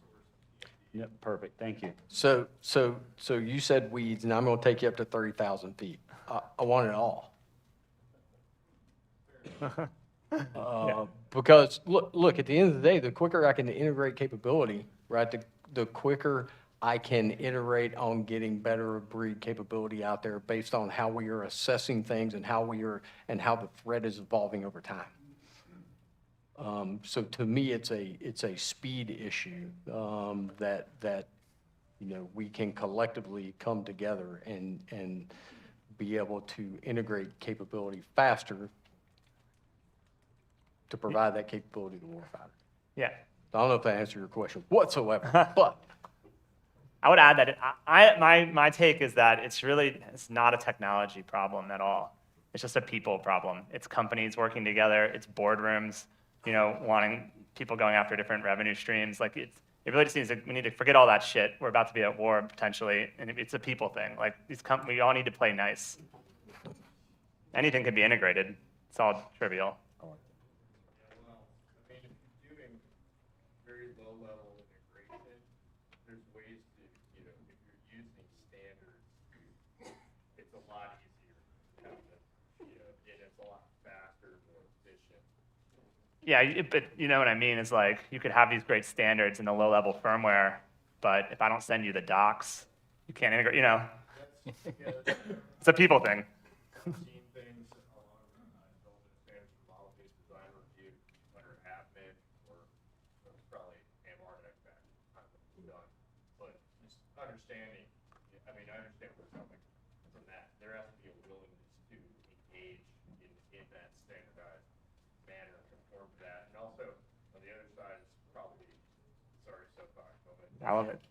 Yep, perfect, thank you. So you said weeds, and I'm going to take you up to 30,000 feet. I want it all. Because look, at the end of the day, the quicker I can integrate capability, right, the quicker I can iterate on getting better breed capability out there based on how we are assessing things and how the threat is evolving over time. So to me, it's a speed issue that we can collectively come together and be able to integrate capability faster to provide that capability to the warfighter. Yeah. I don't know if that answered your question whatsoever, but I would add that my take is that it's not a technology problem at all. It's just a people problem. It's companies working together. It's boardrooms, wanting people going after different revenue streams. Like it really just needs we need to forget all that shit. We're about to be at war potentially, and it's a people thing. Like we all need to play nice. Anything can be integrated. It's all trivial. Very low level integration, there's ways to, if you're using standards, it's a lot easier, and it's a lot faster, more efficient. Yeah, but you know what I mean is like you could have these great standards in the low level firmware, but if I don't send you the docs, you can't integrate, It's a people thing. I've seen things along development standards for model-based design review under admin or probably AMR back kind of done. But just understanding, I understand what's coming from that. There has to be a willingness to engage in that standardized manner and conform to that. And also, on the other side, is probably, sorry, soapbox moment. I love it.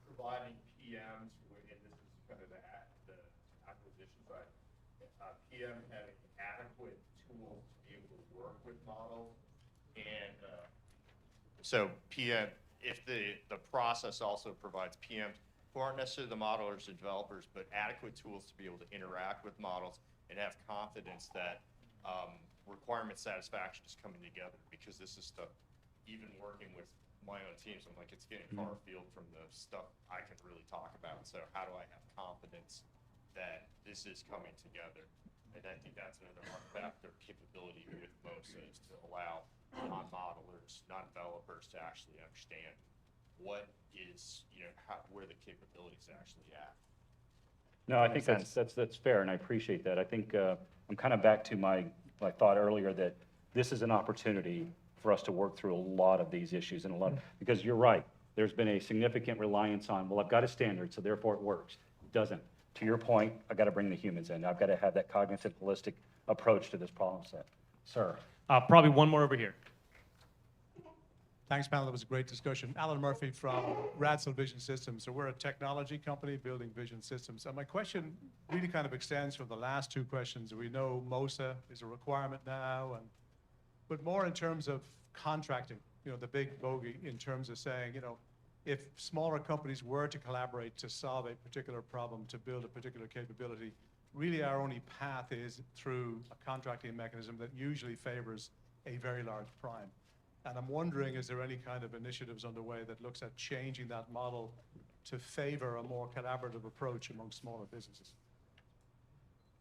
Providing PMs, and this is kind of the acquisition side, PM having adequate tools to be able to work with models. And so PM, if the process also provides PMs who aren't necessarily the modelers or developers, but adequate tools to be able to interact with models and have confidence that requirement satisfaction is coming together, because this is stuff, even working with my own teams, I'm like, it's getting far afield from the stuff I can really talk about. So how do I have confidence that this is coming together? And I think that's another factor capability with MOSA, is to allow non-modelers, non-developers to actually understand what is, where the capabilities actually at. No, I think that's fair, and I appreciate that. I think I'm kind of back to my thought earlier that this is an opportunity for us to work through a lot of these issues and because you're right, there's been a significant reliance on, well, I've got a standard, so therefore it works. It doesn't. To your point, I've got to bring the humans in. I've got to have that cognitive, holistic approach to this problem set. Sir. Probably one more over here. Thanks, panel. That was a great discussion. Alan Murphy from Radsel Vision Systems. So we're a technology company building vision systems. And my question really kind of extends from the last two questions. We know MOSA is a requirement now, but more in terms of contracting, the big bogey in terms of saying, if smaller companies were to collaborate to solve a particular problem, to build a particular capability, really our only path is through a contracting mechanism that usually favors a very large prime. And I'm wondering, is there any kind of initiatives underway that looks at changing that model to favor a more collaborative approach among smaller businesses?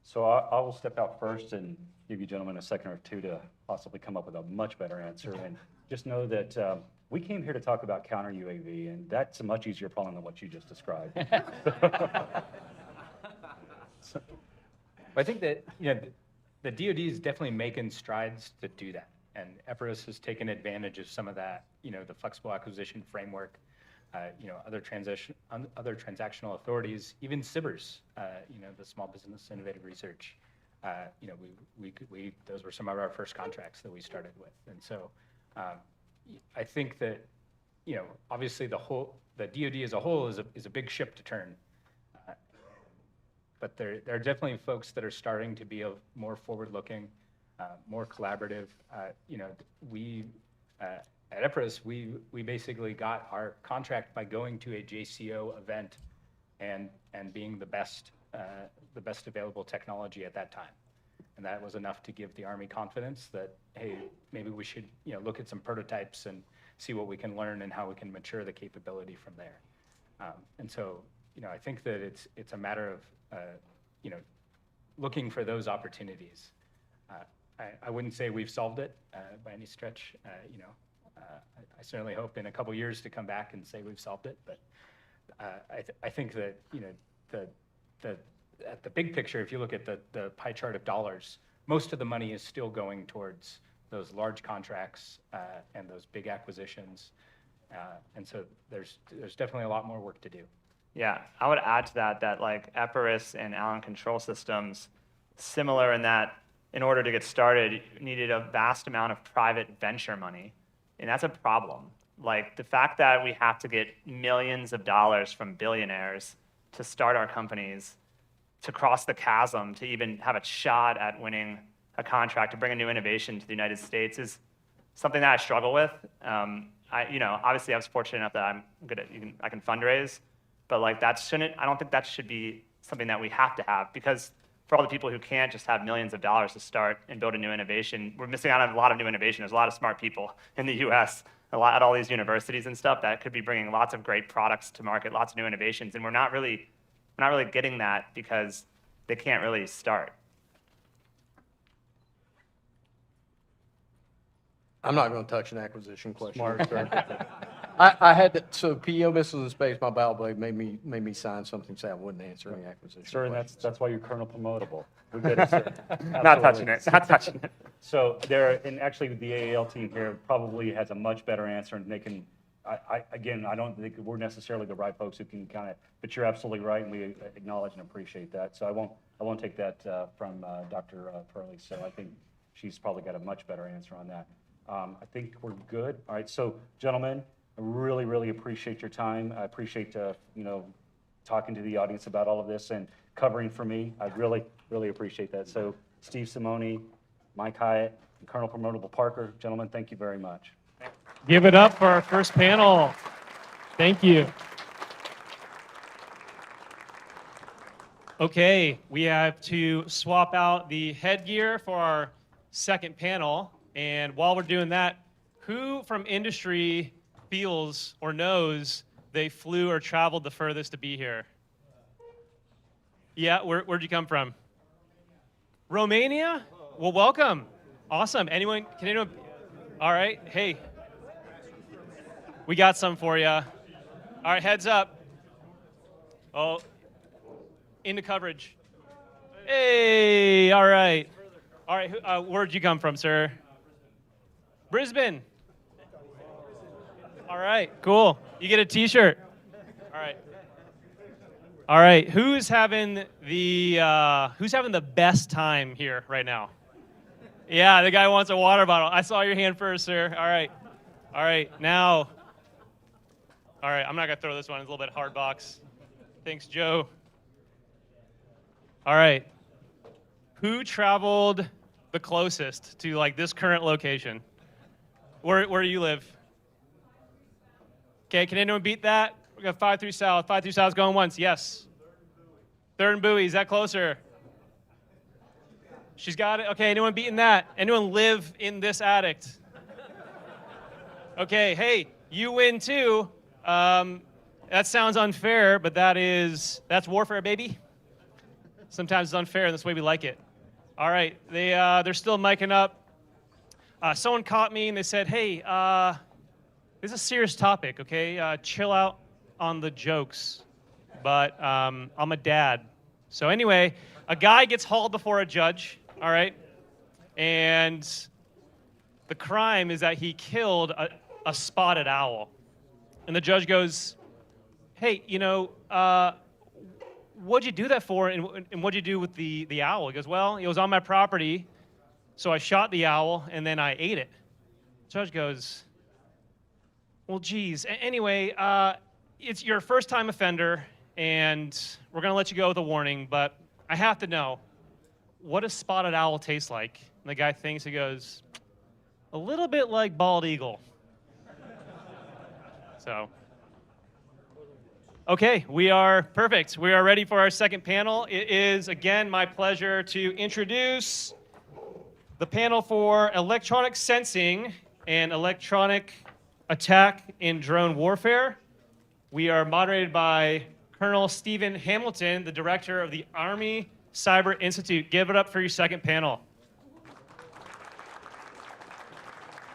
So I will step out first and give you gentlemen a second or two to possibly come up with a much better answer. And just know that we came here to talk about counter UAV, and that's a much easier problem than what you just described. I think that the DoD is definitely making strides to do that, and EPRIS has taken advantage of some of that. The flexible acquisition framework, other transactional authorities, even SBIRS, the Small Business Innovative Research. Those were some of our first contracts that we started with, and so I think that obviously the DoD as a whole is a big ship to turn. But there are definitely folks that are starting to be more forward-looking, more collaborative. We at EPRIS, we basically got our contract by going to a JCO event and being the best available technology at that time, and that was enough to give the Army confidence that, hey, maybe we should look at some prototypes and see what we can learn and how we can mature the capability from there. And so I think that it's a matter of looking for those opportunities. I wouldn't say we've solved it by any stretch. I certainly hope in a couple years to come back and say we've solved it. But I think that at the big picture, if you look at the pie chart of dollars, most of the money is still going towards those large contracts and those big acquisitions. And so there's definitely a lot more work to do. Yeah, I would add to that like EPRIS and Allen Control Systems, similar in that in order to get started, you needed a vast amount of private venture money. And that's a problem. Like the fact that we have to get millions of dollars from billionaires to start our companies, to cross the chasm, to even have a shot at winning a contract, to bring a new innovation to the United States is something that I struggle with. Obviously I was fortunate enough that I'm good at, I can fundraise, but like I don't think that should be something that we have to have, because for all the people who can't just have millions of dollars to start and build a new innovation, we're missing out on a lot of new innovation. There's a lot of smart people in the US, at all these universities and stuff that could be bringing lots of great products to market, lots of new innovations, and we're not really getting that because they can't really start. I'm not going to touch an acquisition question. Smart, sir. I had to, so PEO Missiles in Space, my battle blade made me sign something saying I wouldn't answer any acquisition Sir, and questions. that's why you're Colonel Promotable. We get it, sir. Not touching Absolutely. it, not touching it. So and actually the AAL team here probably has a much better answer, and they can, again, I don't think we're necessarily the right folks who can kind of, but you're absolutely right, and we acknowledge and appreciate that. So I won't take that from Dr. Purley, so I think she's probably got a much better answer on that. I think we're good. All right, so gentlemen, I really, really appreciate your time. I appreciate, talking to the audience about all of this and covering for me. I really, really appreciate that. So Steve Simone, Mike Hyatt, and Colonel Promotable Parker, gentlemen, thank you very much. Give it up for our first panel. Thank you. Okay, we have to swap out the headgear for our second panel. And while we're doing that, who from industry feels or knows they flew or traveled the furthest to be here? Yeah, where'd you come from? Romania? Well, welcome. Awesome. Can anyone? All right, hey. We got some for you. All right, heads up. Oh, into coverage. Hey, all right. All right, where'd you come from, sir? Brisbane. All right, cool. You get a t-shirt. All right. All right, who's having the best time here right now? Yeah, the guy wants a water bottle. I saw your hand first, sir. All right. All right, now. All right, I'm not going to throw this one. It's a little bit hard box. Thanks, Joe. All right. Who traveled the closest to like this current location? Where do you live? Okay, can anyone beat that? We got 5-3 South. 5-3 South's going once. Yes. Third and Bowie. Is that closer? She's got it. Okay, anyone beating that? Anyone live in this addict? Okay, hey, you win too. That sounds unfair, but that's warfare, baby. Sometimes it's unfair, and that's the way we like it. All right, they're still micing up. Someone caught me and they said, hey, this is a serious topic, okay? Chill out on the jokes. But I'm a dad. So anyway, a guy gets hauled before a judge, all right? And the crime is that he killed a spotted owl. And the judge goes, hey, what'd you do that for, and what'd you do with the owl? He goes, well, it was on my property, so I shot the owl, and then I ate it. The judge goes, well, geez. Anyway, it's your first-time offender, and we're going to let you go with a warning, but I have to know, what does spotted owl taste like? And the guy thinks, he goes, a little bit like bald eagle. So, okay, we are perfect. We are ready for our second panel. It is, again, my pleasure to introduce the panel for electronic sensing and electronic attack in drone warfare. We are moderated by Colonel Stephen Hamilton, the director of the Army Cyber Institute. Give it up for your second panel.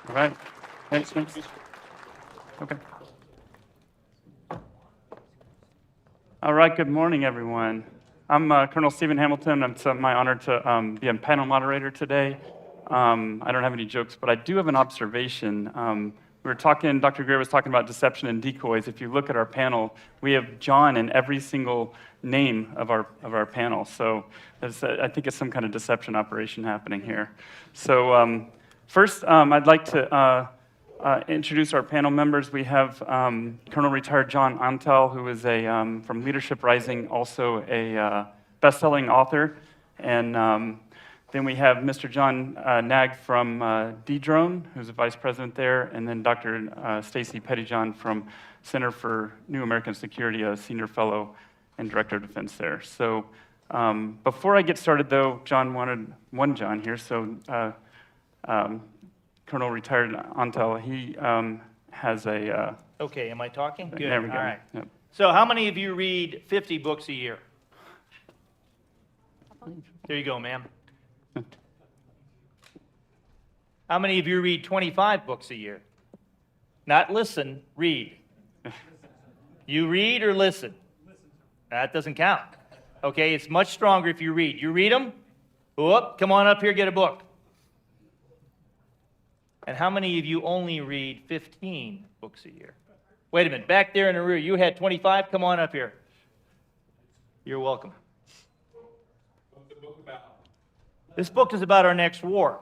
All right. Thanks. Okay. All right, good morning, everyone. I'm Colonel Stephen Hamilton. It's my honor to be a panel moderator today. I don't have any jokes, but I do have an observation. We were talking, Dr. Greer was talking about deception and decoys. If you look at our panel, we have John in every single name of our panel. So I think it's some kind of deception operation happening here. So first, I'd like to introduce our panel members. We have Colonel Retired John Antal, who is from Leadership Rising, also a best-selling author. And then we have Mr. John Nag from Dedrone, who's a vice president there, and then Dr. Stacy Pettyjohn from Center for New American Security, a senior fellow and director of defense there. So before I get started, though, John wanted one John here. So Colonel Retired Antal, he has a... Okay, am I talking? Good. There we go. All right. Yep. So how many of you read 50 books a year? There you go, ma'am. How many of you read 25 books a year? Not listen, read. You read or listen? That doesn't count. Okay, it's much stronger if you read. You read them? Whoop, come on up here, get a book. And how many of you only read 15 books a year? Wait a minute, back there in the rear, you had 25? Come on up here. You're welcome. What's the book about? This book is about our next war.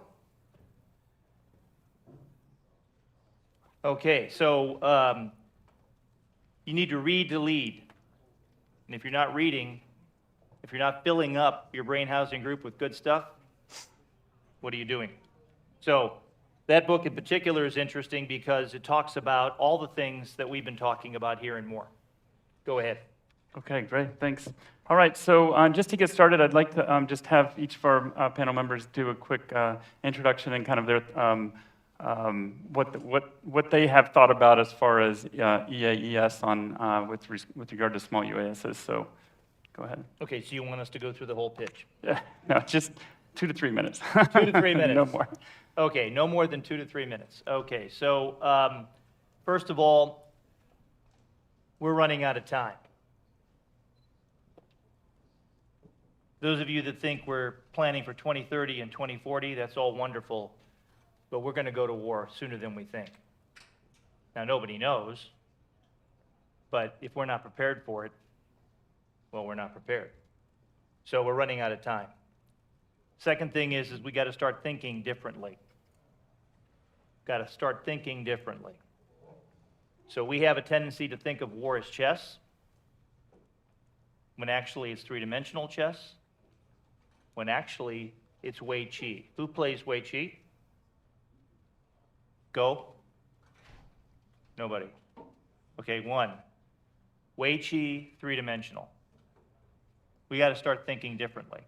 Okay, so you need to read to lead. And if you're not reading, if you're not filling up your brain housing group with good stuff, what are you doing? So that book in particular is interesting because it talks about all the things that we've been talking about here and more. Go ahead. Okay, great, thanks. All right, so just to get started, I'd like to just have each of our panel members do a quick introduction and kind of their what they have thought about as far as EAES on with regard to small UASs. So, go ahead. Okay, so you want us to go through the whole pitch? Yeah, no, just 2 to 3 minutes. 2 to 3 minutes. No more. Okay, no more than 2 to 3 minutes. Okay, so first of all, we're running out of time. Those of you that think we're planning for 2030 and 2040, that's all wonderful, but we're going to go to war sooner than we think. Now, nobody knows, but if we're not prepared for it, well, we're not prepared. So we're running out of time. Second thing is we got to start thinking differently. Got to start thinking differently. So we have a tendency to think of war as chess, when actually it's three-dimensional chess, when actually it's Wei Qi. Who plays Wei Qi? Go. Nobody. Okay, one. Wei Qi, three-dimensional. We got to start thinking differently.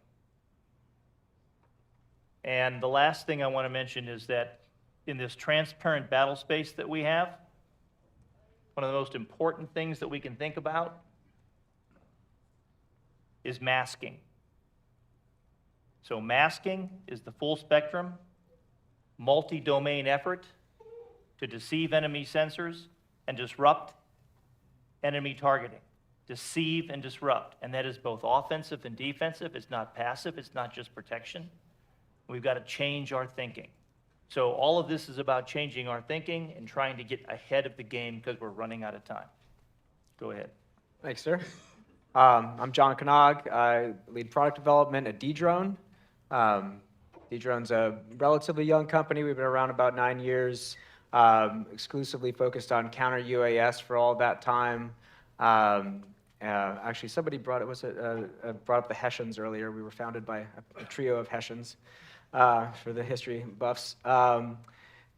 And the last thing I want to mention is that in this transparent battle space that we have, one of the most important things that we can think about is masking. So masking is the full spectrum, multi-domain effort to deceive enemy sensors and disrupt enemy targeting. Deceive and disrupt. And that is both offensive and defensive. It's not passive. It's not just protection. We've got to change our thinking. So all of this is about changing our thinking and trying to get ahead of the game because we're running out of time. Go ahead. Thanks, sir. I'm John Kanog. I lead product development at Dedrone. Dedrone's a relatively young company. We've been around about 9 years, exclusively focused on counter UAS for all that time. Actually, somebody brought up the Hessians earlier. We were founded by a trio of Hessians for the history buffs.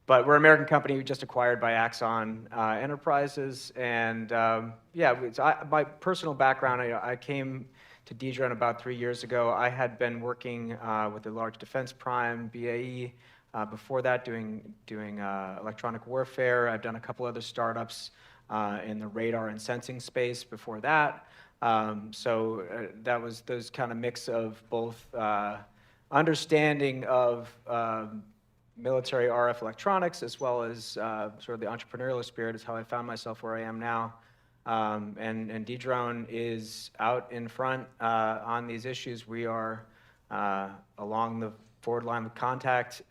But we're an American company just acquired by Axon Enterprises. And my personal background, I came to Dedrone about 3 years ago. I had been working with a large defense prime, BAE. Before that, doing electronic warfare. I've done a couple other startups in the radar and sensing space before that. That was those kind of mix of both understanding of military RF electronics as well as sort of the entrepreneurial spirit is how I found myself where I am now. And Dedrone is out in front on these issues. We are along the forward line of contact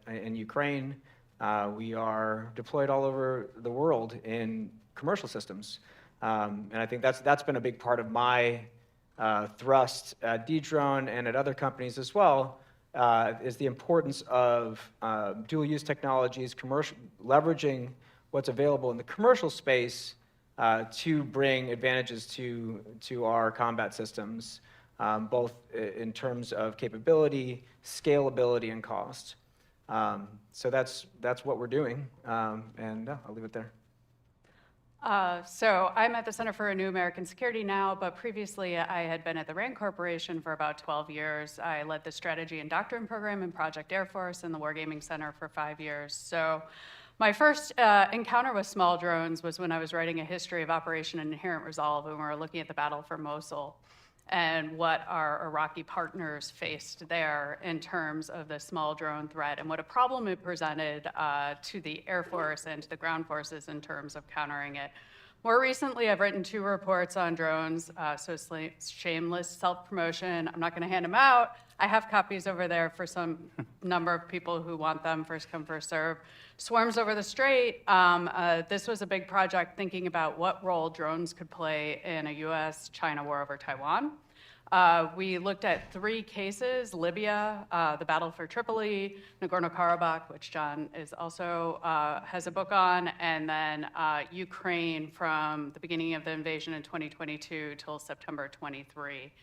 in Ukraine. We are deployed all over the world in commercial systems. And I think that's been a big part of my thrust at Dedrone and at other companies as well, is the importance of dual-use technologies, leveraging what's available in the commercial space to bring advantages to our combat systems, both in terms of capability, scalability, and cost. So that's what we're doing, and I'll leave it there. So I'm at the Center for a New American Security now, but previously I had been at the RAND Corporation for about 12 years. I led the strategy and doctrine program in Project Air Force and the Wargaming Center for 5 years. So my first encounter with small drones was when I was writing a history of Operation Inherent Resolve, and we were looking at the battle for Mosul and what our Iraqi partners faced there in terms of the small drone threat and what a problem it presented to the Air Force and to the ground forces in terms of countering it. More recently, I've written 2 reports on drones, so shameless self-promotion. I'm not going to hand them out. I have copies over there for some number of people who want them, first come, first serve. Swarms Over the Strait. This was a big project thinking about what role drones could play in a US-China war over Taiwan. We looked at 3 cases: Libya, the battle for Tripoli, Nagorno-Karabakh, which John is also has a book on, and then Ukraine from the beginning of the invasion in 2022 till September 23.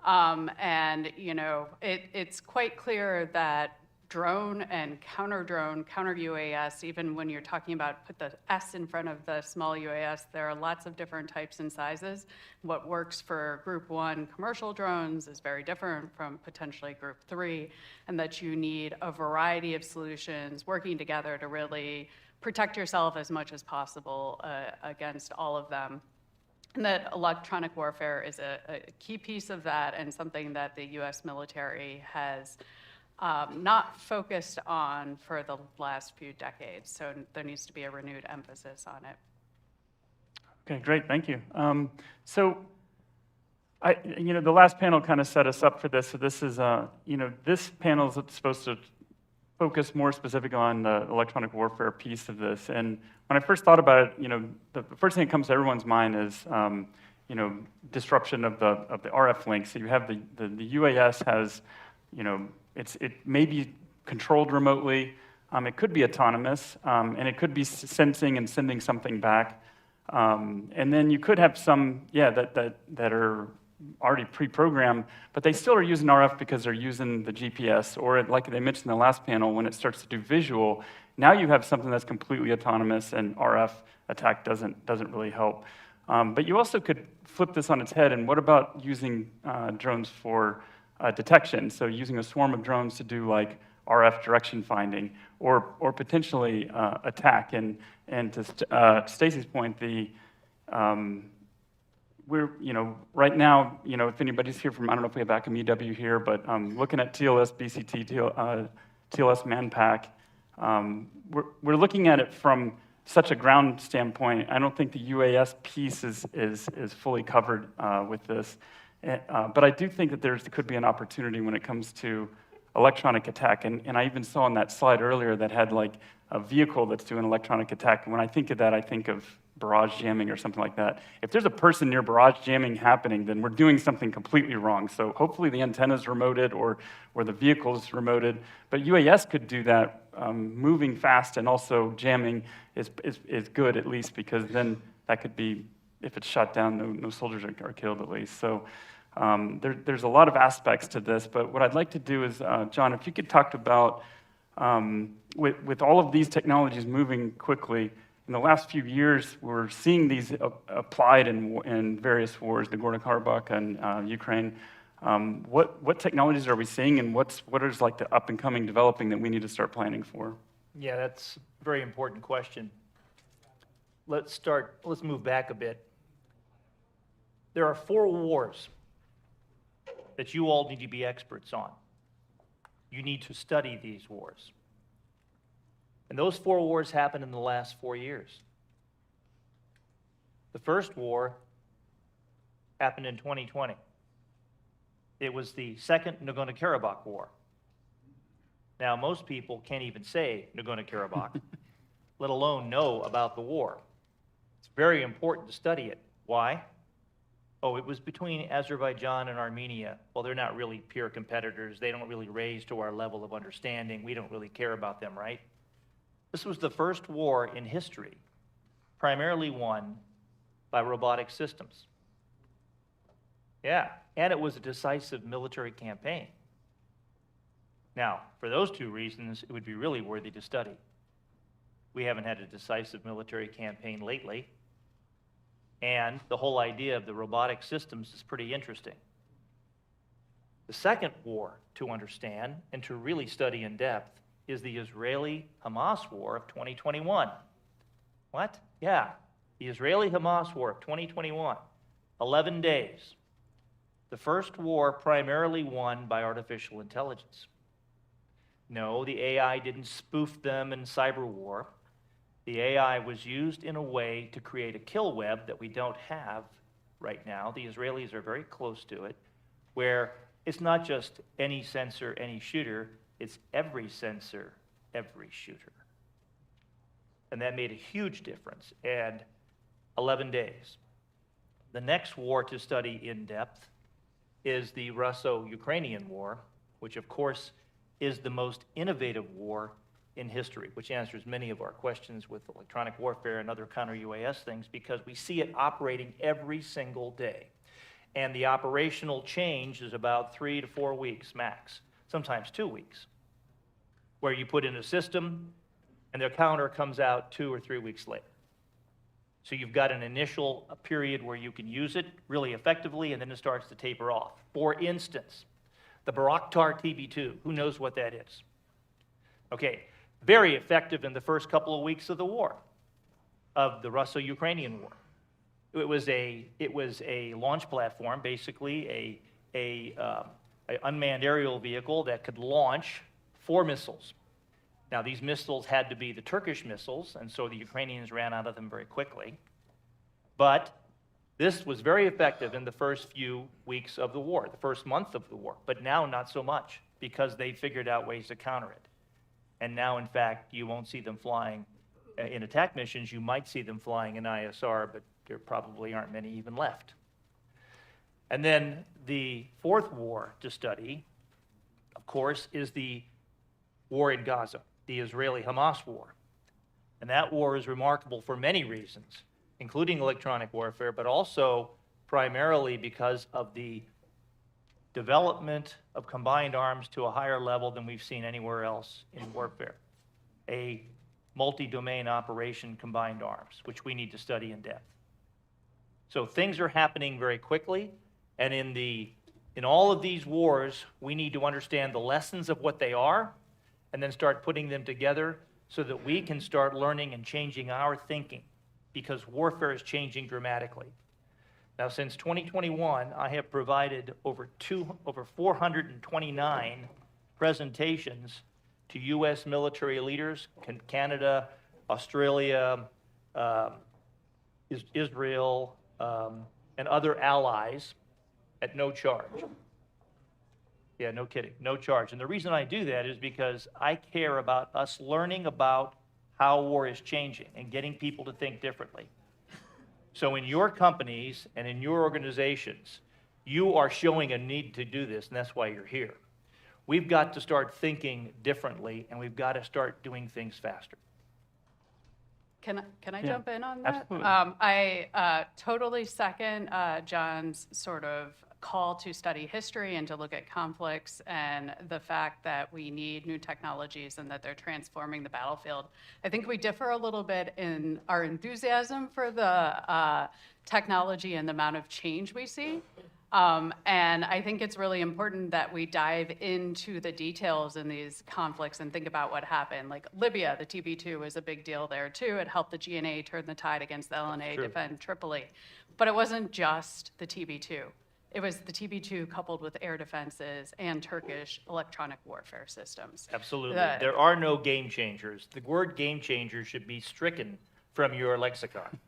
And you know, it's quite clear that drone and counter-drone, counter-UAS, even when you're talking about put the S in front of the small UAS, there are lots of different types and sizes. What works for Group 1 commercial drones is very different from potentially Group 3, and that you need a variety of solutions working together to really protect yourself as much as possible against all of them. And that electronic warfare is a key piece of that, and something that the US military has not focused on for the last few decades. So there needs to be a renewed emphasis on it. Okay, great, thank you. So, the last panel kind of set us up for this. So this is, this panel is supposed to focus more specifically on the electronic warfare piece of this. And when I first thought about it, the first thing that comes to everyone's mind is, disruption of the RF link. So you have the UAS has, it may be controlled remotely, it could be autonomous, and it could be sensing and sending something back. And then you could have some, that are already pre-programmed, but they still are using RF because they're using the GPS, or like they mentioned in the last panel, when it starts to do visual, now you have something that's completely autonomous, and RF attack doesn't really help. But you also could flip this on its head, and what about using drones for detection? So using a swarm of drones to do like RF direction finding, or potentially attack. And to Stacy's point, we're right now, if anybody's here from, I don't know if we have ACM EW here, but looking at TLS, BCT, TLS Manpack, we're looking at it from such a ground standpoint. I don't think the UAS piece is fully covered with this. But I do think that there could be an opportunity when it comes to electronic attack. And I even saw on that slide earlier that had like a vehicle that's doing electronic attack. And when I think of that, I think of barrage jamming or something like that. If there's a person near barrage jamming happening, then we're doing something completely wrong. So hopefully the antenna's remoted or the vehicle's remoted. But UAS could do that. Moving fast and also jamming is good, at least, because then that could be, if it's shot down, no soldiers are killed, at least. So there's a lot of aspects to this, but what I'd like to do is, John, if you could talk about, with all of these technologies moving quickly, in the last few years, we're seeing these applied in various wars, Nagorno-Karabakh and Ukraine. What technologies are we seeing, and what is like the up and coming developing that we need to start planning for? Yeah, that's a very important question. Let's move back a bit. There are 4 wars that you all need to be experts on. You need to study these wars. And those 4 wars happened in the last 4 years. The first war happened in 2020. It was the second Nagorno-Karabakh war. Now, most people can't even say Nagorno-Karabakh, let alone know about the war. It's very important to study it. Why? Oh, it was between Azerbaijan and Armenia. Well, they're not really peer competitors. They don't really raise to our level of understanding. We don't really care about them, right? This was the first war in history, primarily won by robotic systems. Yeah, and it was a decisive military campaign. Now, for those two reasons, it would be really worthy to study. We haven't had a decisive military campaign lately, and the whole idea of the robotic systems is pretty interesting. The second war to understand and to really study in depth is the Israeli-Hamas war of 2021. What? Yeah, the Israeli-Hamas war of 2021, 11 days. The first war primarily won by artificial intelligence. No, the AI didn't spoof them in cyber war. The AI was used in a way to create a kill web that we don't have right now. The Israelis are very close to it, where it's not just any sensor, any shooter, it's every sensor, every shooter. And that made a huge difference, and 11 days. The next war to study in depth is the Russo-Ukrainian war, which of course is the most innovative war in history, which answers many of our questions with electronic warfare and other counter-UAS things, because we see it operating every single day. And the operational change is about 3 to 4 weeks max, sometimes 2 weeks, where you put in a system and their counter comes out 2 or 3 weeks later. So you've got an initial period where you can use it really effectively, and then it starts to taper off. For instance, the Bayraktar TB2, who knows what that is? Okay, very effective in the first couple of weeks of the war, of the Russo-Ukrainian war. It was a launch platform, basically a unmanned aerial vehicle that could launch 4 missiles. Now, these missiles had to be the Turkish missiles, and so the Ukrainians ran out of them very quickly. But this was very effective in the first few weeks of the war, the first month of the war. But now, not so much, because they figured out ways to counter it. And now, in fact, you won't see them flying in attack missions. You might see them flying in ISR, but there probably aren't many even left. And then the fourth war to study, of course, is the war in Gaza, the Israeli-Hamas war. And that war is remarkable for many reasons, including electronic warfare, but also primarily because of the development of combined arms to a higher level than we've seen anywhere else in warfare. A multi-domain operation combined arms, which we need to study in depth. So things are happening very quickly, and in all of these wars, we need to understand the lessons of what they are, and then start putting them together so that we can start learning and changing our thinking, because warfare is changing dramatically. Now, since 2021, I have provided over 429 presentations to U.S. military leaders, Canada, Australia, Israel, and other allies at no charge. Yeah, no kidding, no charge. And the reason I do that is because I care about us learning about how war is changing and getting people to think differently. So in your companies and in your organizations, you are showing a need to do this, and that's why you're here. We've got to start thinking differently, and we've got to start doing things faster. Can I jump in on that? Absolutely. I totally second John's sort of call to study history and to look at conflicts and the fact that we need new technologies and that they're transforming the battlefield. I think we differ a little bit in our enthusiasm for the technology and the amount of change we see. And I think it's really important that we dive into the details in these conflicts and think about what happened. Like Libya, the TB2 was a big deal there too. It helped the GNA turn the tide against the LNA, defend Tripoli. But it wasn't just the TB2. It was the TB2 coupled with air defenses and Turkish electronic warfare systems. Absolutely. There are no game changers. The word game changer should be stricken from your lexicon.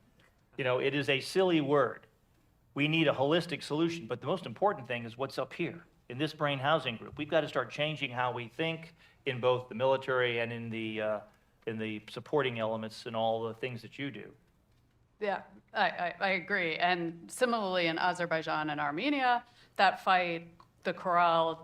You know, it is a silly word. We need a holistic solution, but the most important thing is what's up here in this brain housing group. We've got to start changing how we think in both the military and in the supporting elements and all the things that you do. Yeah, I agree. And similarly in Azerbaijan and Armenia, that fight, the Coral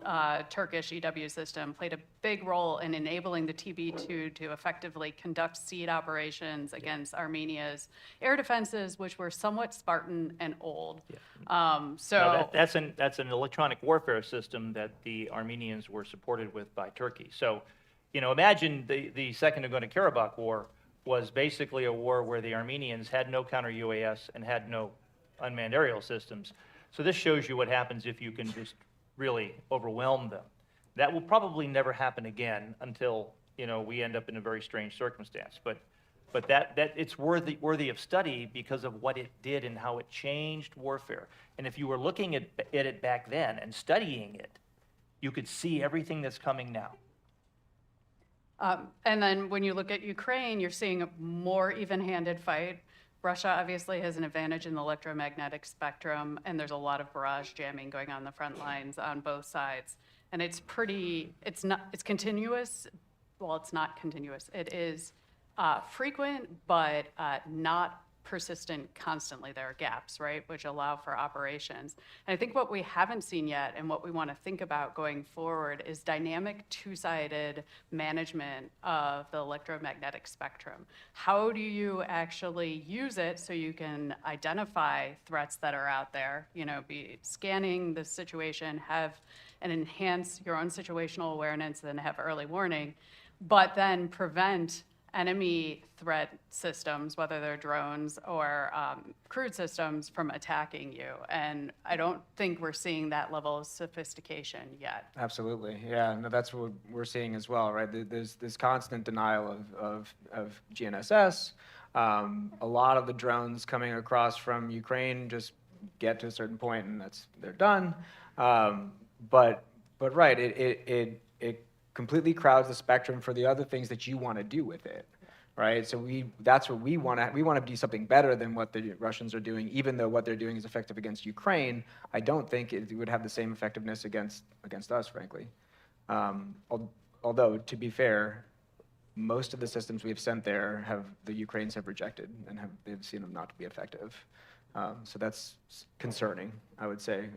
Turkish EW system played a big role in enabling the TB2 to effectively conduct seed operations against Armenia's air defenses, which were somewhat Spartan and old. Now, that's an electronic warfare system that the Armenians were supported with by Turkey. So, imagine the Second Nagorno-Karabakh War was basically a war where the Armenians had no counter-UAS and had no unmanned aerial systems. So this shows you what happens if you can just really overwhelm them. That will probably never happen again until, we end up in a very strange circumstance. But that it's worthy of study because of what it did and how it changed warfare. And if you were looking at it back then and studying it, you could see everything that's coming now. And then when you look at Ukraine, you're seeing a more even-handed fight. Russia obviously has an advantage in the electromagnetic spectrum, and there's a lot of barrage jamming going on the front lines on both sides. And it's continuous. Well, it's not continuous. It is frequent, but not persistent constantly. There are gaps, right, which allow for operations. And I think what we haven't seen yet and what we want to think about going forward is dynamic two-sided management of the electromagnetic spectrum. How do you actually use it so you can identify threats that are out there, be scanning the situation, and enhance your own situational awareness and have early warning, but then prevent enemy threat systems, whether they're drones or crewed systems, from attacking you. And I don't think we're seeing that level of sophistication yet. Absolutely, yeah, no, that's what we're seeing as well, right? There's this constant denial of GNSS. A lot of the drones coming across from Ukraine just get to a certain point and they're done. But right, it completely crowds the spectrum for the other things that you want to do with it, right? So that's what we want to. We want to do something better than what the Russians are doing, even though what they're doing is effective against Ukraine. I don't think it would have the same effectiveness against us, frankly. Although, to be fair, most of the systems we've sent there the Ukrainians have rejected and they've seen them not to be effective. So that's concerning, I would say,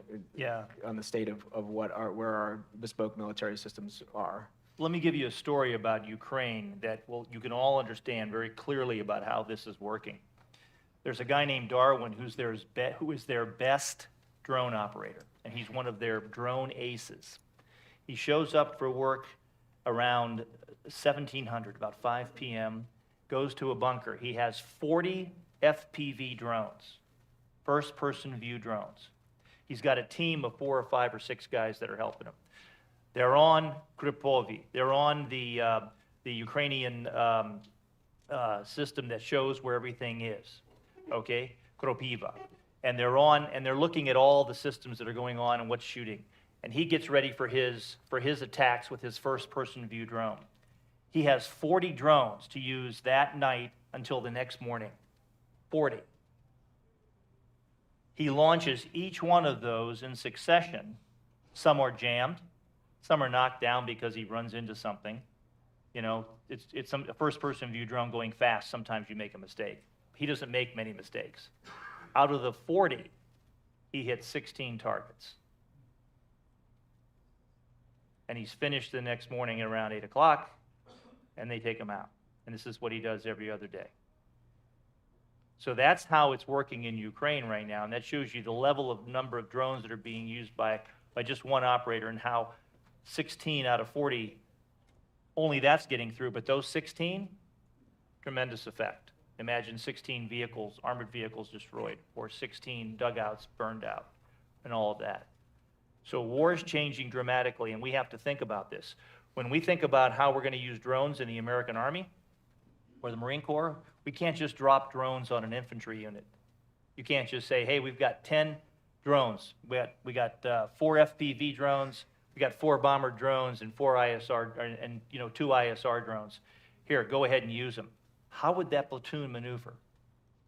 on the state of where our bespoke military systems are. Let me give you a story about Ukraine that you can all understand very clearly about how this is working. There's a guy named Darwin who is their best drone operator, and he's one of their drone aces. He shows up for work around 1700, about 5 p.m., goes to a bunker. He has 40 FPV drones. First-person view drones. He's got a team of 4 or 5 or 6 guys that are helping him. They're on Kripovi. They're on the Ukrainian system that shows where everything is, okay, Kropiva. And they're looking at all the systems that are going on and what's shooting. And he gets ready for his attacks with his first-person view drone. He has 40 drones to use that night until the next morning. 40. He launches each one of those in succession. Some are jammed, some are knocked down because he runs into something. It's a first-person view drone going fast. Sometimes you make a mistake. He doesn't make many mistakes. Out of the 40, he hits 16 targets. And he's finished the next morning at around 8 o'clock, and they take him out. And this is what he does every other day. So that's how it's working in Ukraine right now, and that shows you the level of number of drones that are being used by just one operator, and how 16 out of 40, only that's getting through, but those 16, tremendous effect. Imagine 16 vehicles, armored vehicles destroyed, or 16 dugouts burned out, and all of that. So war is changing dramatically, and we have to think about this. When we think about how we're going to use drones in the American Army or the Marine Corps, we can't just drop drones on an infantry unit. You can't just say, hey, we've got 10 drones. We got 4 FPV drones, we got 4 bomber drones and 4 ISR, and 2 ISR drones. Here, go ahead and use them. How would that platoon maneuver?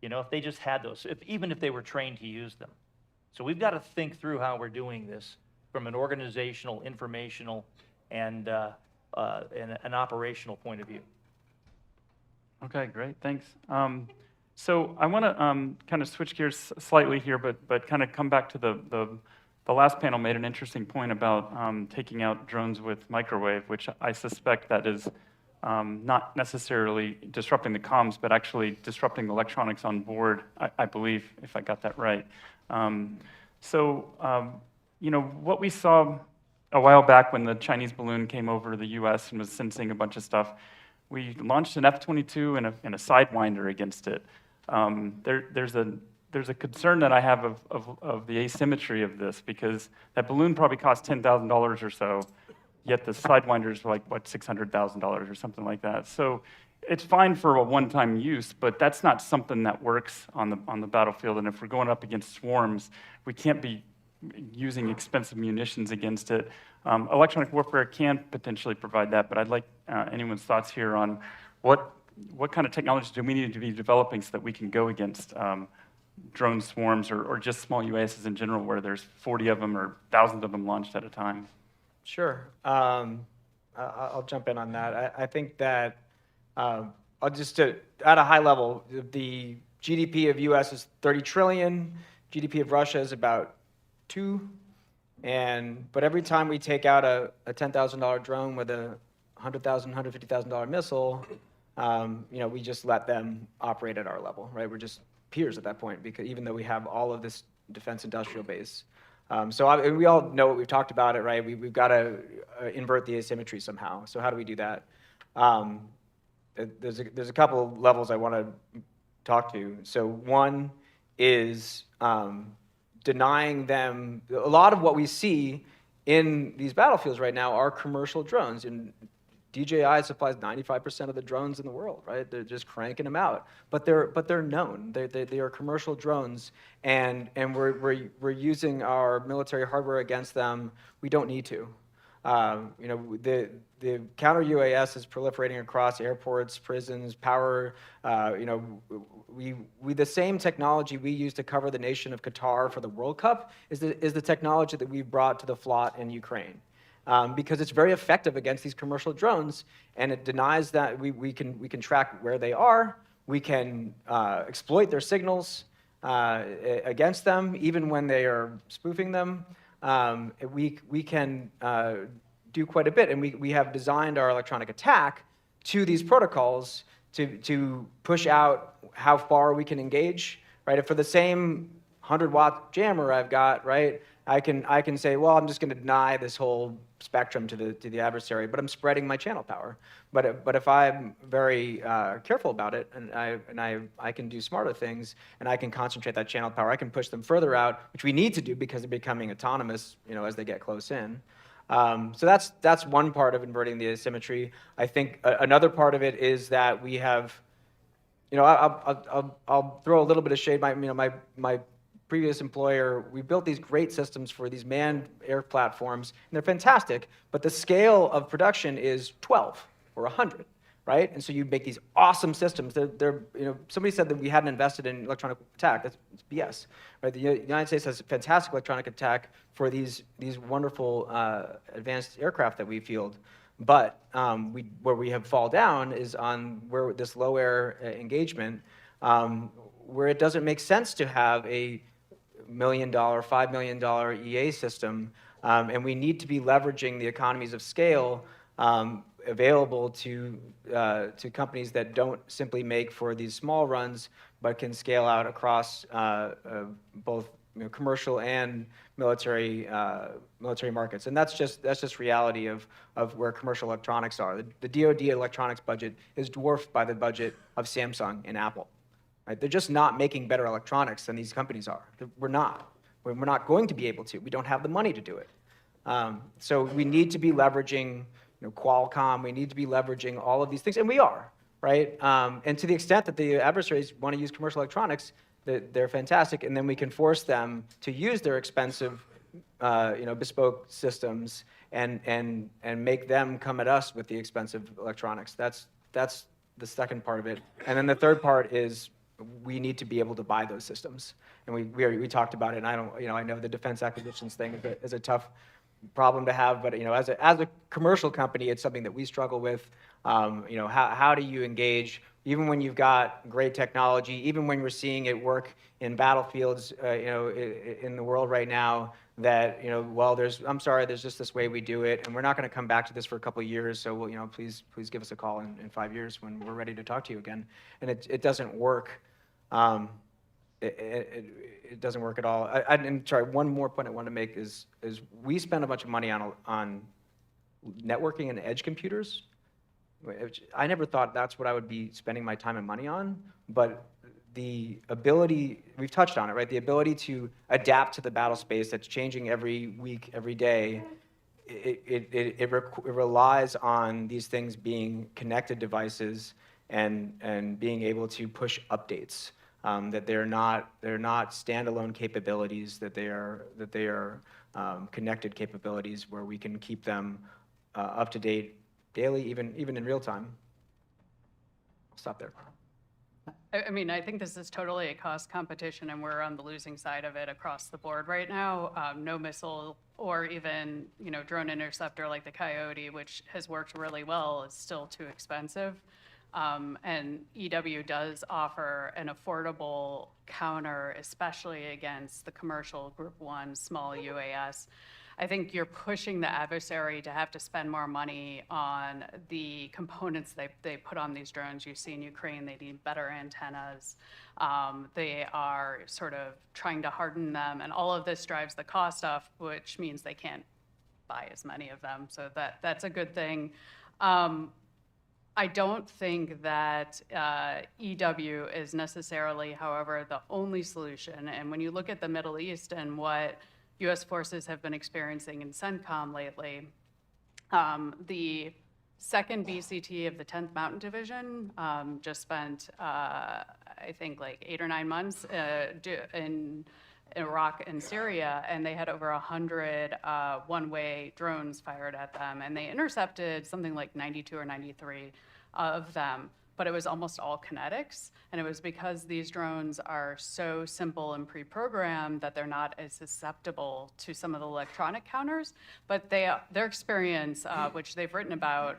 If they just had those, even if they were trained to use them. So we've got to think through how we're doing this from an organizational, informational, and an operational point of view. Okay, great, thanks. So I want to kind of switch gears slightly here, but kind of come back to the last panel made an interesting point about taking out drones with microwave, which I suspect that is not necessarily disrupting the comms, but actually disrupting the electronics on board, I believe, if I got that right. What we saw a while back when the Chinese balloon came over to the US and was sensing a bunch of stuff, we launched an F-22 and a Sidewinder against it. There's a concern that I have of the asymmetry of this, because that balloon probably cost $10,000 or so, yet the Sidewinder's like, what, $600,000 or something like that. So it's fine for a one-time use, but that's not something that works on the battlefield. And if we're going up against swarms, we can't be using expensive munitions against it. Electronic warfare can potentially provide that, but I'd like anyone's thoughts here on what kind of technology do we need to be developing so that we can go against drone swarms or just small UASs in general, where there's 40 of them or thousands of them launched at a time. Sure. I'll jump in on that. I think that I'll just at a high level, the GDP of US is 30 trillion. GDP of Russia is about 2. But every time we take out a $10,000 drone with a $100,000, $150,000 missile, we just let them operate at our level, right? We're just peers at that point, because even though we have all of this defense industrial base. And we all know what we've talked about it, right? We've got to invert the asymmetry somehow. So how do we do that? There's a couple of levels I want to talk to. So one is denying them. A lot of what we see in these battlefields right now are commercial drones. And DJI supplies 95% of the drones in the world, right? They're just cranking them out, but they're known. They are commercial drones, and we're using our military hardware against them. We don't need to. The counter UAS is proliferating across airports, prisons, power. The same technology we use to cover the nation of Qatar for the World Cup is the technology that we've brought to the FLOT in Ukraine. Because it's very effective against these commercial drones, and it denies that we can track where they are. We can exploit their signals against them, even when they are spoofing them. We can do quite a bit, and we have designed our electronic attack to these protocols to push out how far we can engage. Right, if for the same 100-watt jammer I've got, right, I can say, well, I'm just going to deny this whole spectrum to the adversary, but I'm spreading my channel power. But if I'm very careful about it, and I can do smarter things, and I can concentrate that channel power, I can push them further out, which we need to do because they're becoming autonomous, as they get close in. So that's one part of inverting the asymmetry. I think another part of it is that we have, I'll throw a little bit of shade. My previous employer, we built these great systems for these manned air platforms, and they're fantastic, but the scale of production is 12 or 100, right? And so you make these awesome systems. Somebody said that we hadn't invested in electronic attack. That's BS, right? The United States has fantastic electronic attack for these wonderful advanced aircraft that we field. But where we have fall down is on where this low air engagement, where it doesn't make sense to have a $1 million, $5 million EA system, and we need to be leveraging the economies of scale available to companies that don't simply make for these small runs, but can scale out across both commercial and military markets. And that's just reality of where commercial electronics are. The DoD electronics budget is dwarfed by the budget of Samsung and Apple. Right? They're just not making better electronics than these companies are. We're not. We're not going to be able to. We don't have the money to do it. So we need to be leveraging Qualcomm. We need to be leveraging all of these things, and we are, right? And to the extent that the adversaries want to use commercial electronics, they're fantastic, and then we can force them to use their expensive, bespoke systems and make them come at us with the expensive electronics. That's the second part of it. And then the third part is we need to be able to buy those systems. And we talked about it, and I know the defense acquisitions thing is a tough problem to have, but as a commercial company, it's something that we struggle with. How do you engage even when you've got great technology, even when we're seeing it work in battlefields, in the world right now, that, well, I'm sorry, there's just this way we do it, and we're not going to come back to this for a couple of years, so, please give us a call in 5 years when we're ready to talk to you again. And it doesn't work. It doesn't work at all. And sorry, one more point I want to make is we spend a bunch of money on networking and edge computers. I never thought that's what I would be spending my time and money on, but the ability, we've touched on it, right? The ability to adapt to the battle space that's changing every week, every day, it relies on these things being connected devices and being able to push updates. That they're not standalone capabilities, that they are connected capabilities where we can keep them up to date daily, even in real time. I'll stop there. I mean, I think this is totally a cost competition, and we're on the losing side of it across the board right now. No missile or even, drone interceptor like the Coyote, which has worked really well, is still too expensive. And EW does offer an affordable counter, especially against the commercial Group 1 small UAS. I think you're pushing the adversary to have to spend more money on the components they put on these drones. You see in Ukraine, they need better antennas. They are sort of trying to harden them, and all of this drives the cost up, which means they can't buy as many of them. So that's a good thing. I don't think that EW is necessarily, however, the only solution. And when you look at the Middle East and what U.S. forces have been experiencing in CENTCOM lately, the 2nd BCT of the 10th Mountain Division just spent, I think, like 8 or 9 months in Iraq and Syria, and they had over 100 one-way drones fired at them, and they intercepted something like 92 or 93 of them, but it was almost all kinetics, and it was because these drones are so simple and pre-programmed that they're not as susceptible to some of the electronic counters, but their experience, which they've written about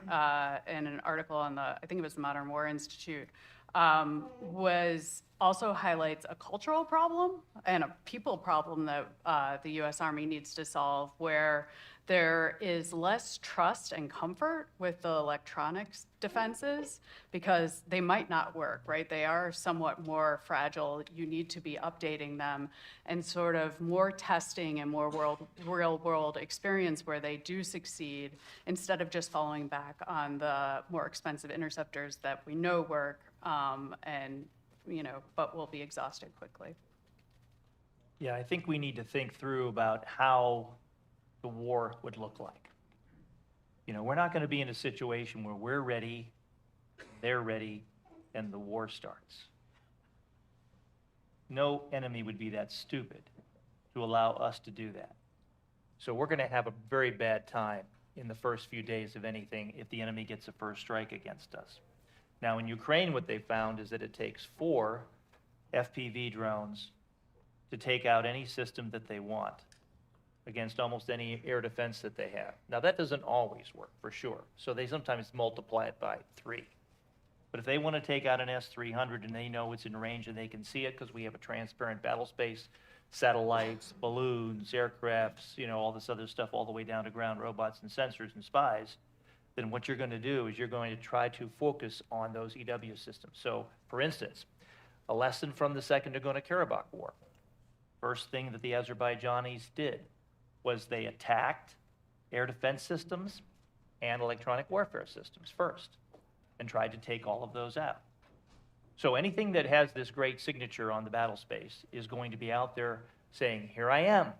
in an article on I think it was the Modern War Institute, was also highlights a cultural problem and a people problem that the U.S. Army needs to solve, where there is less trust and comfort with the electronics defenses because they might not work, right? They are somewhat more fragile. You need to be updating them, and sort of more testing and more real-world experience where they do succeed, instead of just falling back on the more expensive interceptors that we know work, but will be exhausted quickly. Yeah, I think we need to think through about how the war would look like. We're not going to be in a situation where we're ready, they're ready, and the war starts. No enemy would be that stupid to allow us to do that. So we're going to have a very bad time in the first few days of anything if the enemy gets a first strike against us. Now, in Ukraine, what they found is that it takes 4 FPV drones to take out any system that they want against almost any air defense that they have. Now, that doesn't always work, for sure. So they sometimes multiply it by 3. But if they want to take out an S-300 and they know it's in range and they can see it because we have a transparent battle space, satellites, balloons, aircrafts, all this other stuff all the way down to ground robots and sensors and spies, then what you're going to do is you're going to try to focus on those EW systems. So, for instance, a lesson from the Second Nagorno-Karabakh War. First thing that the Azerbaijanis did was they attacked air defense systems and electronic warfare systems first and tried to take all of those out. So anything that has this great signature on the battle space is going to be out there saying, here I am,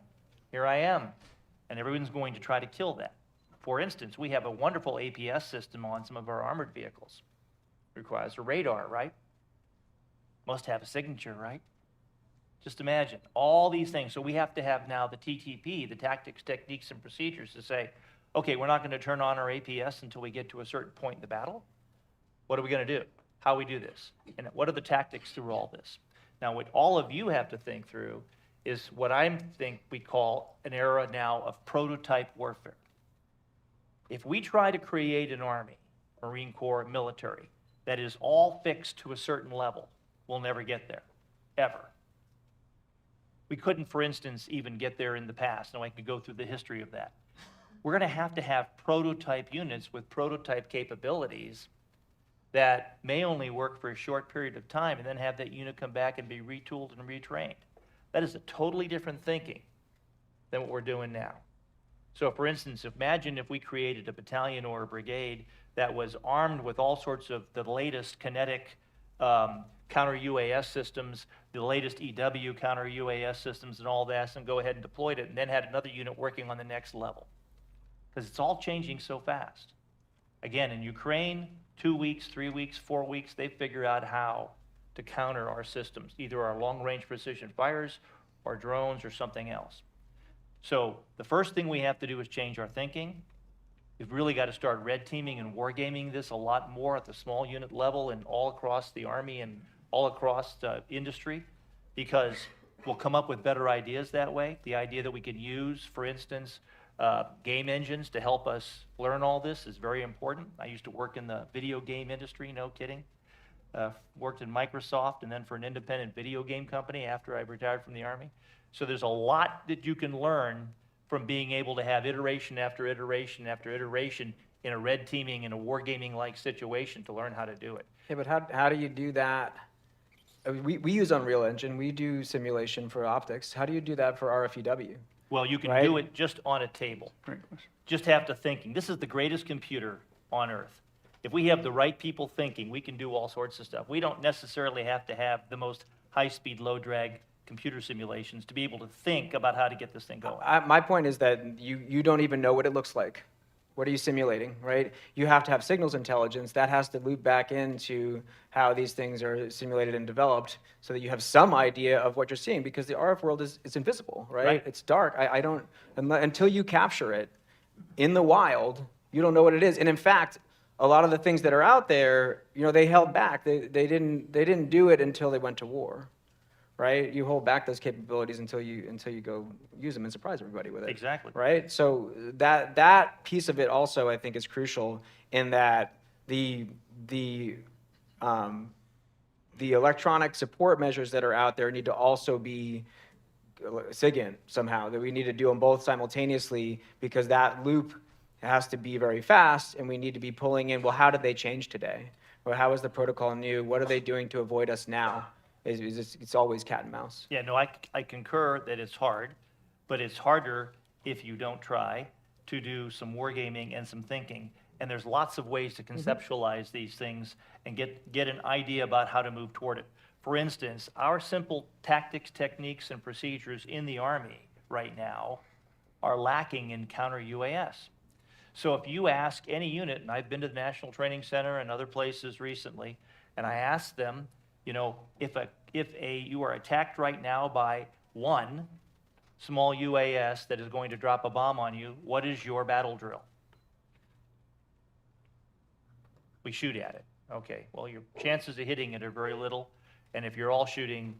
and everyone's going to try to kill that. For instance, we have a wonderful APS system on some of our armored vehicles. It requires a radar, right? Must have a signature, right? Just imagine all these things. So we have to have now the TTP, the tactics, techniques, and procedures to say, okay, we're not going to turn on our APS until we get to a certain point in the battle. What are we going to do? How we do this? And what are the tactics through all this? Now, what all of you have to think through is what I think we call an era now of prototype warfare. If we try to create an army, Marine Corps, military, that is all fixed to a certain level. We'll never get there, ever. We couldn't, for instance, even get there in the past. Now I could go through the history of that. We're going to have prototype units with prototype capabilities that may only work for a short period of time and then have that unit come back and be retooled and retrained. That is a totally different thinking than what we're doing now. So for instance, imagine if we created a battalion or a brigade that was armed with all sorts of the latest kinetic counter-UAS systems, the latest EW counter-UAS systems and all that, and go ahead and deployed it, and then had another unit working on the next level. Because it's all changing so fast. Again, in Ukraine, 2 weeks, 3 weeks, 4 weeks, they figure out how to counter our systems, either our long-range precision fires or drones or something else. So the first thing we have to do is change our thinking. We've really got to start red teaming and wargaming this a lot more at the small unit level and all across the Army and all across the industry, because we'll come up with better ideas that way. The idea that we can use, for instance, game engines to help us learn all this is very important. I used to work in the video game industry, no kidding. Worked in Microsoft and then for an independent video game company after I retired from the Army. So there's a lot that you can learn from being able to have iteration after iteration after iteration in a red teaming and a wargaming-like situation to learn how to do it. Yeah, but how do you do that? We use Unreal Engine. We do simulation for optics. How do you do that for RFEW? Well, you can Right? do it just on a table. Just have to thinking. This is the greatest computer on Earth. If we have the right people thinking, we can do all sorts of stuff. We don't necessarily have to have the most high-speed, low-drag computer simulations to be able to think about how to get this thing going. My point is that you don't even know what it looks like. What are you simulating, right? You have to have signals intelligence. That has to loop back into how these things are simulated and developed so that you have some idea of what you're seeing, because the RF world is invisible, right? It's dark. I don't, until you capture it in the wild, you don't know what it is. And in fact, a lot of the things that are out there, they held back. They didn't do it until they went to war. Right? You hold back those capabilities until you go use them and surprise everybody with it. Exactly. Right? So that piece of it also, I think, is crucial in that the electronic support measures that are out there need to also be SIGINT somehow, that we need to do them both simultaneously, because that loop has to be very fast, and we need to be pulling in, well, how did they change today? Or how is the protocol new? What are they doing to avoid us now? It's always cat and mouse. Yeah, no, I concur that it's hard, but it's harder if you don't try to do some wargaming and some thinking. And there's lots of ways to conceptualize these things and get an idea about how to move toward it. For instance, our simple tactics, techniques, and procedures in the Army right now are lacking in counter-UAS. So if you ask any unit, and I've been to the National Training Center and other places recently, and I asked them, if you are attacked right now by one small UAS that is going to drop a bomb on you, what is your battle drill? We shoot at it. Okay, well, your chances of hitting it are very little, and if you're all shooting,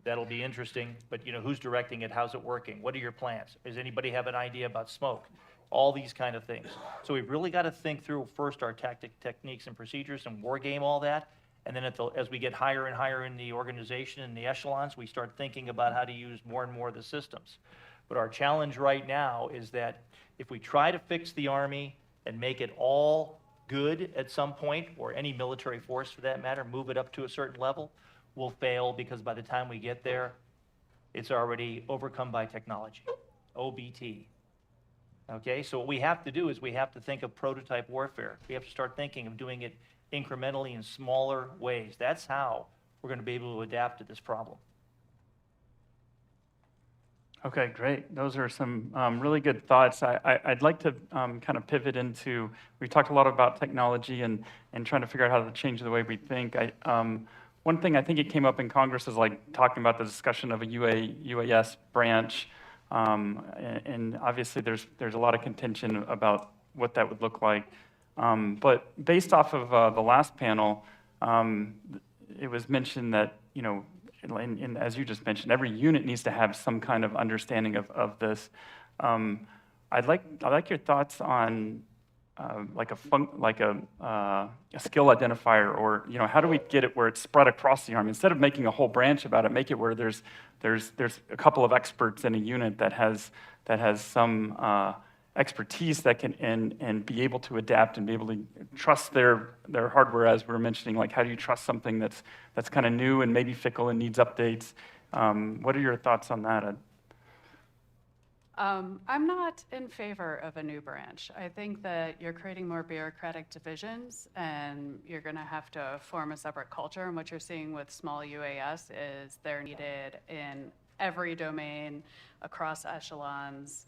that'll be interesting, but who's directing it? How's it working? What are your plans? Does anybody have an idea about smoke? All these kind of things. So we've really got to think through first our techniques and procedures and war game all that. And then as we get higher and higher in the organization and the echelons, we start thinking about how to use more and more of the systems. But our challenge right now is that if we try to fix the Army and make it all good at some point, or any military force for that matter, move it up to a certain level, we'll fail, because by the time we get there, it's already overcome by technology, OBT. Okay, so what we have to do is we have to think of prototype warfare. We have to start thinking of doing it incrementally in smaller ways. That's how we're going to be able to adapt to this problem. Okay, great. Those are some really good thoughts. I'd like to kind of pivot into, we talked a lot about technology and trying to figure out how to change the way we think. One thing I think it came up in Congress is like talking about the discussion of a UAS branch. And obviously there's a lot of contention about what that would look like. But based off of the last panel, it was mentioned that, and as you just mentioned, every unit needs to have some kind of understanding of this. I'd like your thoughts on a skill identifier, or how do we get it where it's spread across the Army instead of making a whole branch about it? Make it where there's a couple of experts in a unit that has some expertise that can and be able to adapt and be able to trust their hardware, as we were mentioning. Like, how do you trust something that's kind of new and maybe fickle and needs updates? What are your thoughts on that, Ed? I'm not in favor of a new branch. I think that you're creating more bureaucratic divisions, and you're going to have to form a separate culture. And what you're seeing with small UAS is they're needed in every domain, across echelons,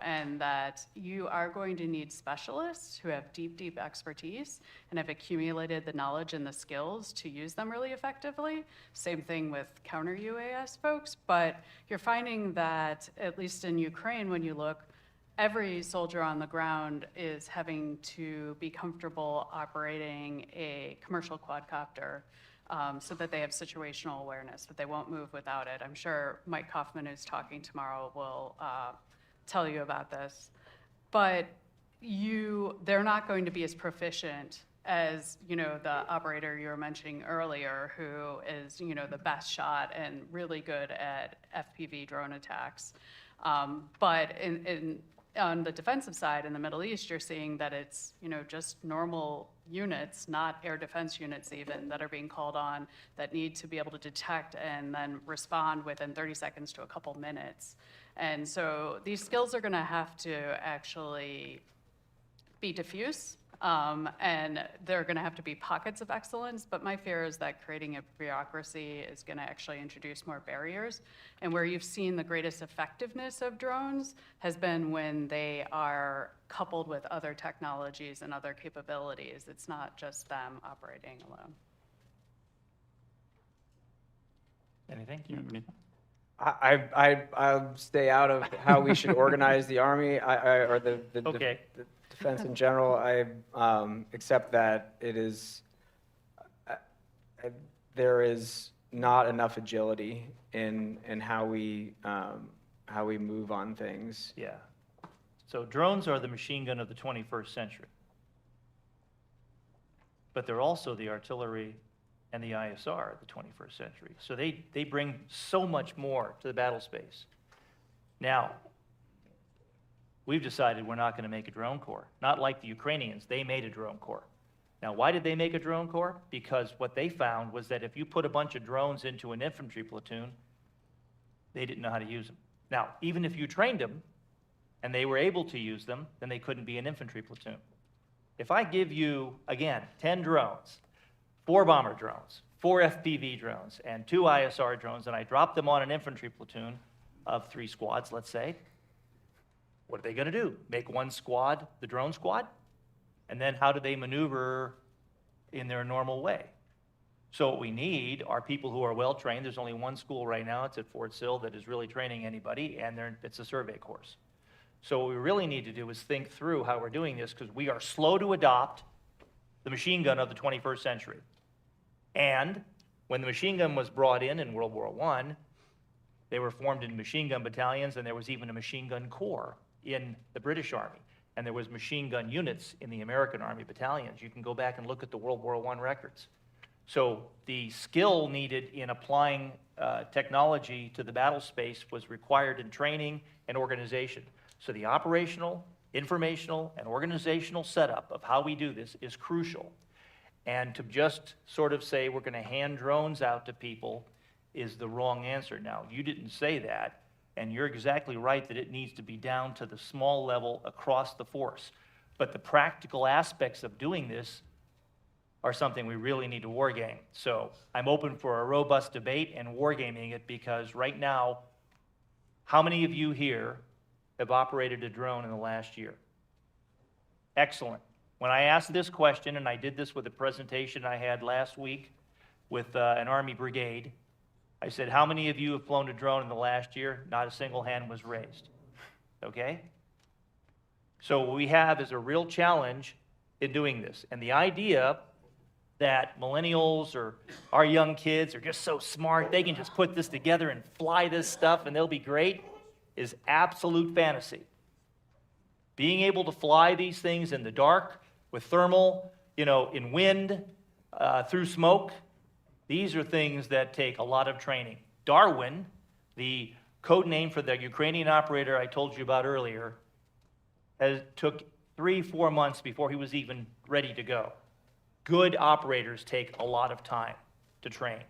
and that you are going to need specialists who have deep, deep expertise and have accumulated the knowledge and the skills to use them really effectively. Same thing with counter UAS folks, but you're finding that, at least in Ukraine, when you look, every soldier on the ground is having to be comfortable operating a commercial quadcopter, so that they have situational awareness, that they won't move without it. I'm sure Mike Kaufman, who's talking tomorrow, will tell you about this. But they're not going to be as proficient as the operator you were mentioning earlier, who is the best shot and really good at FPV drone attacks. But on the defensive side in the Middle East, you're seeing that it's just normal units, not air defense units even, that are being called on, that need to be able to detect and then respond within 30 seconds to a couple minutes. And so these skills are going to have to actually be diffuse, and there are going to have to be pockets of excellence. But my fear is that creating a bureaucracy is going to actually introduce more barriers. And where you've seen the greatest effectiveness of drones has been when they are coupled with other technologies and other capabilities. It's not just them operating alone. Anything? I'll stay out of how we should organize the Army or the Okay. the defense in general. I accept that there is not enough agility in how we move on things. Yeah. So drones are the machine gun of the 21st century. But they're also the artillery and the ISR of the 21st century. So they bring so much more to the battle space. Now, we've decided we're not going to make a drone corps. Not like the Ukrainians, they made a drone corps. Now, why did they make a drone corps? Because what they found was that if you put a bunch of drones into an infantry platoon, they didn't know how to use them. Now, even if you trained them and they were able to use them, then they couldn't be an infantry platoon. If I give you, again, 10 drones, 4 bomber drones, 4 FPV drones, and 2 ISR drones, and I drop them on an infantry platoon of 3 squads, let's say, what are they going to do? Make one squad the drone squad? And then how do they maneuver in their normal way? So what we need are people who are well-trained. There's only one school right now. It's at Fort Sill that is really training anybody, and it's a survey course. So what we really need to do is think through how we're doing this, because we are slow to adopt the machine gun of the 21st century. And when the machine gun was brought in World War I, they were formed in machine gun battalions, and there was even a machine gun corps in the British Army. And there was machine gun units in the American Army battalions. You can go back and look at the World War I records. So the skill needed in applying technology to the battle space was required in training and organization. So the operational, informational, and organizational setup of how we do this is crucial. And to just sort of say we're going to hand drones out to people is the wrong answer. Now, you didn't say that, and you're exactly right that it needs to be down to the small level across the force. But the practical aspects of doing this are something we really need to wargame. So I'm open for a robust debate and wargaming it, because right now, how many of you here have operated a drone in the last year? Excellent. When I asked this question, and I did this with a presentation I had last week with an Army brigade, I said, how many of you have flown a drone in the last year? Not a single hand was raised. Okay? So what we have is a real challenge in doing this. And the idea that millennials or our young kids are just so smart, they can just put this together and fly this stuff and they'll be great, is absolute fantasy. Being able to fly these things in the dark, with thermal, in wind, through smoke, these are things that take a lot of training. Darwin, the code name for the Ukrainian operator I told you about earlier, took 3-4 months before he was even ready to go. Good operators take a lot of time to train,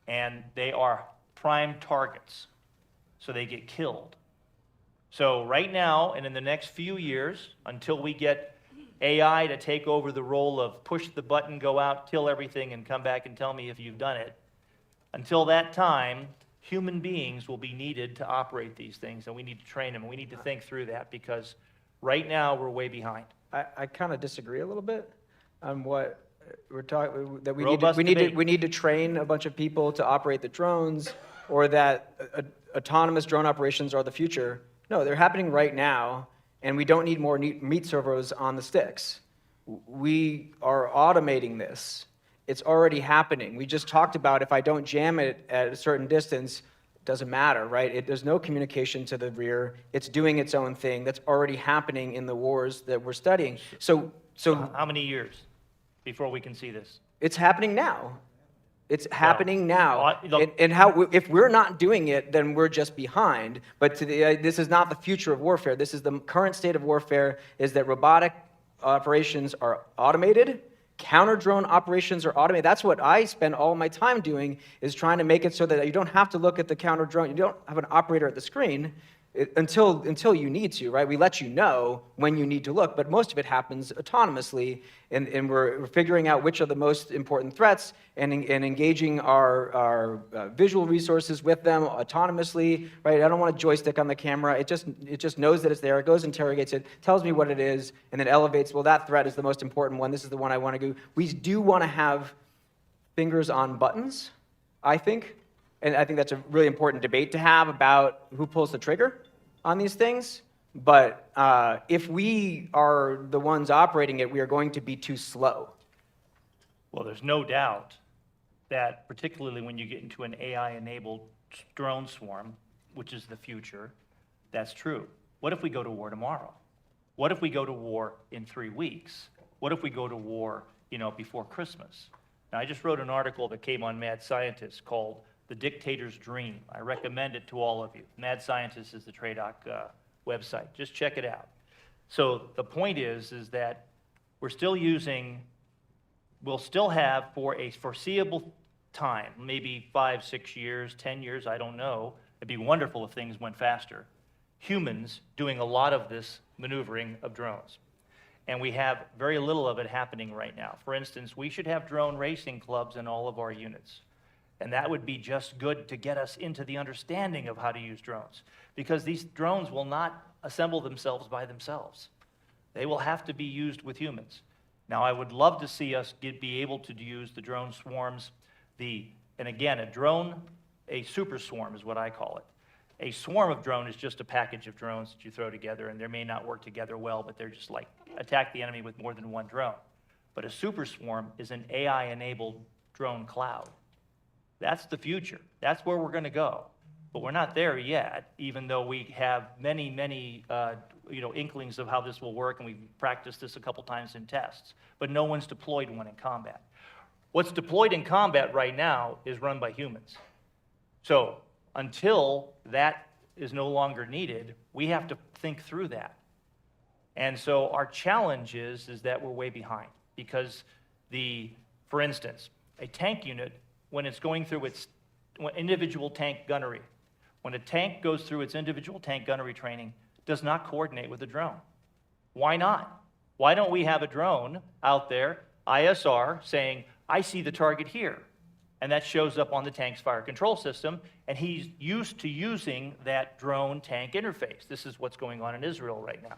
and they are prime targets, so they get killed. So right now, and in the next few years, until we get AI to take over the role of push the button, go out, kill everything, and come back and tell me if you've done it, until that time, human beings will be needed to operate these things, and we need to train them, and we need to think through that, because right now we're way behind. I kind of disagree a little bit on what we're talking, that we Robust need to train a bunch of people to operate the drones, or that autonomous drone operations are the future. No, they're happening right now, and we don't need more meat servos on the sticks. We are automating this. It's already happening. We just talked about if I don't jam it at a certain distance, it doesn't matter, right? There's no communication to the rear. It's doing its own thing. That's already happening in the wars that we're studying. So How many years before we can see this? it's happening now. It's happening now. look- And if we're not doing it, then we're just behind. But this is not the future of warfare. This is the current state of warfare, is that robotic operations are automated, counter-drone operations are automated. That's what I spend all my time doing, is trying to make it so that you don't have to look at the counter-drone. You don't have an operator at the screen until you need to, right? We let you know when you need to look, but most of it happens autonomously, and we're figuring out which are the most important threats and engaging our visual resources with them autonomously, right? I don't want a joystick on the camera. It just knows that it's there. It goes, interrogates it, tells me what it is, and then elevates, well, that threat is the most important one. This is the one I want to do. We do want to have fingers on buttons, I think. And I think that's a really important debate to have about who pulls the trigger on these things. But if we are the ones operating it, we are going to be too slow. Well, there's no doubt that particularly when you get into an AI-enabled drone swarm, which is the future, that's true. What if we go to war tomorrow? What if we go to war in 3 weeks? What if we go to war, before Christmas? Now, I just wrote an article that came on Mad Scientist called The Dictator's Dream. I recommend it to all of you. Mad Scientist is the TRADOC website. Just check it out. So the point is that we'll still have for a foreseeable time, maybe 5, 6 years, 10 years, I don't know. It'd be wonderful if things went faster. Humans doing a lot of this maneuvering of drones. And we have very little of it happening right now. For instance, we should have drone racing clubs in all of our units. And that would be just good to get us into the understanding of how to use drones, because these drones will not assemble themselves by themselves. They will have to be used with humans. Now, I would love to see us be able to use the drone swarms, and again, a super swarm is what I call it. A swarm of drone is just a package of drones that you throw together, and they may not work together well, but they're just like attack the enemy with more than one drone. But a super swarm is an AI-enabled drone cloud. That's the future. That's where we're going to go. But we're not there yet, even though we have many, inklings of how this will work, and we've practiced this a couple times in tests. But no one's deployed one in combat. What's deployed in combat right now is run by humans. So until that is no longer needed, we have to think through that. And so our challenge is that we're way behind, because for instance, a tank unit, when it's going through its individual tank gunnery, when a tank goes through its individual tank gunnery training, does not coordinate with a drone. Why not? Why don't we have a drone out there, ISR, saying, I see the target here, and that shows up on the tank's fire control system, and he's used to using that drone tank interface. This is what's going on in Israel right now.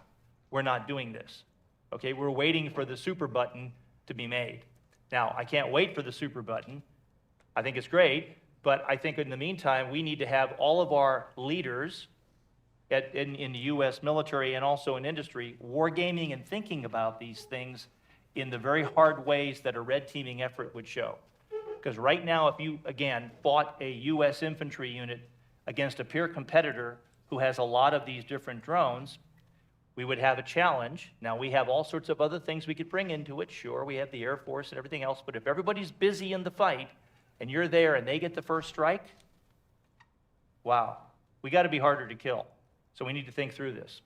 We're not doing this. Okay, we're waiting for the super button to be made. Now, I can't wait for the super button. I think it's great, but I think in the meantime, we need to have all of our leaders in the U.S. military and also in industry wargaming and thinking about these things in the very hard ways that a red teaming effort would show. Because right now, if you, again, fought a U.S. infantry unit against a peer competitor who has a lot of these different drones, we would have a challenge. Now, we have all sorts of other things we could bring into it. Sure, we have the Air Force and everything else, but if everybody's busy in the fight and you're there and they get the first strike, wow, we got to be harder to kill. So we need to think through this.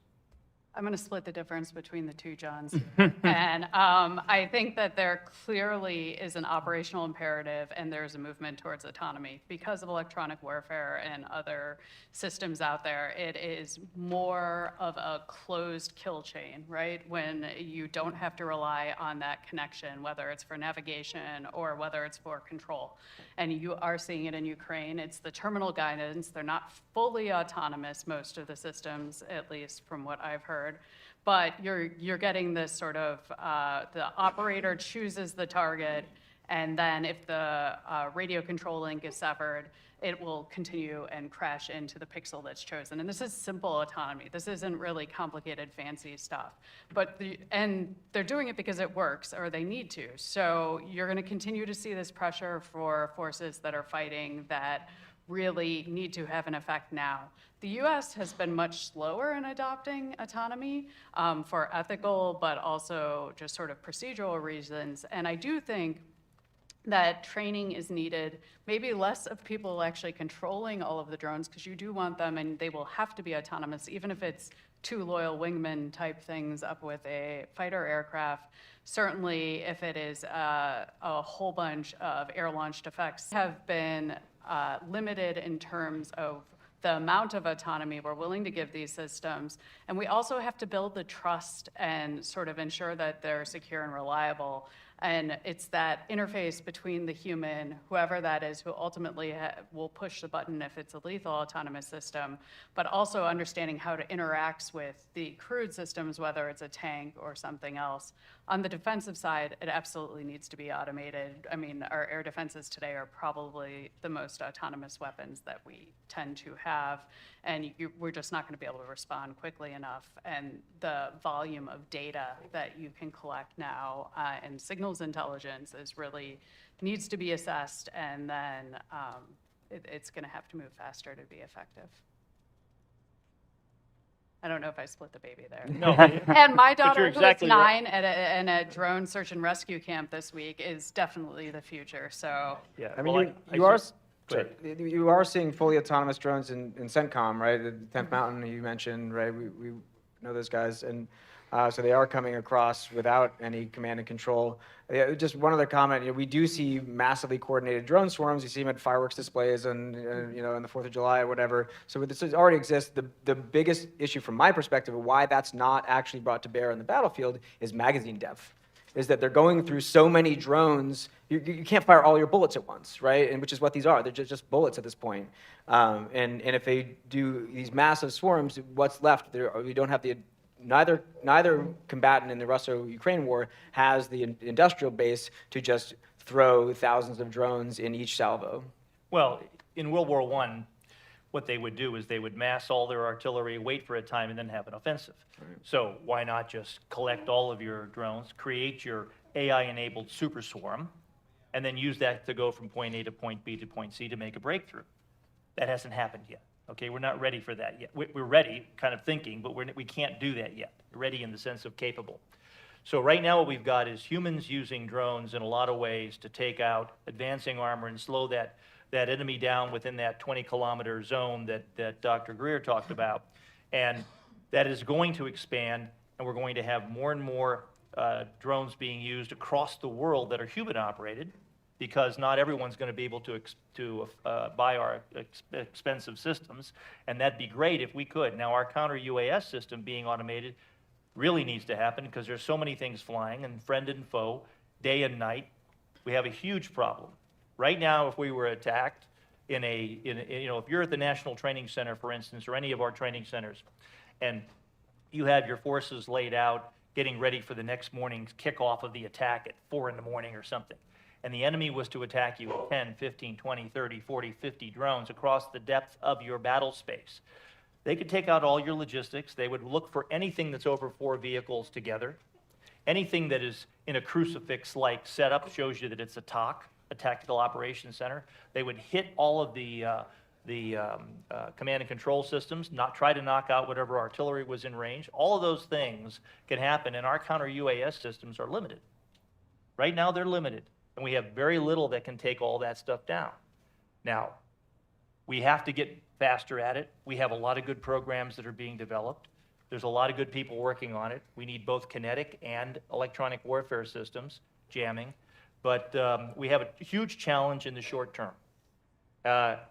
I'm going to split the difference between the two Johns. And I think that there clearly is an operational imperative and there's a movement towards autonomy. Because of electronic warfare and other systems out there, it is more of a closed kill chain, right? When you don't have to rely on that connection, whether it's for navigation or whether it's for control. And you are seeing it in Ukraine. It's the terminal guidance. They're not fully autonomous, most of the systems, at least from what I've heard. But you're getting this sort of, the operator chooses the target, and then if the radio control link is severed, it will continue and crash into the pixel that's chosen. And this is simple autonomy. This isn't really complicated, fancy stuff. And they're doing it because it works, or they need to. So you're going to continue to see this pressure for forces that are fighting that really need to have an effect now. The US has been much slower in adopting autonomy for ethical, but also just sort of procedural reasons. And I do think that training is needed, maybe less of people actually controlling all of the drones, because you do want them and they will have to be autonomous, even if it's two loyal wingman type things up with a fighter aircraft. Certainly if it is a whole bunch of air-launched effects have been limited in terms of the amount of autonomy we're willing to give these systems. And we also have to build the trust and sort of ensure that they're secure and reliable. And it's that interface between the human, whoever that is, who ultimately will push the button if it's a lethal autonomous system, but also understanding how to interact with the crewed systems, whether it's a tank or something else. On the defensive side, it absolutely needs to be automated. I mean, our air defenses today are probably the most autonomous weapons that we tend to have, and we're just not going to be able to respond quickly enough. And the volume of data that you can collect now and signals intelligence is really needs to be assessed, and then it's going to have to move faster to be effective. I don't know if I split the baby there. No. And my But you're daughter, exactly who is right. 9 at a drone search and rescue camp this week, is definitely the future. So Yeah. I mean, well, you are Go ahead. you are seeing fully autonomous drones in CENTCOM, right? The 10th Mountain you mentioned, right? We know those guys, and so they are coming across without any command and control. Just one other comment: we do see massively coordinated drone swarms. You see them at fireworks displays and on the 4th of July or whatever. So this already exists. The biggest issue from my perspective of why that's not actually brought to bear on the battlefield is magazine depth. Is that they're going through so many drones, you can't fire all your bullets at once, right? And which is what these are. They're just bullets at this point. And if they do these massive swarms, what's left? We don't have neither combatant in the Russo-Ukraine war has the industrial base to just throw thousands of drones in each salvo. Well, in World War I, what they would do is they would mass all their artillery, wait for a time, and then have an offensive. Right. So why not just collect all of your drones, create your AI-enabled super swarm, and then use that to go from point A to point B to point C to make a breakthrough? That hasn't happened yet. Okay, we're not ready for that yet. We're ready, kind of thinking, but we can't do that yet. Ready in the sense of capable. So right now what we've got is humans using drones in a lot of ways to take out advancing armor and slow that enemy down within that 20-kilometer zone that Dr. Greer talked about. And that is going to expand, and we're going to have more and more drones being used across the world that are human-operated, because not everyone's going to be able to buy our expensive systems, and that'd be great if we could. Now, our counter-UAS system being automated really needs to happen because there's so many things flying, and friend and foe, day and night. We have a huge problem. Right now, if we were attacked if you're at the National Training Center, for instance, or any of our training centers, and you have your forces laid out, getting ready for the next morning's kickoff of the attack at 4 in the morning or something, and the enemy was to attack you with 10, 15, 20, 30, 40, 50 drones across the depth of your battle space, they could take out all your logistics. They would look for anything that's over 4 vehicles together. Anything that is in a crucifix-like setup shows you that it's a TOC, a Tactical Operations Center. They would hit all of the the command and control systems, try to knock out whatever artillery was in range. All of those things can happen, and our counter UAS systems are limited. Right now, they're limited, and we have very little that can take all that stuff down. Now, we have to get faster at it. We have a lot of good programs that are being developed. There's a lot of good people working on it. We need both kinetic and electronic warfare systems, jamming. But we have a huge challenge in the short term.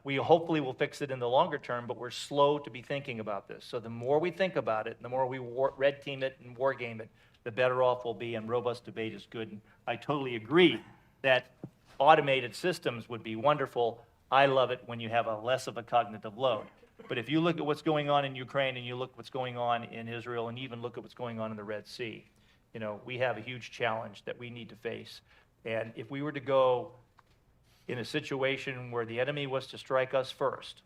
We hopefully will fix it in the longer term, but we're slow to be thinking about this. So the more we think about it, the more we red team it and war game it, the better off we'll be, and robust debate is good. And I totally agree that automated systems would be wonderful. I love it when you have a less of a cognitive load. But if you look at what's going on in Ukraine and you look at what's going on in Israel and even look at what's going on in the Red Sea, you know, we have a huge challenge that we need to face. And if we were to go in a situation where the enemy was to strike us first,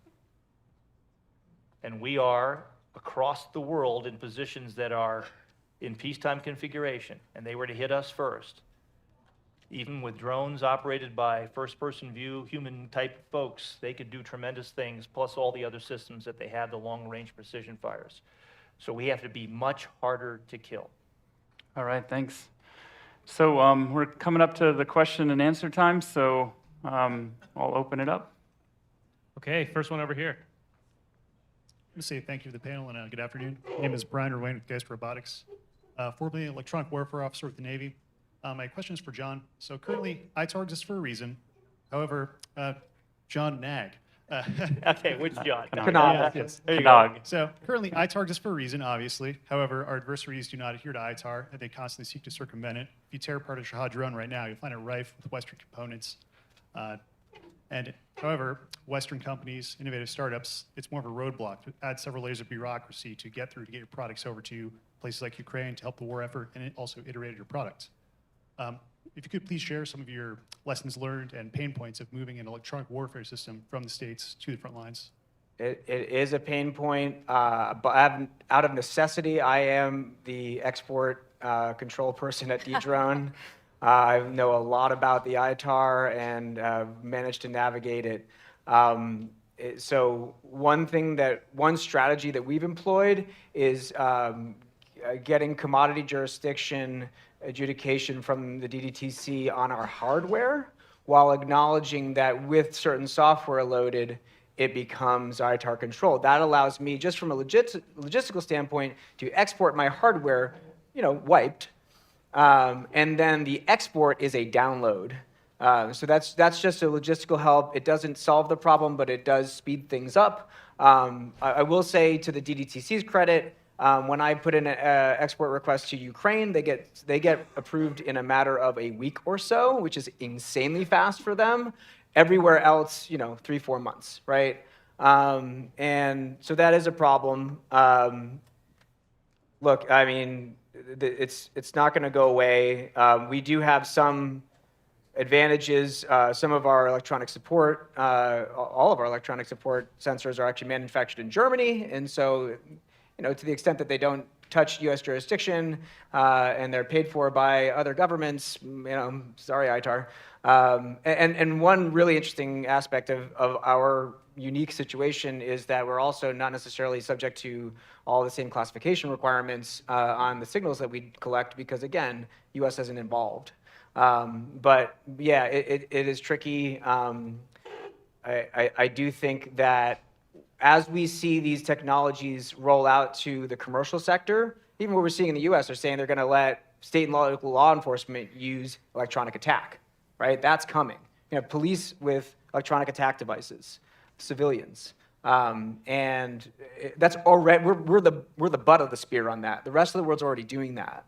and we are across the world in positions that are in peacetime configuration, and they were to hit us first, even with drones operated by first-person view, human-type folks, they could do tremendous things, plus all the other systems that they have, the long-range precision fires. So we have to be much harder to kill. All right, thanks. So we're coming up to the question and answer time, so I'll open it up. Okay, first one over here. Let me say thank you to the panel and good afternoon. My name is Brian Ruane with Geist Robotics, formerly an electronic warfare officer with the Navy. My question is for John. So currently, ITAR exists for a reason. However, John Nag. Okay, which John? Knog. Yes. There you go. So currently, ITAR exists for a reason, obviously. However, our adversaries do not adhere to ITAR, and they constantly seek to circumvent it. If you tear apart a Shahad drone right now, you'll find it rife with Western components. And however, Western companies, innovative startups, it's more of a roadblock to add several layers of bureaucracy to get through to get your products over to places like Ukraine to help the war effort, and it also iterated your products. If you could please share some of your lessons learned and pain points of moving an electronic warfare system from the States to the front lines. It is a pain point, but out of necessity, I am the export control person at Dedrone. I know a lot about the ITAR and managed to navigate it. So one strategy that we've employed is getting commodity jurisdiction adjudication from the DDTC on our hardware, while acknowledging that with certain software loaded, it becomes ITAR controlled. That allows me, just from a logistical standpoint, to export my hardware, wiped, and then the export is a download. So that's just a logistical help. It doesn't solve the problem, but it does speed things up. I will say, to the DDTC's credit, when I put in an export request to Ukraine, they get approved in a matter of a week or so, which is insanely fast for them. Everywhere else, 3-4 months, right? And so that is a problem. Look, I mean, it's not going to go away. We do have some advantages. Some of our electronic support, all of our electronic support sensors are actually manufactured in Germany, and so, to the extent that they don't touch U.S. jurisdiction and they're paid for by other governments, sorry, ITAR. And one really interesting aspect of our unique situation is that we're also not necessarily subject to all the same classification requirements on the signals that we collect because, again, U.S. isn't involved. But yeah, it is tricky. I do think that as we see these technologies roll out to the commercial sector, even what we're seeing in the U.S. are saying they're going to let state and local law enforcement use electronic attack, right? That's coming. Police with electronic attack devices, civilians, and that's already we're the butt of the spear on that. The rest of the world's already doing that.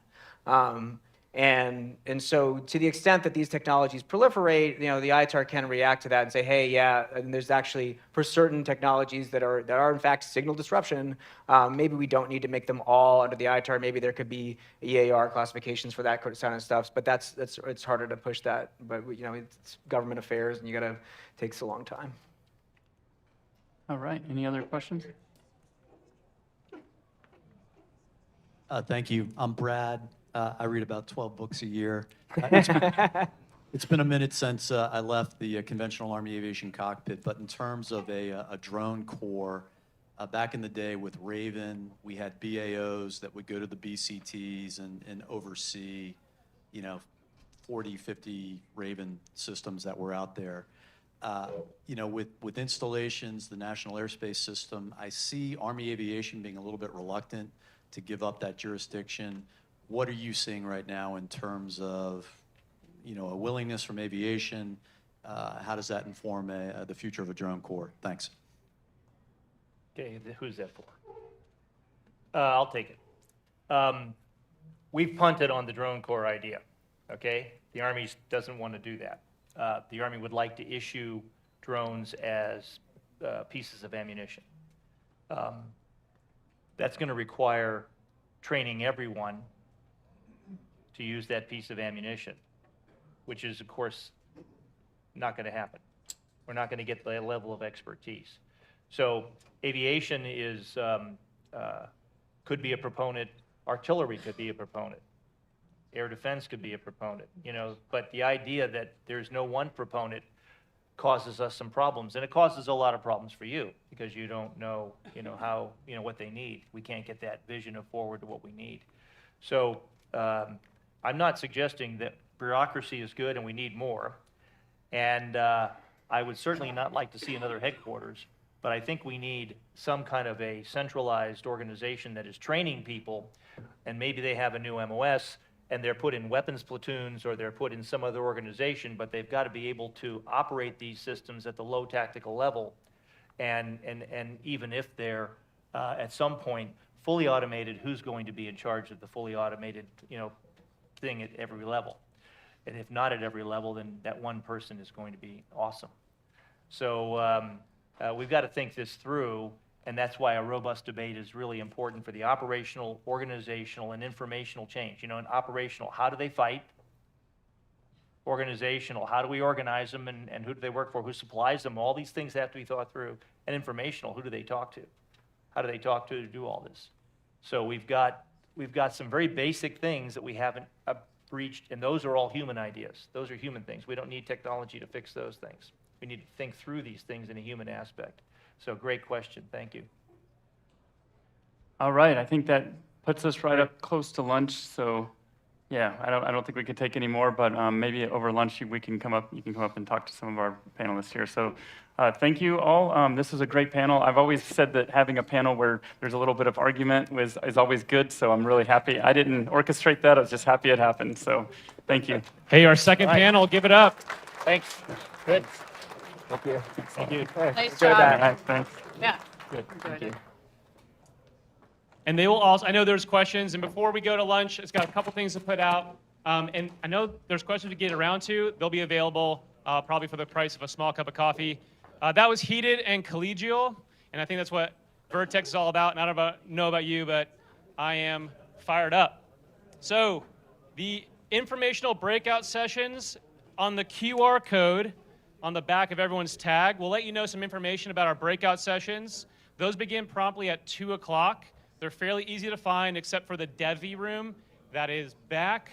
And so to the extent that these technologies proliferate, the ITAR can react to that and say, hey, yeah, and there's actually, for certain technologies that are in fact signal disruption, maybe we don't need to make them all under the ITAR. Maybe there could be EAR classifications for that kind of stuff, but it's harder to push that. But it's government affairs, and it takes a long time. All right, any other questions? Thank you. I'm Brad. I read about 12 books a year. It's been a minute since I left the conventional Army aviation cockpit, but in terms of a drone corps, back in the day with Raven, we had BAOs that would go to the BCTs and oversee, 40, 50 Raven systems that were out there. With installations, the National Airspace System, I see Army Aviation being a little bit reluctant to give up that jurisdiction. What are you seeing right now in terms of, a willingness from aviation? How does that inform the future of a drone corps? Thanks. Okay, who's that for? I'll take it. We've punted on the drone corps idea, okay? The Army doesn't want to do that. The Army would like to issue drones as pieces of ammunition. That's going to require training everyone to use that piece of ammunition, which is, of course, not going to happen. We're not going to get the level of expertise. So aviation is could be a proponent. Artillery could be a proponent. Air defense could be a proponent. But the idea that there's no one proponent causes us some problems, and it causes a lot of problems for you because you don't know, how, what they need. We can't get that vision of forward to what we need. So I'm not suggesting that bureaucracy is good and we need more. And I would certainly not like to see another headquarters, but I think we need some kind of a centralized organization that is training people, and maybe they have a new MOS and they're put in weapons platoons or they're put in some other organization, but they've got to be able to operate these systems at the low tactical level. And even if they're at some point fully automated, who's going to be in charge of the fully automated, thing at every level? And if not at every level, then that one person is going to be awesome. So we've got to think this through, and that's why a robust debate is really important for the operational, organizational, and informational change. In operational, how do they fight? Organizational, how do we organize them, and who do they work for? Who supplies them? All these things have to be thought through. And informational, who do they talk to? How do they talk to do all this? So we've got some very basic things that we haven't reached, and those are all human ideas. Those are human things. We don't need technology to fix those things. We need to think through these things in a human aspect. So great question. Thank you. All right, I think that puts us right up close to lunch. So, yeah, I don't think we could take any more, but maybe over lunch you can come up and talk to some of our panelists here. So, thank you all. This is a great panel. I've always said that having a panel where there's a little bit of argument is always good. So I'm really happy. I didn't orchestrate that. I was just happy it happened. So, thank you. Hey, our second panel, give it up. Thanks. Good. Thank you. Thank you. Nice Enjoy job. that. All right, thanks. Yeah. Good. Enjoyed it. And they will also, I know there's questions, and before we go to lunch, it's got a couple things to put out. And I know there's questions to get around to. They'll be available probably for the price of a small cup of coffee. That was heated and collegial, and I think that's what VERTEX is all about. And I don't know about you, but I am fired up. So the informational breakout sessions on the QR code on the back of everyone's tag will let you know some information about our breakout sessions. Those begin promptly at 2 o'clock. They're fairly easy to find except for the Devi room that is back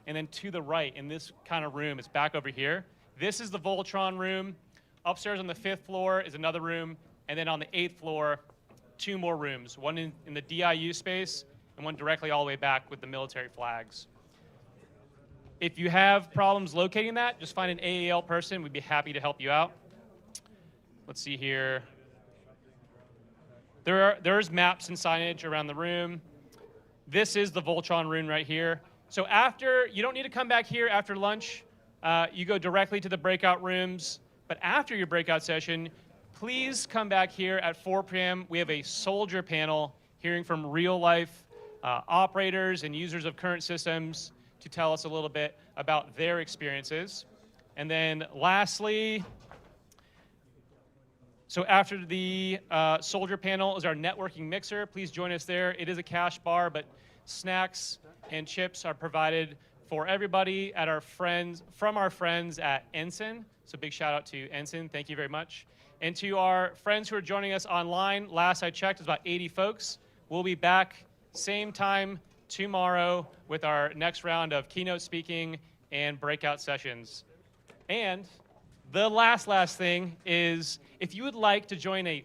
and then to the right in this kind of room. It's back over here. This is the Voltron room. Upstairs on the 5th floor is another room. And then on the 8th floor, 2 more rooms, one in the DIU space and one directly all the way back with the military flags. If you have problems locating that, just find an AAL person. We'd be happy to help you out. Let's see here. There's maps and signage around the room. This is the Voltron room right here. So you don't need to come back here after lunch. You go directly to the breakout rooms. But after your breakout session, please come back here at 4 p.m. We have a soldier panel hearing from real-life operators and users of current systems to tell us a little bit about their experiences. And then lastly, so after the soldier panel is our networking mixer. Please join us there. It is a cash bar, but snacks and chips are provided for everybody from our friends at Ensign. So big shout out to Ensign. Thank you very much. And to our friends who are joining us online, last I checked, it's about 80 folks. We'll be back same time tomorrow with our next round of keynote speaking and breakout sessions. And the last thing is, if you would like to join a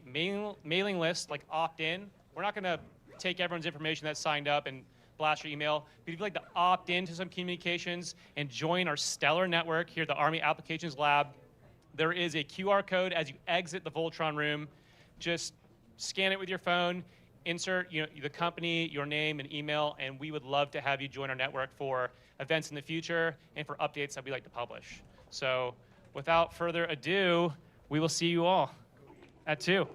mailing list, like opt in, we're not going to take everyone's information that's signed up and blast your email. But if you'd like to opt into some communications and join our stellar network here at the Army Applications Lab, there is a QR code as you exit the Voltron room. Just scan it with your phone, insert the company, your name, and email, and we would love to have you join our network for events in the future and for updates that we like to publish. So without further ado, we will see you all at 2.